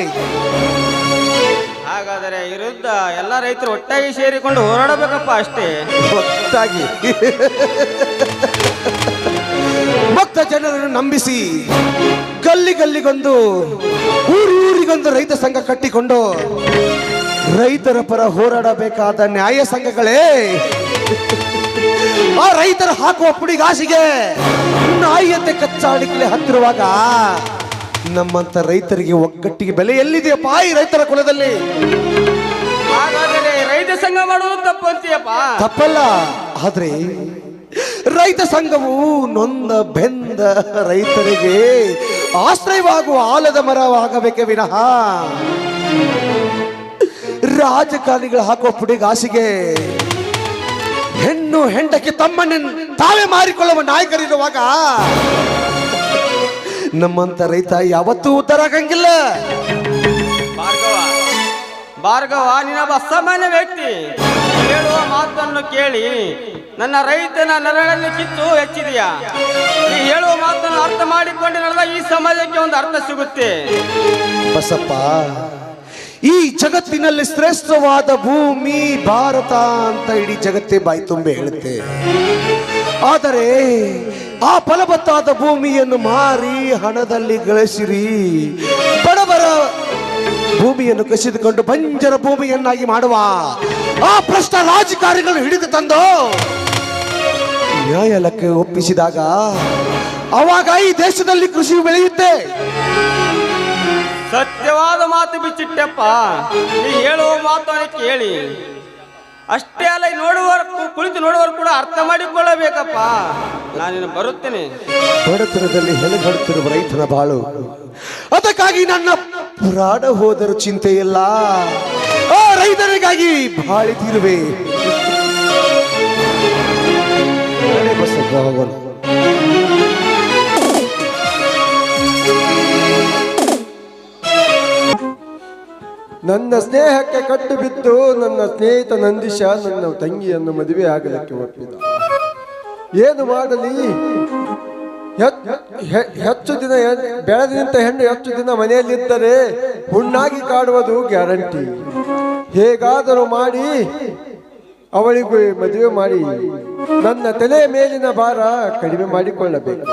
ಹಾಗಾದರೆ ವಿರುದ್ಧ ಎಲ್ಲ ರೈತರು ಒಟ್ಟಾಗಿ ಸೇರಿಕೊಂಡು ಹೋರಾಡಬೇಕಪ್ಪ ಅಷ್ಟೇ. ಒಟ್ಟಾಗಿ ಭಕ್ತ ಜನರನ್ನು ನಂಬಿಸಿ ಗಲ್ಲಿ ಗಲ್ಲಿಗೊಂದು ಊರಿಗೊಂದು ರೈತ ಸಂಘ ಕಟ್ಟಿಕೊಂಡು ರೈತರ ಪರ ಹೋರಾಡಬೇಕಾದ ನ್ಯಾಯ ಸಂಘಗಳೇ ಆ ರೈತರು ಹಾಕುವ ಪುಡಿಗಾಸಿಗೆ ನಾಯಿಯಂತೆ ಕಚ್ಚಾಡಿಕಲೆ ಹತ್ತಿರುವಾಗ ನಮ್ಮಂತ ರೈತರಿಗೆ ಒಗ್ಗಟ್ಟಿಗೆ ಬೆಲೆ ಎಲ್ಲಿದೆಯಪ್ಪ ಈ ರೈತರ ಕುಲದಲ್ಲಿ? ಹಾಗಾದರೆ ರೈತ ಸಂಘ ಮಾಡುವುದು ತಪ್ಪು ಅಂತೀಯಪ್ಪ? ತಪ್ಪಲ್ಲ, ಆದ್ರೆ ರೈತ ಸಂಘವು ನೊಂದ ಬೆಂದ ರೈತರಿಗೆ ಆಶ್ರಯವಾಗುವ ಆಲದ ಮರವಾಗಬೇಕೆ ವಿನಃ ರಾಜಕಾರಣಿಗಳು ಹಾಕುವ ಪುಡಿಗಾಸಿಗೆ ಹೆಣ್ಣು ಹೆಂಡಕ್ಕೆ ತಮ್ಮನ್ನು ತಾವೇ ಮಾರಿಕೊಳ್ಳುವ ನಾಯಕರಿರುವಾಗ ನಮ್ಮಂತ ರೈತ ಯಾವತ್ತೂ ಉದ್ಧಾರ ಆಗಂಗಿಲ್ಲ. ಭಾರ್ಗವ, ನೀನೊಬ್ಬ ಅಸಾಮಾನ್ಯ ವ್ಯಕ್ತಿ. ಹೇಳುವ ಮಾತನ್ನು ಕೇಳಿ ನನ್ನ ರೈತನ ನರಳಲ್ಲಿ ಕಿತ್ತು ಹೆಚ್ಚಿದೆಯಾ? ನೀ ಹೇಳುವ ಮಾತನ್ನು ಅರ್ಥ ಮಾಡಿಕೊಂಡು ನಡೆದ ಈ ಸಮಾಜಕ್ಕೆ ಒಂದು ಅರ್ಥ ಸಿಗುತ್ತೆ. ಬಸಪ್ಪ, ಈ ಜಗತ್ತಿನಲ್ಲಿ ಶ್ರೇಷ್ಠವಾದ ಭೂಮಿ ಭಾರತ ಅಂತ ಇಡೀ ಜಗತ್ತೇ ಬಾಯಿ ತುಂಬೆ ಹೇಳುತ್ತೆ. ಆದರೆ ಆ ಫಲವತ್ತಾದ ಭೂಮಿಯನ್ನು ಮಾರಿ ಹಣದಲ್ಲಿ ಗಳಿಸಿರಿ ಬಡವರ ಭೂಮಿಯನ್ನು ಕಸಿದುಕೊಂಡು ಬಂಜರ ಭೂಮಿಯನ್ನಾಗಿ ಮಾಡುವ ಆ ಭ್ರಷ್ಟ ರಾಜಕಾರಣಿಗಳು ಹಿಡಿದು ತಂದು ನ್ಯಾಯಾಲಯಕ್ಕೆ ಒಪ್ಪಿಸಿದಾಗ ಅವಾಗ ಈ ದೇಶದಲ್ಲಿ ಕೃಷಿ ಬೆಳೆಯುತ್ತೆ. ಸತ್ಯವಾದ ಮಾತು ಬಿಚ್ಚಿಟ್ಟಪ್ಪ. ನೀ ಹೇಳುವ ಮಾತನ್ನು ಕೇಳಿ ಅಷ್ಟೇ ಅಲ್ಲ, ಕುಳಿತು ನೋಡುವರು ಕೂಡ ಅರ್ಥ ಮಾಡಿಕೊಳ್ಳಬೇಕಪ್ಪ. ನಾನಿನ್ನು ಬರುತ್ತೇನೆ. ಬಡತನದಲ್ಲಿ ಹೆಲಗಡುತ್ತಿರುವ ರೈತನ ಬಾಳು, ಅದಕ್ಕಾಗಿ ನನ್ನ ಪ್ರಾಣ ಹೋದರೂ ಚಿಂತೆ ಇಲ್ಲ. ಆ ರೈತರಿಗಾಗಿ ಬಾಳಿದಿರುವೆ. ಹೋಗೋಣ. ನನ್ನ ಸ್ನೇಹಕ್ಕೆ ಕಟ್ಟು ಬಿದ್ದು ನನ್ನ ಸ್ನೇಹಿತ ನಂದೀಶ ನನ್ನ ತಂಗಿಯನ್ನು ಮದುವೆ ಆಗಲಿಕ್ಕೆ ಒಪ್ಪಿದ. ಏನು ಮಾಡಲಿ? ಹೆಚ್ಚು ದಿನ ಬೆಳೆದು ನಿಂತ ಹೆಣ್ಣು ಹೆಚ್ಚು ದಿನ ಮನೆಯಲ್ಲಿದ್ದರೆ ಹುಣ್ಣಾಗಿ ಕಾಡುವುದು ಗ್ಯಾರಂಟಿ. ಹೇಗಾದರೂ ಮಾಡಿ ಅವಳಿಗೂ ಮದುವೆ ಮಾಡಿ ನನ್ನ ತಲೆಯ ಮೇಲಿನ ಭಾರ ಕಡಿಮೆ ಮಾಡಿಕೊಳ್ಳಬೇಕು.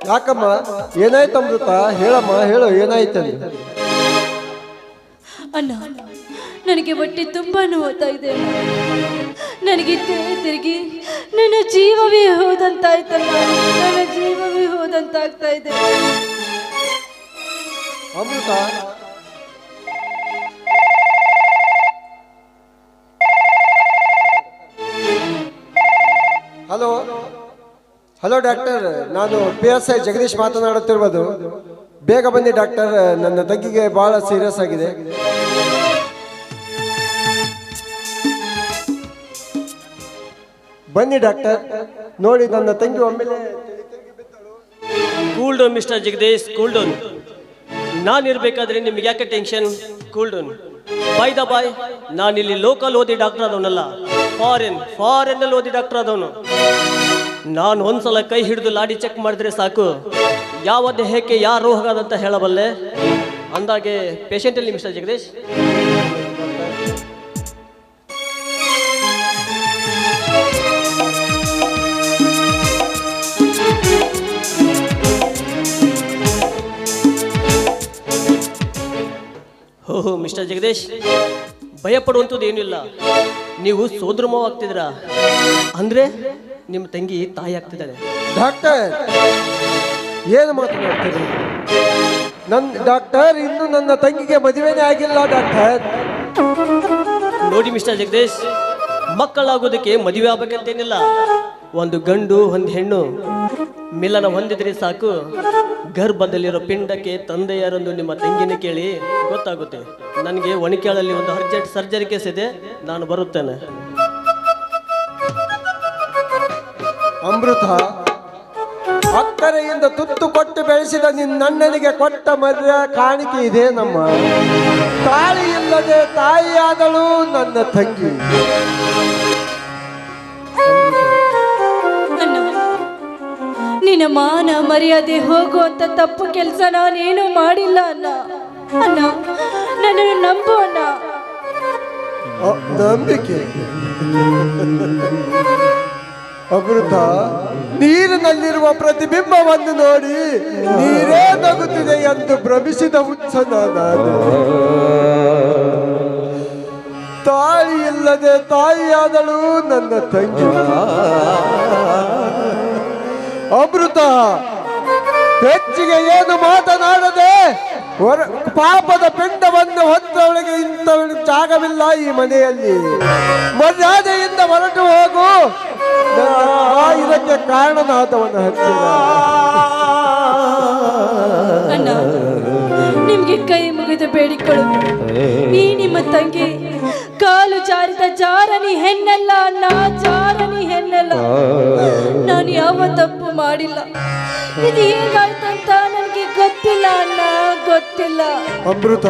ಯಾಕಮ್ಮ, ಏನಾಯ್ತು ಅಮೃತ? ಹೇಳಮ್ಮ, ಹೇಳು, ಏನಾಯ್ತಂದ್ರೆ? ಅಣ್ಣ, ನನಗೆ ಹೊಟ್ಟೆ ತುಂಬಾ ನೋವ್ತಾ ಇದೆ. ನನಗೆ ತಿರುಗಿ ನನ್ನ ಜೀವವೇ ಹೋದಂತಾಯ್ತಲ್ಲ. ನನ್ನ ಜೀವವೇ ಹೋದಂತಾಗ್ತಾ ಇದೆ. ಅಮೃತ, ಹಲೋ ಹಲೋ ಡಾಕ್ಟರ್, ನಾನು PSI ಜಗದೀಶ್ ಮಾತನಾಡುತ್ತಿರುವುದು. ಬೇಗ ಬನ್ನಿ ಡಾಕ್ಟರ್, ನನ್ನ ತಂಗಿಗೆ ಬಹಳ ಸೀರಿಯಸ್ ಆಗಿದೆ. ಬನ್ನಿ ಡಾಕ್ಟರ್, ನೋಡಿ ನನ್ನ ತಂಗಿ ಒಮ್ಮೆಲೆ. Cool down mister Jagadish, cool down. ನಾನಿರ್ಬೇಕಾದ್ರೆ ನಿಮ್ಗೆ ಯಾಕೆ tension? Cool down. By the boy, ನಾನಿಲ್ಲಿ ಲೋಕಲ್ ಓದಿ ಡಾಕ್ಟರ್ ಆದವನಲ್ಲ, ಫಾರಿನ್ ಓದಿ ಡಾಕ್ಟರ್ ಆದವನು. ನಾನು ಒಂದ್ಸಲ ಕೈ ಹಿಡಿದು ಲಾಡಿ ಚೆಕ್ ಮಾಡಿದ್ರೆ ಸಾಕು, ಯಾವ ದೇಹಕ್ಕೆ ಯಾವ ರೋಗ ಅಂತ ಹೇಳಬಲ್ಲೆ. ಅಂದಾಗೆ ಪೇಷಂಟ್ ಅಲ್ಲಿ ಮಿಸ್ಟರ್ ಜಗದೀಶ್? ಓಹೋ ಮಿಸ್ಟರ್ ಜಗದೀಶ್, ಭಯಪಡುವಂಥದ್ದು ಏನಿಲ್ಲ. ನೀವು ಸೋದರಮಾವ ಆಗ್ತಿದ್ರ ಅಂದ್ರೆ ನಿಮ್ಮ ತಂಗಿ ತಾಯಿ ಆಗ್ತಿದ್ದಾಳೆ. ಡಾಕ್ಟರ್, ಏನು ಮಾತನಾಡ್ತೀರಿ? ಡಾಕ್ಟರ್, ಇನ್ನು ನನ್ನ ತಂಗಿಗೆ ಮದುವೆನೇ ಆಗಿಲ್ಲ ಡಾಕ್ಟರ್. ನೋಡಿ ಮಿಸ್ಟರ್ ಜಗದೀಶ್, ಮಕ್ಕಳಾಗೋದಕ್ಕೆ ಮದುವೆ ಆಗ್ಬೇಕಂತೇನಿಲ್ಲ. ಒಂದು ಗಂಡು ಒಂದು ಹೆಣ್ಣು ಮಿಲನ ಹೊಂದಿದ್ರೆ ಸಾಕು. ಗರ್ಭದಲ್ಲಿರೋ ಪಿಂಡಕ್ಕೆ ತಂದೆ ಯಾರೊಂದು ನಿಮ್ಮ ತಂಗಿನ ಕೇಳಿ ಗೊತ್ತಾಗುತ್ತೆ. ನನಗೆ ಒಣಕ್ಯಾಳಲ್ಲಿ ಒಂದು ಅರ್ಜೆಂಟ್ ಸರ್ಜರಿ ಕೇಸ್ ಇದೆ, ನಾನು ಬರುತ್ತೇನೆ. ಅಮೃತ, ಅಕ್ಕರೆಯಿಂದ ತುತ್ತು ಕೊಟ್ಟು ಬೆಳೆಸಿದ ನನ್ನನಿಗೆ ಕೊಟ್ಟ ಮರ್ಯ ಕಾಣಿಕೆ ಇದೆ ನಮ್ಮ ತಾಳಿ ಇಲ್ಲದೆ ತಾಯಿಯಾದಳು ನನ್ನ ತಂಗಿ. ನಿನ್ನ ಮಾನ ಮರ್ಯಾದೆ ಹೋಗುವಂತ ತಪ್ಪು ಕೆಲಸ ನಾನೇನು ಮಾಡಿಲ್ಲ ಅಣ್ಣ. ಅಣ್ಣ ನನ್ನನ್ನು ನಂಬು ಅಣ್ಣ. ನಂಬಿಕೆ ಅಮೃತ, ನೀರಿನಲ್ಲಿರುವ ಪ್ರತಿಬಿಂಬವನ್ನು ನೋಡಿ ನೀರೇ ನಗುತ್ತಿದೆ ಎಂದು ಭ್ರಮಿಸಿದ ಹುಚ್ಚನ ನಾನು. ತಾಳಿ ಇಲ್ಲದೆ ತಾಯಿಯಾದಳು ನನ್ನ ತಂಗಿ. ಅಮೃತ, ಹೆಚ್ಚಿಗೆ ಏನು ಮಾತನಾಡದೆ ಪಾಪದ ಪಿಂಡವನ್ನು ಹೊತ್ತವಳಿಗೆ ಇಂಥವಳಿಗೆ ಜಾಗವಿಲ್ಲ ಈ ಮನೆಯಲ್ಲಿ. ಮರ್ಯಾದೆಯಿಂದ ಹೊರಟು ಹೋಗು. ಇದಕ್ಕೆ ಕಾರಣನಾದವನ ಹತ್ತಿರ. ಅಣ್ಣ, ನಿಮ್ಗೆ ಕೈ ಮುಗಿದು ಬೇಡಿಕೊಳ್ಳುವೆ. ಈ ನಿಮ್ಮ ತಂಗಿ ಕಾಲು ಜಾರಿದ ಜಾರನಿ ಹೆಣ್ಣಲ್ಲ ಅಣ್ಣ, ಜಾರನಿ ಹೆಣ್ಣಲ್ಲ. ನಾನು ಯಾವ ತಪ್ಪು ಮಾಡಿಲ್ಲ. ಇದು ಹೇಗಾಯ್ತಂತ ನನಗೆ ಗೊತ್ತಿಲ್ಲ ಅಣ್ಣ, ಗೊತ್ತಿಲ್ಲ. ಅಮೃತ,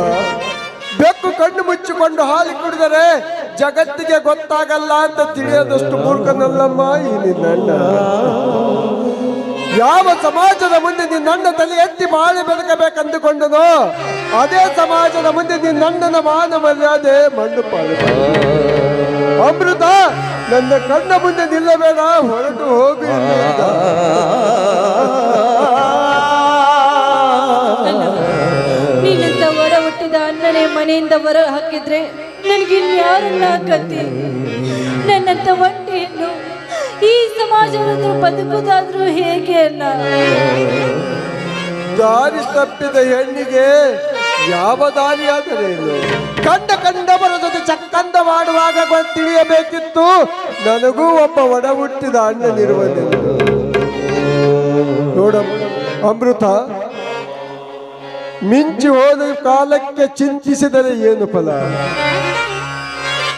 ಬೆಕ್ಕು ಕಣ್ಣು ಮುಚ್ಚಿಕೊಂಡು ಹಾಲು ಕುಡಿದರೆ ಜಗತ್ತಿಗೆ ಗೊತ್ತಾಗಲ್ಲ ಅಂತ ತಿಳಿಯೋದಷ್ಟು ಮೂರ್ಖನಲ್ಲಮ್ಮ ಈ ನಿನ್ನಣ್ಣ. ಯಾವ ಸಮಾಜದ ಮುಂದೆ ನಿನ್ನಣ್ಣ ತಲೆ ಎತ್ತಿ ಬಾಳಿ ಬದುಕಬೇಕಂದುಕೊಂಡನೋ ಅದೇ ಸಮಾಜದ ಮುಂದೆ ನಿನ್ನಣ್ಣನ ಮಾನ ಮರ್ಯಾದೆ ಮಣ್ಣು ಪಾಲು. ಅಮೃತ, ನನ್ನ ಕಣ್ಣ ಮುಂದೆ ನಿಲ್ಲಬೇಡ, ಹೊರಟು ಹೋಗು. ನೀನಂತ ಹೊರ ಹುಟ್ಟಿದ ಅಣ್ಣನೇ ಮನೆಯಿಂದ ಹೊರ ಹಾಕಿದ್ರೆ ನನಗಿನ್ಯಾರನ್ನ ಕತ್ತಿ. ನನ್ನಂತ ಒಂಟಿಯನ್ನು ಈ ಸಮಾಜವನ್ನು ಬದುಕುದಾದ್ರೂ ಹೇಗೆ ಅಣ್ಣ? ದಾರಿ ತಪ್ಪಿದ ಹೆಣ್ಣಿಗೆ ಯಾವ ದಾರಿಯಾದರೆ ಕಂಡವರ ಜೊತೆ ಚಕ್ಕಂದ ಮಾಡುವಾಗ ತಿಳಿಯಬೇಕಿತ್ತು ನನಗೂ ಒಬ್ಬ ಒಡ ಹುಟ್ಟಿದ ಅಣ್ಣನಿರುವನೆಂದು. ನೋಡ ಅಮೃತ, ಮಿಂಚಿ ಹೋದ ಕಾಲಕ್ಕೆ ಚಿಂತಿಸಿದರೆ ಏನು ಫಲ?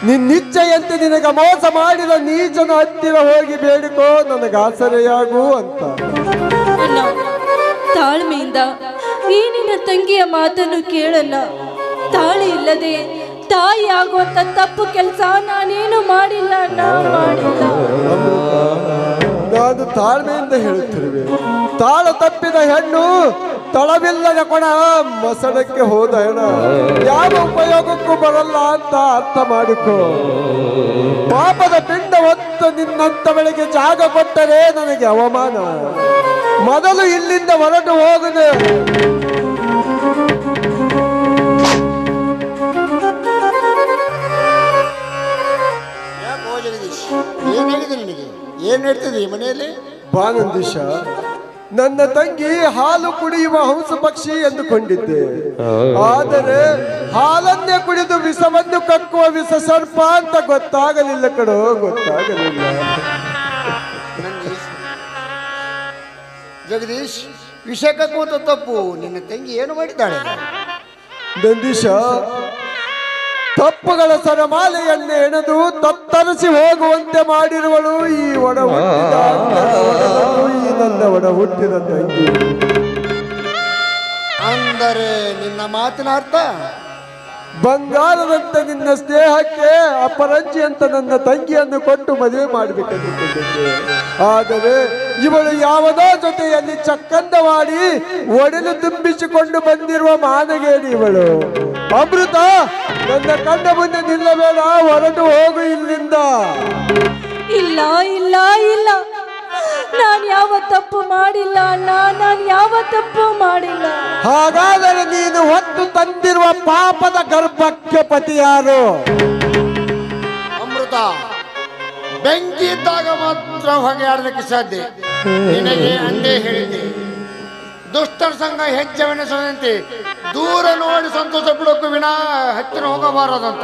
ನಿನ್ನಿಚ್ಛೆಯಂತೆ ನಿನಗೆ ಮೋಸ ಮಾಡಿದ ನೀಚನ ಹತ್ತಿರ ಹೋಗಿ ಬೇಡಿಕೋ, ನನಗೆ ಆಸರೆಯಾಗು ಅಂತ. ತಾಳ್ಮೆಯಿಂದ ಈ ನಿನ್ನ ತಂಗಿಯ ಮಾತನ್ನು ಕೇಳಲ್ಲ. ತಾಳಿ ಇಲ್ಲದೆ ತಾಯಿ ಆಗುವಂತ ತಪ್ಪು ಕೆಲಸ ನಾನೇನು ಮಾಡಿಲ್ಲ ಅಣ್ಣ, ಮಾಡಿಲ್ಲ. ನಾನು ತಾಳ್ಮೆಯಿಂದ ಹೇಳುತ್ತಿರುವೆ. ತಾಳ ತಪ್ಪಿದ ಹೆಣ್ಣು ತಳವಿಲ್ಲದ ಕೊಡ ಮಸಣಕ್ಕೆ ಹೋದ ಹೆಣ ಯಾವ ಉಪಯೋಗಕ್ಕೂ ಬರಲ್ಲ ಅಂತ ಅರ್ಥ ಮಾಡಿಕೋ. ಪಾಪದ ಪಿಂಡ ಹೊತ್ತು ನಿನ್ನಂತವಳಿಗೆ ಜಾಗ ಕೊಟ್ಟರೆ ನನಗೆ ಅವಮಾನ. ಮೊದಲು ಇಲ್ಲಿಂದ ಹೊರಟು ಹೋಗುದು. ಏನಾಗಿದೆ ನಿನಗೆ? ಏನ್ ಹೇಳ್ತಿದೆ ಈ ಮನೆಯಲ್ಲಿ? ಬಾನಂದೀಶ, ನನ್ನ ತಂಗಿ ಹಾಲು ಕುಡಿಯುವ ಹಂಸ ಪಕ್ಷಿ ಎಂದುಕೊಂಡಿದ್ದೆ. ಆದರೆ ಹಾಲನ್ನೇ ಕುಡಿದು ವಿಷವನ್ನು ಕಕ್ಕುವ ವಿಷ ಸರ್ಪ ಅಂತ ಗೊತ್ತಾಗಲಿಲ್ಲ ಕಣೋ, ಗೊತ್ತಾಗಲಿಲ್ಲ. ಜಗದೀಶ್, ವಿಷ ಕಕ್ಕುವಂತ ತಪ್ಪು ನಿನ್ನ ತಂಗಿ ಏನು ಮಾಡಿದ್ದಾಳೆ? ನಂದೀಶ, ತಪ್ಪುಗಳ ಸರಮಾಲೆಯನ್ನೇ ಎಣೆದು ತತ್ತರಿಸಿ ಹೋಗುವಂತೆ ಮಾಡಿರುವಳು ಈ ಒಡ ಹುಟ್ಟಿದ ಈ ನನ್ನ ಒಡ ಹುಟ್ಟಿದ ತಂಗಿ. ಅಂದರೆ ನಿನ್ನ ಮಾತಿನ ಅರ್ಥ ಬಂಗಾರದಂತೆ ನಿನ್ನ ಸ್ನೇಹಕ್ಕೆ ಅಪರಂಜಿ ಅಂತ ನನ್ನ ತಂಗಿಯನ್ನು ಕೊಟ್ಟು ಮದುವೆ ಮಾಡಬೇಕೆಂದುಕೊಂಡಿದ್ದೆ. ಆದರೆ ಇವಳು ಯಾವನೋ ಜೊತೆಯಲ್ಲಿ ಚಕ್ಕಂದವಾಡಿ ಒಡೆದು ತುಂಬಿಸಿಕೊಂಡು ಬಂದಿರುವ ಮಾನಗೇಡಿ ಇವಳು. ಅಮೃತ, ನನ್ನ ಕಣ್ಣ ಮುಂದೆ ನಿಲ್ಲಬೇಡ, ಹೊರಟು ಹೋಗು ಇಲ್ಲಿಂದ. ಇಲ್ಲ ಇಲ್ಲ ಇಲ್ಲ, ನಾನು ಯಾವ ತಪ್ಪು ಮಾಡಿಲ್ಲ ಅಣ್ಣ, ನಾನು ಯಾವ ತಪ್ಪು ಮಾಡಿಲ್ಲ. ಹಾಗಾದರೆ ನೀನು ಹೊತ್ತು ತಂದಿರುವ ಪಾಪದ ಗರ್ಭಕ್ಕೆ ಪತಿ ಯಾರು? ಅಮೃತ, ಬೆಂಕಿ ಇದ್ದಾಗ ಮಾತ್ರ ಹೊಗೆ ಆಡಲಿಕ್ಕೆ ಸಾಧ್ಯ. ನಿನಗೆ ಅಂದೇ ಹೇಳಿದ್ದೆ, ದುಷ್ಟರ ಸಂಘ ಹೆಜ್ಜೆವೆನಿಸದಂತೆ ದೂರ ನೋಡಿ ಸಂತೋಷ ಬಿಡೋಕು ವಿನಾ ಹತ್ತಿರ ಹೋಗಬಾರದಂತ.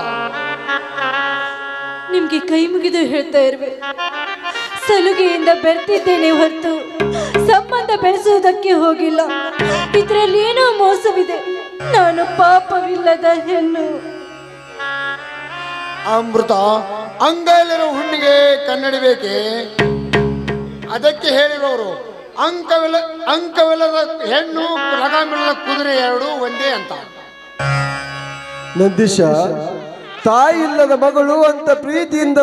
ನಿಮ್ಗೆ ಕೈ ಮುಗಿದು ಹೇಳ್ತಾ ಇರುವೆ, ಸಲುಗೆಯಿಂದ ಬೆರ್ತಿದ್ದೇನೆ ಹೊರತು ಸಂಬಂಧ ಬೆಳೆಸುವುದಕ್ಕೆ ಹೋಗಿಲ್ಲ. ಇದರಲ್ಲಿ ಏನೋ ಮೋಸವಿದೆ. ನಾನು ಪಾಪವಿಲ್ಲದ ಹೆಣ್ಣು. ಅಮೃತ, ಅಂಗೈಲಿರೋ ಹುಣ್ಣಿಗೆ ಕನ್ನಡಿ ಬೇಕೆ? ಅದಕ್ಕೆ ಹೇಳಿರೋರು ಅಂಕವಿಲ್ಲದ ಹೆಣ್ಣು ಲಗಾಮಿಲ್ಲದ ಕುದುರೆ ಎರಡು ಒಂದೇ ಅಂತ. ನಂದೀಶ, ತಾಯಿ ಇಲ್ಲದ ಮಗಳು ಅಂತ ಪ್ರೀತಿಯಿಂದ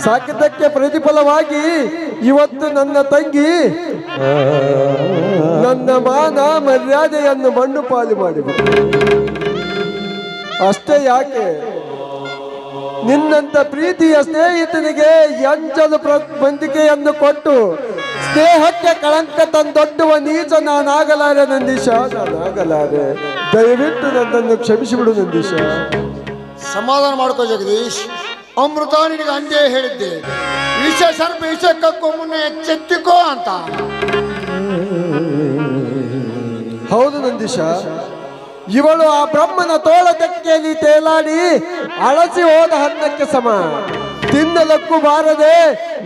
ಸಾಕಿದ್ದಕ್ಕೆ ಪ್ರತಿಫಲವಾಗಿ ಇವತ್ತು ನನ್ನ ತಂಗಿ ನನ್ನ ಮಾನ ಮರ್ಯಾದೆಯನ್ನು ಮಣ್ಣು ಪಾಲು ಮಾಡಿದೆ. ಅಷ್ಟೇ ಯಾಕೆ, ನಿನ್ನಂತ ಪ್ರೀತಿಯ ಸ್ನೇಹಿತನಿಗೆ ಎಂಜಲು ಬಂದಿಕೆಯನ್ನು ಕೊಟ್ಟು ಸ್ನೇಹಕ್ಕೆ ಕಳಂಕ ತಂದೊಡ್ಡುವ ನೀಚ ನಾನಾಗಲಾರೆ ನಂದೀಶ, ನಾನಾಗಲಾರೆ. ದಯವಿಟ್ಟು ನನ್ನನ್ನು ಕ್ಷಮಿಸಿಬಿಡು ನಂದೀಶ. ಸಮಾಧಾನ ಮಾಡ್ಕೋ ಜಗದೀಶ್. ಅಮೃತ ನಿನಗೆ ಅಂದೇ ಹೇಳಿದ್ದೆ, ವಿಷ ಸರ್ಪ ವಿಷಕ್ಕೂ ಮುನ್ನೆ ಎಚ್ಚೆತ್ತಿಕೋ ಅಂತ. ಹೌದು ನಂದೀಶ, ಇವಳು ಆ ಬ್ರಹ್ಮನ ತೋಳ ತೆಕ್ಕೆಯಲ್ಲಿ ತೇಲಾಡಿ ಅಳಸಿ ಹೋದ ಹನ್ನಕ್ಕೆ ಸಮ. ತಿನ್ನಲಕ್ಕೂ ಬಾರದೆ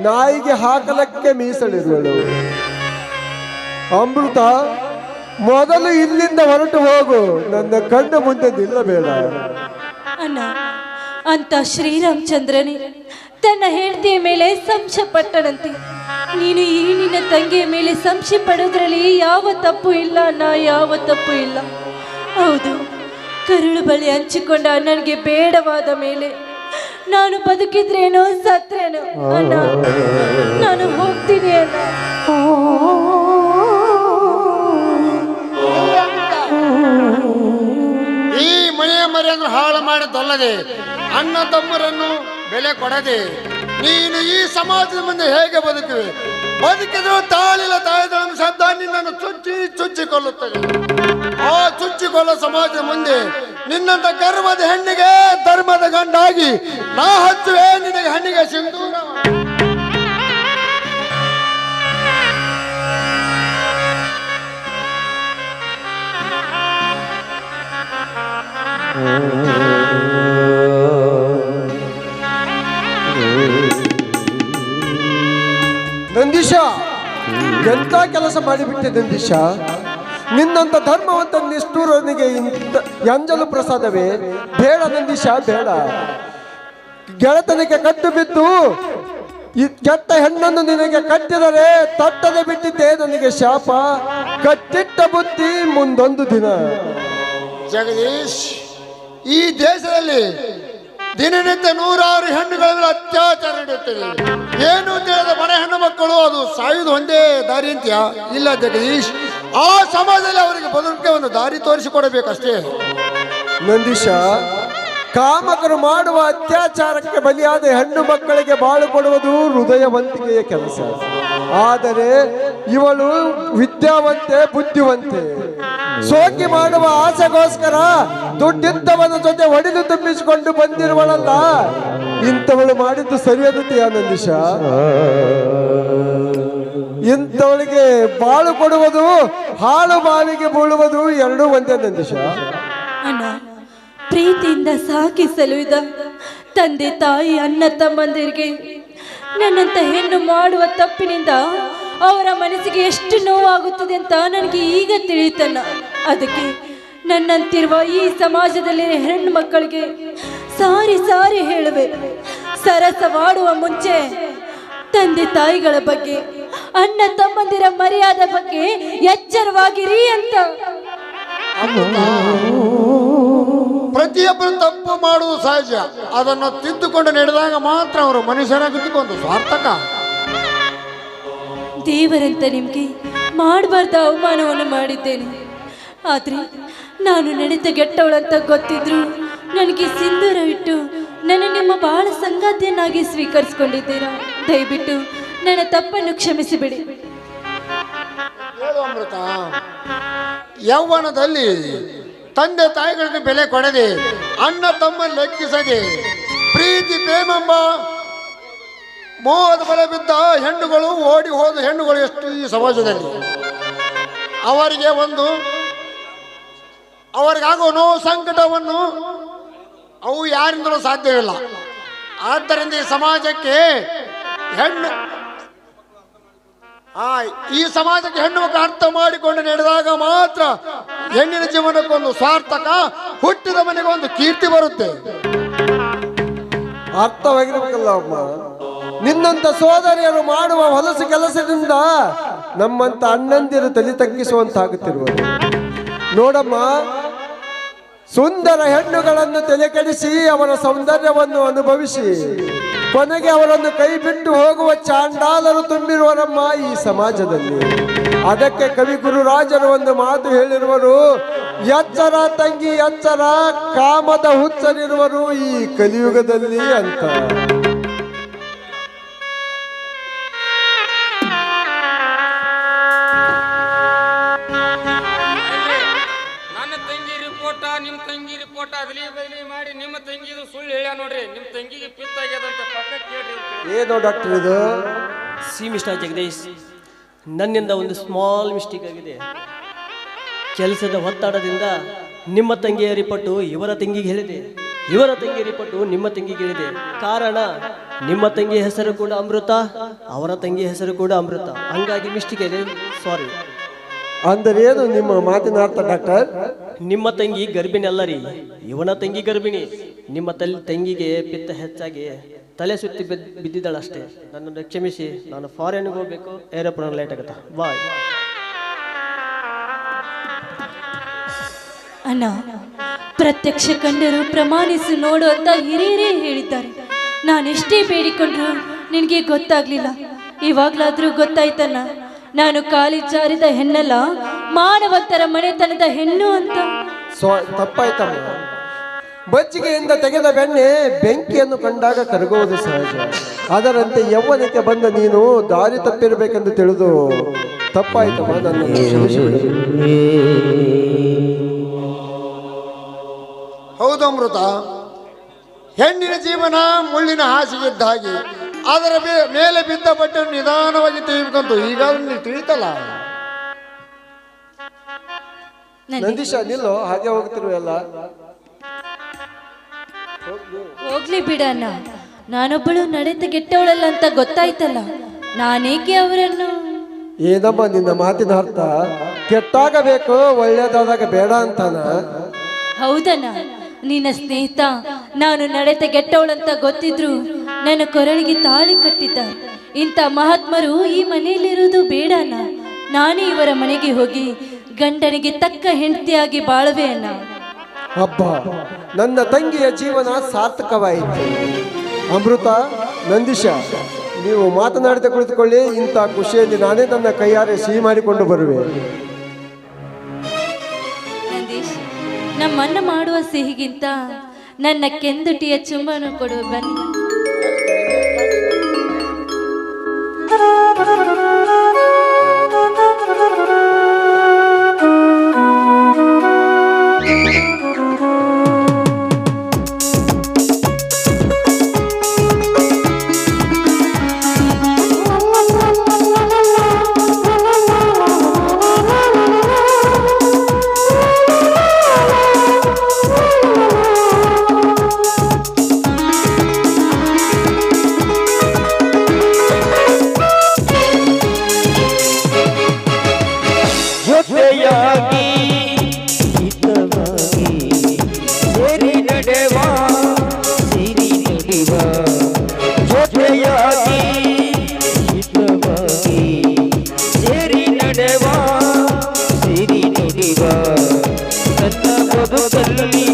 ನಾಯಿಗೆ ಹಾಕಲಕ್ಕೆ ಮೀಸಲಿರುವಳು. ಅಮೃತ, ಮೊದಲು ಇಲ್ಲಿಂದ ಹೊರಟು ಹೋಗು, ನನ್ನ ಕಣ್ಣು ಮುಂದೆ ನಿಲ್ಲಬೇಡ. ಅಣ್ಣ, ಅಂತ ಶ್ರೀರಾಮಚಂದ್ರನೇ ತನ್ನ ಹೆಂಡತಿಯ ಮೇಲೆ ಸಂಶಯ ಪಟ್ಟನಂತೆ. ನೀನು ಈ ನಿನ್ನ ತಂಗಿಯ ಮೇಲೆ ಸಂಶಯ ಪಡೋದ್ರಲ್ಲಿ ಯಾವ ತಪ್ಪು ಇಲ್ಲ ಅಣ್ಣ, ಯಾವ ತಪ್ಪು ಇಲ್ಲ. ಹೌದು, ಕರುಳು ಬಳಿ ಹಂಚಿಕೊಂಡ ನನಗೆ ಬೇಡವಾದ ಮೇಲೆ ನಾನು ಬದುಕಿದ್ರೇನೋ ಸತ್ರೇನೋ ಅಣ್ಣ, ನಾನು ಹೋಗ್ತೀನಿ ಅಣ್ಣ. ಈ ಮನೆಯ ಮರೆಯನ್ನು ಹಾಳು ಮಾಡಿದ್ದಲ್ಲದೆ ಅಣ್ಣ ತಮ್ಮರನ್ನು ಬೆಲೆ ಕೊಡದೆ ನೀನು ಈ ಸಮಾಜದ ಮುಂದೆ ಹೇಗೆ ಬದುಕುವೆ? ಬದುಕಿದ್ರು ತಾಳಿಲ್ಲ ತಾಯಿದ ಶಬ್ದ ನಿನ್ನನ್ನು ಚುಚ್ಚಿಕೊಳ್ಳುತ್ತದೆ. ಆ ಚುಚ್ಚಿಕೊಳ್ಳೋ ಸಮಾಜದ ಮುಂದೆ ನಿನ್ನಂತ ಗರ್ವದ ಹೆಣ್ಣಿಗೆ ಧರ್ಮದ ಗಂಡಾಗಿ ನಾ ಹಚ್ಚುವೆ ನಿನಗೆ ಹೆಣ್ಣಿಗೆ ಸಿಂಧೂರ. ನಂದೀಶ, ಎಂತ ಕೆಲಸ ಮಾಡಿಬಿಟ್ಟೆ ನಂದೀಶ. ನಿನ್ನಂತ ಧರ್ಮವಂತ ನಿಷ್ಠೂರನಿಗೆ ಎಂಜಲು ಪ್ರಸಾದವೇ ಬೇಡ ನಂದೀಶ, ಬೇಡ. ಗೆಳತನಿಗೆ ಕಟ್ಟು ಬಿದ್ದು ಈ ಕೆಟ್ಟ ಹೆಣ್ಣನ್ನು ನಿನಗೆ ಕಟ್ಟಿದರೆ ತಟ್ಟದೆ ಬಿಟ್ಟಿದ್ದೆ ನನಗೆ ಶಾಪ. ಕಟ್ಟಿಟ್ಟ ಬುದ್ಧಿ ಮುಂದೊಂದು ದಿನ. ಜಗದೀಶ್, ಈ ದೇಶದಲ್ಲಿ ದಿನನಿತ್ಯ 106 ಹೆಣ್ಣುಗಳ ಮೇಲೆ ಅತ್ಯಾಚಾರ ನಡೆಯುತ್ತದೆ. ಏನು ತಿಳಿದ ಮನೆ ಹೆಣ್ಣು ಮಕ್ಕಳು ಅದು ಸಾಯುವುದು ಒಂದೇ ದಾರಿ ಅಂತ್ಯ ಇಲ್ಲ ಜಗದೀಶ್. ಆ ಸಮಾಜದಲ್ಲಿ ಅವರಿಗೆ ಬದುಕಿಗೆ ಒಂದು ದಾರಿ ತೋರಿಸಿಕೊಡಬೇಕಷ್ಟೇ. ನಂದೀಶ, ಕಾಮಕರು ಮಾಡುವ ಅತ್ಯಾಚಾರಕ್ಕೆ ಬಲಿಯಾದ ಹೆಣ್ಣು ಮಕ್ಕಳಿಗೆ ಬಾಳು ಕೊಡುವುದು ಹೃದಯವಂತಿಕೆಯ ಕೆಲಸ. ಆದರೆ ಇವಳು ವಿದ್ಯಾವಂತೆ, ಬುದ್ಧಿವಂತೆ. ಸೋಕಿ ಮಾಡುವ ಆಸೆಗೋಸ್ಕರ ದುಡ್ಡಿದ್ದವನ ಜೊತೆ ಒಡೆದು ತುಂಬಿಸಿಕೊಂಡು ಬಂದಿರುವಳಲ್ಲ. ಇಂಥವಳು ಮಾಡಿದ್ದು ಸರಿಯಾದತೆಯ ನಂದೀಶ? ಇಂಥವಳಿಗೆ ಬಾಳು ಕೊಡುವುದು ಹಾಳು ಬಾವಿಗೆ ಬೀಳುವುದು ಎರಡೂ ಒಂದೇ ನಂದೀಶ. ಅಣ್ಣ, ಪ್ರೀತಿಯಿಂದ ಸಾಕಿ ಸಲುಹಿದ ತಂದೆ ತಾಯಿ ಅಣ್ಣ ತಮ್ಮಂದಿರಿಗೆ ನನ್ನಂತ ಹೆಣ್ಣು ಮಾಡುವ ತಪ್ಪಿನಿಂದ ಅವರ ಮನಸ್ಸಿಗೆ ಎಷ್ಟು ನೋವಾಗುತ್ತದೆ ಅಂತ ನನಗೆ ಈಗ ತಿಳಿಯುತ್ತಣ್ಣ. ಅದಕ್ಕೆ ನನ್ನಂತಿರುವ ಈ ಸಮಾಜದಲ್ಲಿ ಹೆಣ್ಣು ಮಕ್ಕಳಿಗೆ ಸಾರಿ ಸಾರಿ ಹೇಳುವೆ, ಸರಸವಾಡುವ ಮುಂಚೆ ತಂದೆ ತಾಯಿಗಳ ಬಗ್ಗೆ, ಅಣ್ಣ ತಮ್ಮಂದಿರ ಮರ್ಯಾದೆ ಬಗ್ಗೆ ಎಚ್ಚರವಾಗಿರಿ ಅಂತ. ಪ್ರತಿಯೊಬ್ಬರು ತಪ್ಪು ಮಾಡುವುದು ಸಹಜ. ಅದನ್ನು ತಿದ್ದುಕೊಂಡು ನಡೆದಾಗ ಮಾತ್ರ ಅವರು ಮನುಷ್ಯರಾಗುತ್ತಿಕೊಂಡು ಸಾರ್ಥಕ. ದೇವರಂತ ನಿಮಗೆ ಮಾಡಬಾರ್ದ ಅವಮಾನವನ್ನು ಮಾಡಿದ್ದೇನೆ. ಆದರೆ ನಾನು ನಡೆದ ಗೆಟ್ಟವಳಂತ ಗೊತ್ತಿದ್ರು ನನಗೆ ಸಿಂಧೂರ ಇಟ್ಟು ನನ್ನ ನಿಮ್ಮ ಬಾಳ ಸಂಗಾತಿಯನ್ನಾಗಿ ಸ್ವೀಕರಿಸಿಕೊಂಡಿದ್ದೀರಾ. ದಯವಿಟ್ಟು ನನ್ನ ತಪ್ಪನ್ನು ಕ್ಷಮಿಸಿಬಿಡಿ. ಹೇಳು ಅಮೃತ, ಯೌವನದಲ್ಲಿ ತಂದೆ ತಾಯಿಗಳಿಗೆ ಬೆಲೆ ಕೊಡದೆ, ಅಣ್ಣ ತಮ್ಮ ಲೆಕ್ಕಿಸದೆ, ಪ್ರೀತಿ ಪ್ರೇಮೆಂಬ ಮೋಹದ ಬಲೆ ಬಿದ್ದ ಹೆಣ್ಣುಗಳು, ಓಡಿ ಹೋದ ಹೆಣ್ಣುಗಳು ಎಷ್ಟು ಈ ಸಮಾಜದಲ್ಲಿ. ಅವರಿಗಾಗೋ ನೋವು ಸಂಕಟವನ್ನು ಅವು ಯಾರಿಂದಲೂ ಸಾಧ್ಯವಿಲ್ಲ. ಆದ್ದರಿಂದ ಈ ಸಮಾಜಕ್ಕೆ ಹೆಣ್ಣು ಮಕ್ಕಳು ಅರ್ಥ ಮಾಡಿಕೊಂಡು ನಡೆದಾಗ ಮಾತ್ರ ಹೆಣ್ಣಿನ ಜೀವನಕ್ಕೊಂದು ಸಾರ್ಥಕ, ಹುಟ್ಟಿದ ಮನೆಗೆ ಒಂದು ಕೀರ್ತಿ ಬರುತ್ತೆ. ಅರ್ಥವಾಗಿರ್ಬೇಕಲ್ಲ ಅಮ್ಮ. ನಿನ್ನಂತ ಸೋದರಿಯರು ಮಾಡುವ ಹೊಲಸು ಕೆಲಸದಿಂದ ನಮ್ಮಂತ ಅಣ್ಣಂದಿರು ತಲೆ ತಗ್ಗಿಸುವಂತಾಗುತ್ತಿರುವುದು. ನೋಡಮ್ಮ, ಸುಂದರ ಹೆಣ್ಣುಗಳನ್ನು ತಲೆಕೆಡಿಸಿ ಅವರ ಸೌಂದರ್ಯವನ್ನು ಅನುಭವಿಸಿ ಕೊನೆಗೆ ಅವರನ್ನು ಕೈ ಬಿಟ್ಟು ಹೋಗುವ ಚಾಂಡಾಲರು ತುಂಬಿರುವರಮ್ಮ ಈ ಸಮಾಜದಲ್ಲಿ. ಅದಕ್ಕೆ ಕವಿ ಗುರುರಾಜರು ಒಂದು ಮಾತು ಹೇಳಿರುವರು, ಎಚ್ಚರ ತಂಗಿ ಎಚ್ಚರ, ಕಾಮದ ಹುಚ್ಚರಿರುವರು ಈ ಕಲಿಯುಗದಲ್ಲಿ ಅಂತ. ನನ್ನ ತಂಗಿ ರಿಪೋರ್ಟ ನಿಮ್ಮ ತಂಗಿ ರಿಪೋರ್ಟ ಅದಲಿ ಬದಲಿ ಮಾಡಿ ನಿಮ್ಮ ತಂಗಿದು ಸುಳ್ಳು ಹೇಳ್ಯ ನೋಡ್ರಿ. ನಿಮ್ಮ ತಂಗಿಗೆ ಪಿತ್ತ ಆಗ್ಯದಂತ ಪಕ್ಕ ಕೇಳ್ರಿ. ಏನೋ ಡಾಕ್ಟರ್ ಇದು? ಸಿ ಮಿಸ್ಟರ್ ಜಗದೀಶ್, ನನ್ನಿಂದ ಒಂದು ಸ್ಮಾಲ್ ಮಿಸ್ಟೇಕ್ ಆಗಿದೆ. ಕೆಲಸದ ಒತ್ತಡದಿಂದ ನಿಮ್ಮ ತಂಗಿಯ ರಿಪೋರ್ಟು ಇವರ ತಂಗಿಗೆ ಹೇಳಿದೆ, ಇವರ ತಂಗಿ ರಿಪೋರ್ಟು ನಿಮ್ಮ ತಂಗಿಗೆ ಹೇಳಿದೆ. ಕಾರಣ ನಿಮ್ಮ ತಂಗಿ ಹೆಸರು ಕೂಡ ಅಮೃತ, ಅವರ ತಂಗಿ ಹೆಸರು ಕೂಡ ಅಮೃತ. ಹಂಗಾಗಿ ಮಿಸ್ಟೇಕ್ ಇದೆ, ಸಾರಿ. ಅಂದರೆ ಏನು ನಿಮ್ಮ ಮಾತಿನ ಅರ್ಥ ಡಾಕ್ಟರ್? ನಿಮ್ಮ ತಂಗಿ ಗರ್ಭಿಣಿ ಅಲ್ಲ ರೀ, ಇವನ ತಂಗಿ ಗರ್ಭಿಣಿ. ನಿಮ್ಮ ತಂಗಿಗೆ ಪಿತ್ತ ಹೆಚ್ಚಾಗಿ ತಲೆ ಸುತ್ತಿ ಬಿದ್ದಿದ್ದಾಳಷ್ಟೇ. ನನ್ನನ್ನು ಕ್ಷಮಿಸಿ, ನಾನು ಫಾರಿನ್ಗೆ ಹೋಗ್ಬೇಕು, ಏರೋಪ್ಲೇನ್ ಲೇಟ್ ಆಗುತ್ತೆ. ಬಾಯ್. ಅಣ್ಣ, ಪ್ರತ್ಯಕ್ಷ ಕಂಡರು ಪ್ರಮಾಣಿಸಿ ನೋಡು ಅಂತ ಹಿರಿಯರೇ ಹೇಳಿದ್ದಾರೆ. ನಾನೆಷ್ಟೇ ಬೇಡಿಕೊಂಡ್ರು ನಿನಗೆ ಗೊತ್ತಾಗ್ಲಿಲ್ಲ. ಇವಾಗ್ಲಾದ್ರೂ ಗೊತ್ತಾಯ್ತಣ್ಣ, ನಾನು ಕಾಲಿ ಜಾರಿದ ಹೆಣ್ಣಲ್ಲ, ಮಾನವಂತರ ಮನೆತನದ ಹೆಣ್ಣು ಅಂತ. ತಪ್ಪಾಯ್ತಮ್ಮ. ಬಚ್ಚಿಗೆಯಿಂದ ತೆಗೆದ ಬೆಣ್ಣೆ ಬೆಂಕಿಯನ್ನು ಕಂಡಾಗ ಕರಗುವುದು ಸಹಜ. ಅದರಂತೆ ಯೌವನಕ್ಕೆ ಬಂದ ನೀನು ದಾರಿ ತಪ್ಪಿರಬೇಕೆಂದು ತಿಳಿದು ತಪ್ಪಾಯ್ತಮ್ಮ, ನನ್ನನ್ನು ಕ್ಷಮಿಸಿಬಿಡು. ಹೌದು ಅಮೃತ, ಹೆಣ್ಣಿನ ಜೀವನ ಮುಳ್ಳಿನ ಹಾಸಿಗಿದ್ದ ಹಾಗೆ. ಅದರ ಮೇಲೆ ಬಿದ್ದ ಬಟ್ಟೆ ನಿಧಾನವಾಗಿ ತೆಗಿಬೇಕಂತ ಈಗ ತಿಳಿತಲ್ಲ. ನಂದೀಶ ನಿಲ್ಲೋ, ಹಾಗೆ ಹೋಗ್ತಿರುವೆಲ್ಲ. ಹೋಗ್ಲಿ ಬಿಡಣ್ಣ, ನಾನೊಬ್ಬಳು ನಡೆತ ಗೆಟ್ಟವಳಲ್ಲ ಅಂತ ಗೊತ್ತಾಯ್ತಲ್ಲ, ನಾನೇಕೆ ಅವರನ್ನು. ಏನಮ್ಮ ನಿನ್ನ ಮಾತಿನ ಅರ್ಥ? ಕೆಟ್ಟಾಗಬೇಕು, ಒಳ್ಳೆಯದಾದಾಗ ಬೇಡ ಅಂತಾನ? ಹೌದಣ್ಣ, ನಿನ್ನ ಸ್ನೇಹಿತ ನಾನು ನಡೆತ ಗೆಟ್ಟವಳಂತ ಗೊತ್ತಿದ್ರು ನನ್ನ ಕೊರಳಿಗೆ ತಾಳಿ ಕಟ್ಟಿದ್ದಾರೆ. ಇಂಥ ಮಹಾತ್ಮರು ಈ ಮನೆಯಲ್ಲಿರುವುದು ಬೇಡಣ್ಣ. ನಾನೇ ಇವರ ಮನೆಗೆ ಹೋಗಿ ಗಂಡನಿಗೆ ತಕ್ಕ ಹೆಂಡತಿಯಾಗಿ ಬಾಳುವೆ ಅಣ್ಣ. ಅಬ್ಬ, ನನ್ನ ತಂಗಿಯ ಜೀವನ ಸಾರ್ಥಕವಾಯಿತು. ಅಮೃತ, ನಂದೀಶ, ನೀವು ಮಾತನಾಡದೆ ಕುಳಿತುಕೊಳ್ಳಿ. ಇಂಥ ಖುಷಿಯಲ್ಲಿ ನಾನೇ ನನ್ನ ಕೈಯಾರೆ ಸಿಹಿ ಮಾಡಿಕೊಂಡು ಬರುವೆ. ನಂದೀಶ್, ನಮ್ಮನ್ನ ಮಾಡುವ ಸಿಹಿಗಿಂತ ನನ್ನ ಕೆಂದುಟಿಯ ಚುಂಬನ ಕೊಡುವ ಬನ್ನಿ. ನನ್ನ ಬದುಕಲ್ಲಿ